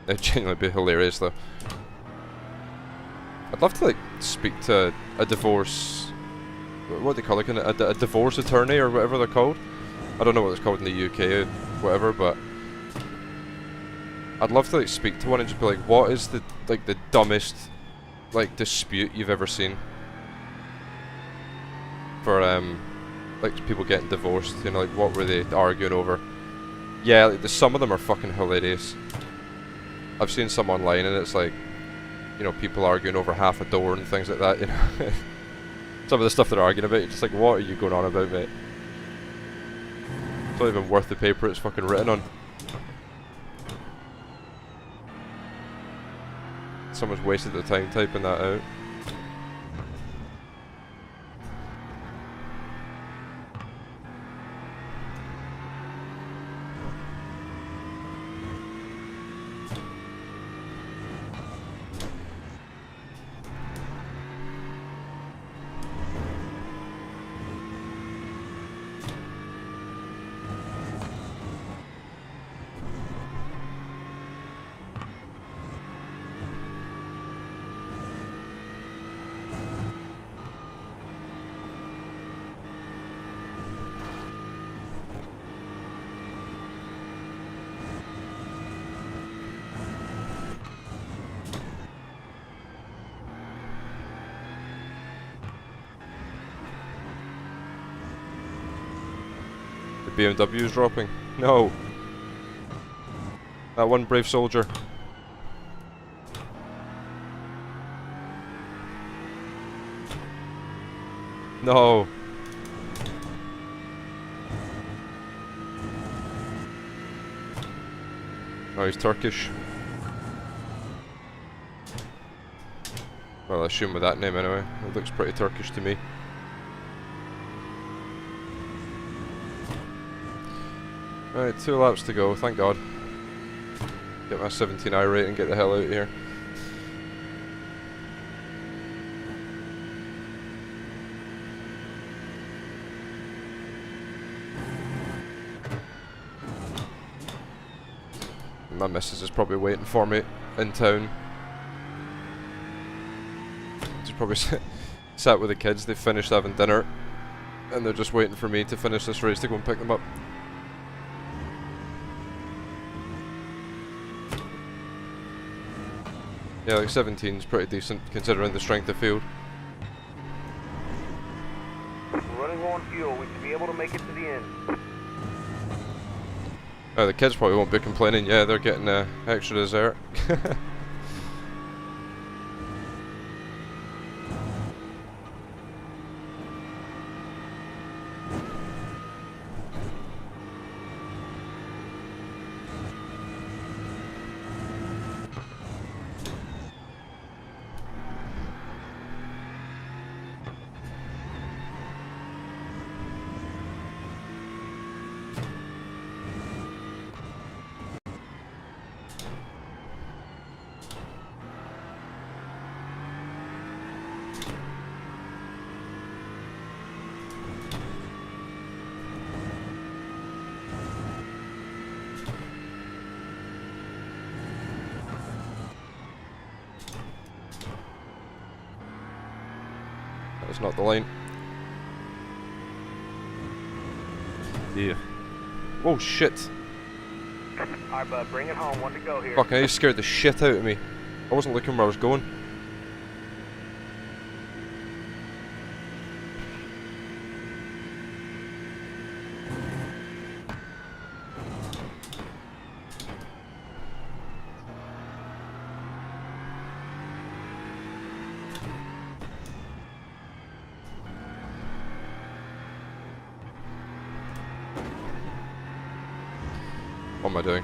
It'd genuinely be hilarious though. I'd love to like speak to a divorce, what do they call it, a divorce attorney or whatever they're called. I don't know what it's called in the UK or whatever, but I'd love to like speak to one and just be like, what is the dumbest like dispute you've ever seen for like people getting divorced, you know, like what were they arguing over? Yeah, like, some of them are fucking hilarious. I've seen some online and it's like, you know, people arguing over half a door and things like that, you know. Some of the stuff they're arguing about, you're just like, what are you going on about, mate? It's not even worth the paper it's fucking written on. Someone's wasted their time typing that out. BMW is dropping. No. That one brave soldier. No. Oh, he's Turkish. Well, I assume with that name anyway. It looks pretty Turkish to me. Right, 2 laps to go, thank God. Get my 17i rate and get the hell out of here. My missus is probably waiting for me in town. She's probably sat with the kids, they've finished having dinner, and they're just waiting for me to finish this race to go and pick them up. Yeah, like 17 is pretty decent considering the strength of field. We're running low on fuel. We should be able to make it to the end. Oh, the kids probably won't be complaining. Yeah, they're getting extra dessert. That's not the line. Yeah. Oh shit. Alright, bud, bring it home. One to go here. Fucking, he scared the shit out of me. I wasn't looking where I was going. What am I doing?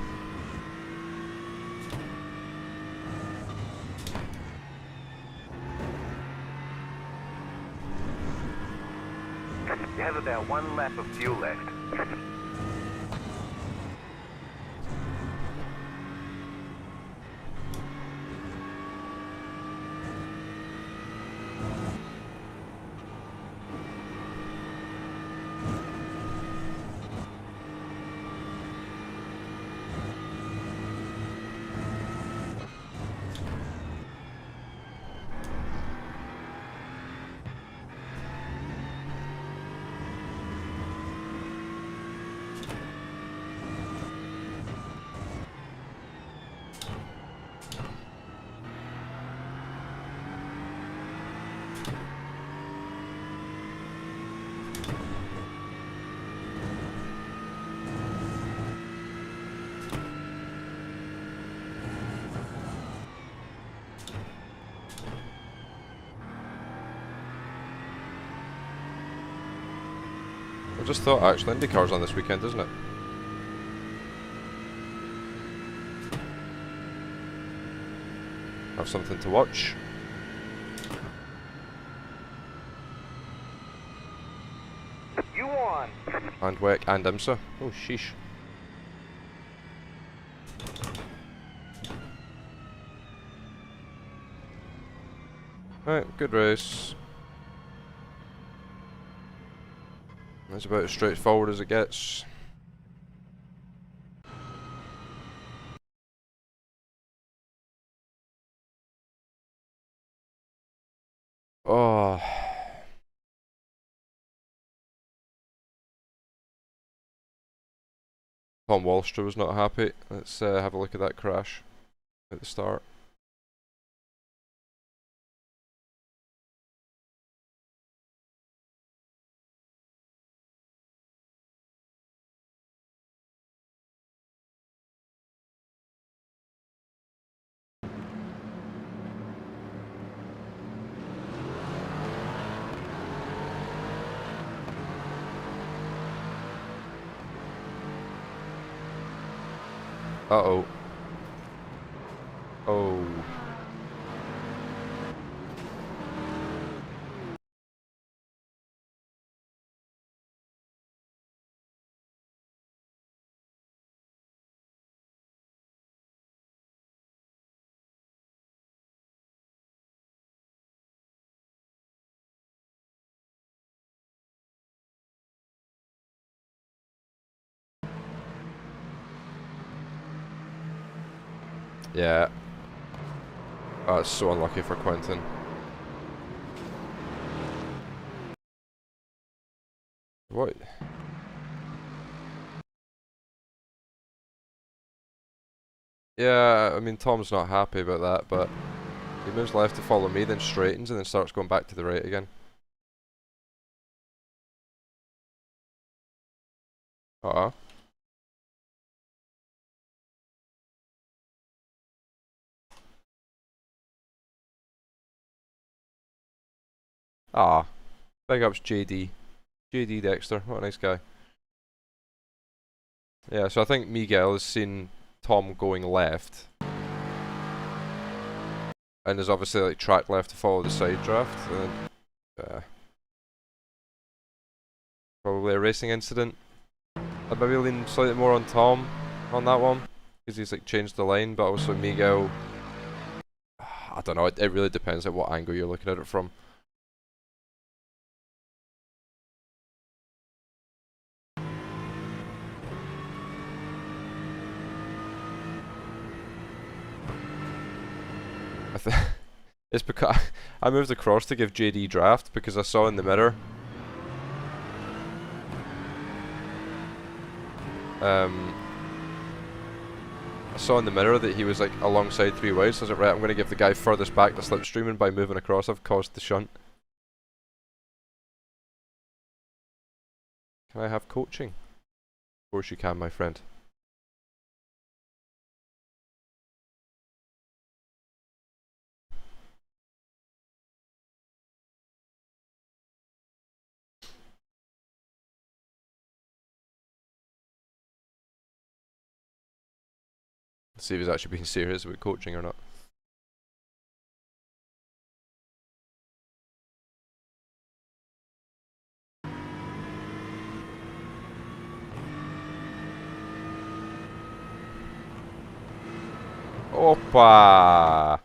You have about 1 lap of fuel left. I just thought actually IndyCar's on this weekend, isn't it? Have something to watch. You won. And Weck and IMSA. Oh sheesh. Right, good race. That's about as straightforward as it gets. Oh. Tom Walstra was not happy. Let's have a look at that crash at the start. Uh-oh. Oh. Yeah. Oh, it's so unlucky for Quentin. What? Yeah, I mean, Tom's not happy about that, but he moves left to follow me, then straightens, and then starts going back to the right again. Uh-oh. Ah. Big ups JD. JD Dexter, what a nice guy. Yeah, so I think Miguel has seen Tom going left. And is obviously like tracked left to follow the side draft. And probably a racing incident. I'd maybe lean slightly more on Tom on that one. Because he's like changed the line, but also Miguel, I don't know, it really depends at what angle you're looking at it from. It's because I moved across to give JD draft because I saw in the mirror. I saw in the mirror that he was like alongside 3 wide, so I was like, right, I'm going to give the guy furthest back the slipstream, and by moving across I've caused the shunt. Can I have coaching? Of course you can, my friend. Let's see if he's actually being serious about coaching or not. Opa!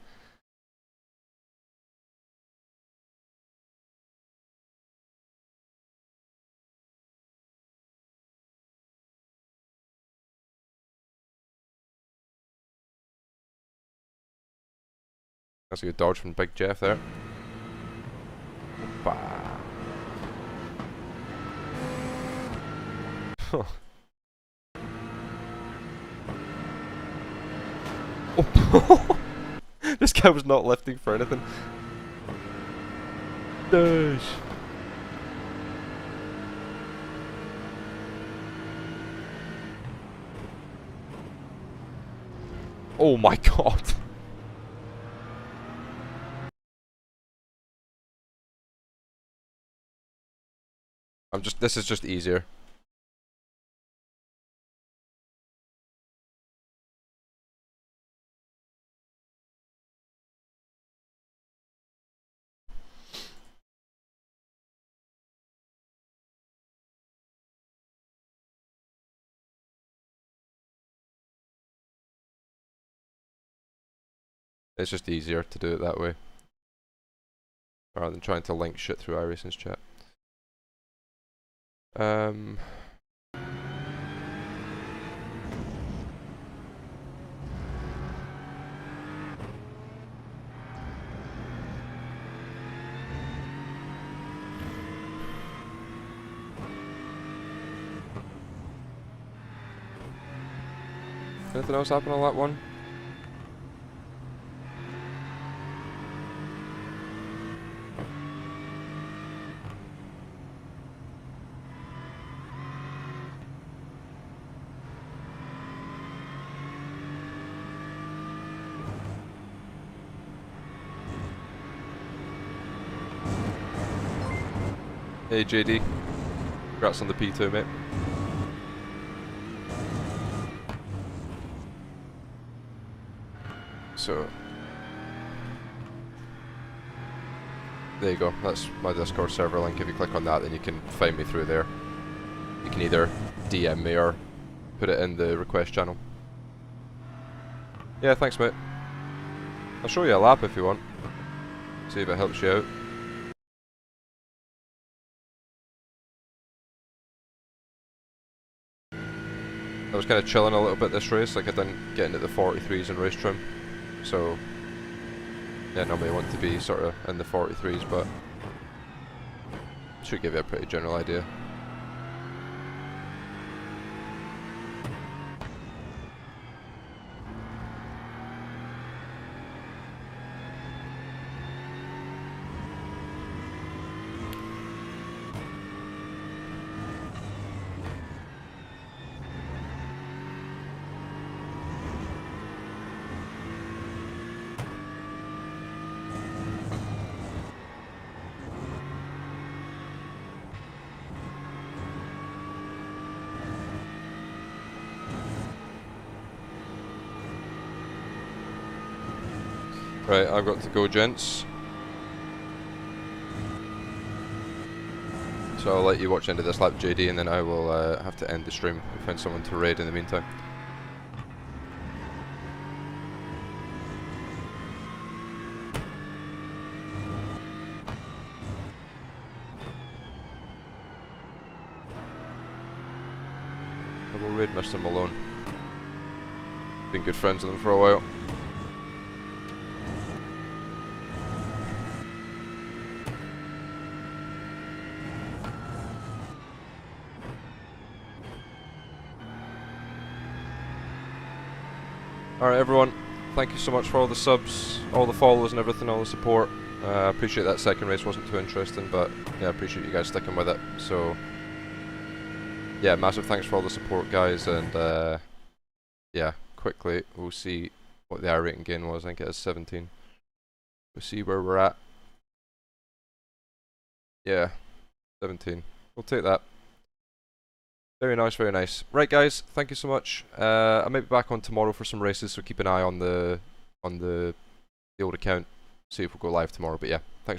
That's a good dodge from Big Jeff there. Opa! Oh. This guy was not lifting for anything. Dash. Oh my god. This is just easier. It's just easier to do it that way. Rather than trying to link shit through iRacing's chat. Anything else happen on that one? Hey JD, congrats on the P2 mate. So, there you go, that's my Discord server link. If you click on that, then you can find me through there. You can either DM me or put it in the request channel. Yeah, thanks mate. I'll show you a lap if you want. See if it helps you out. I was kind of chilling a little bit this race, like I didn't get into the 43s in race trim. So, yeah, normally I want to be sort of in the 43s, but should give you a pretty general idea. Right, I've got to go, gents. So I'll let you watch into this lap, JD, and then I will have to end the stream and find someone to raid in the meantime. I will raid Mr. Malone. Been good friends with him for a while. Alright everyone, thank you so much for all the subs, all the follows and everything, all the support. I appreciate that second race wasn't too interesting, but yeah, I appreciate you guys sticking with it. So yeah, massive thanks for all the support guys, and yeah, quickly we'll see what the iRating gain was. I think it is 17. We'll see where we're at. Yeah, 17. We'll take that. Very nice, very nice. Right guys, thank you so much. I may be back on tomorrow for some races, so keep an eye on the old account. See if we'll go live tomorrow, but yeah, thanks.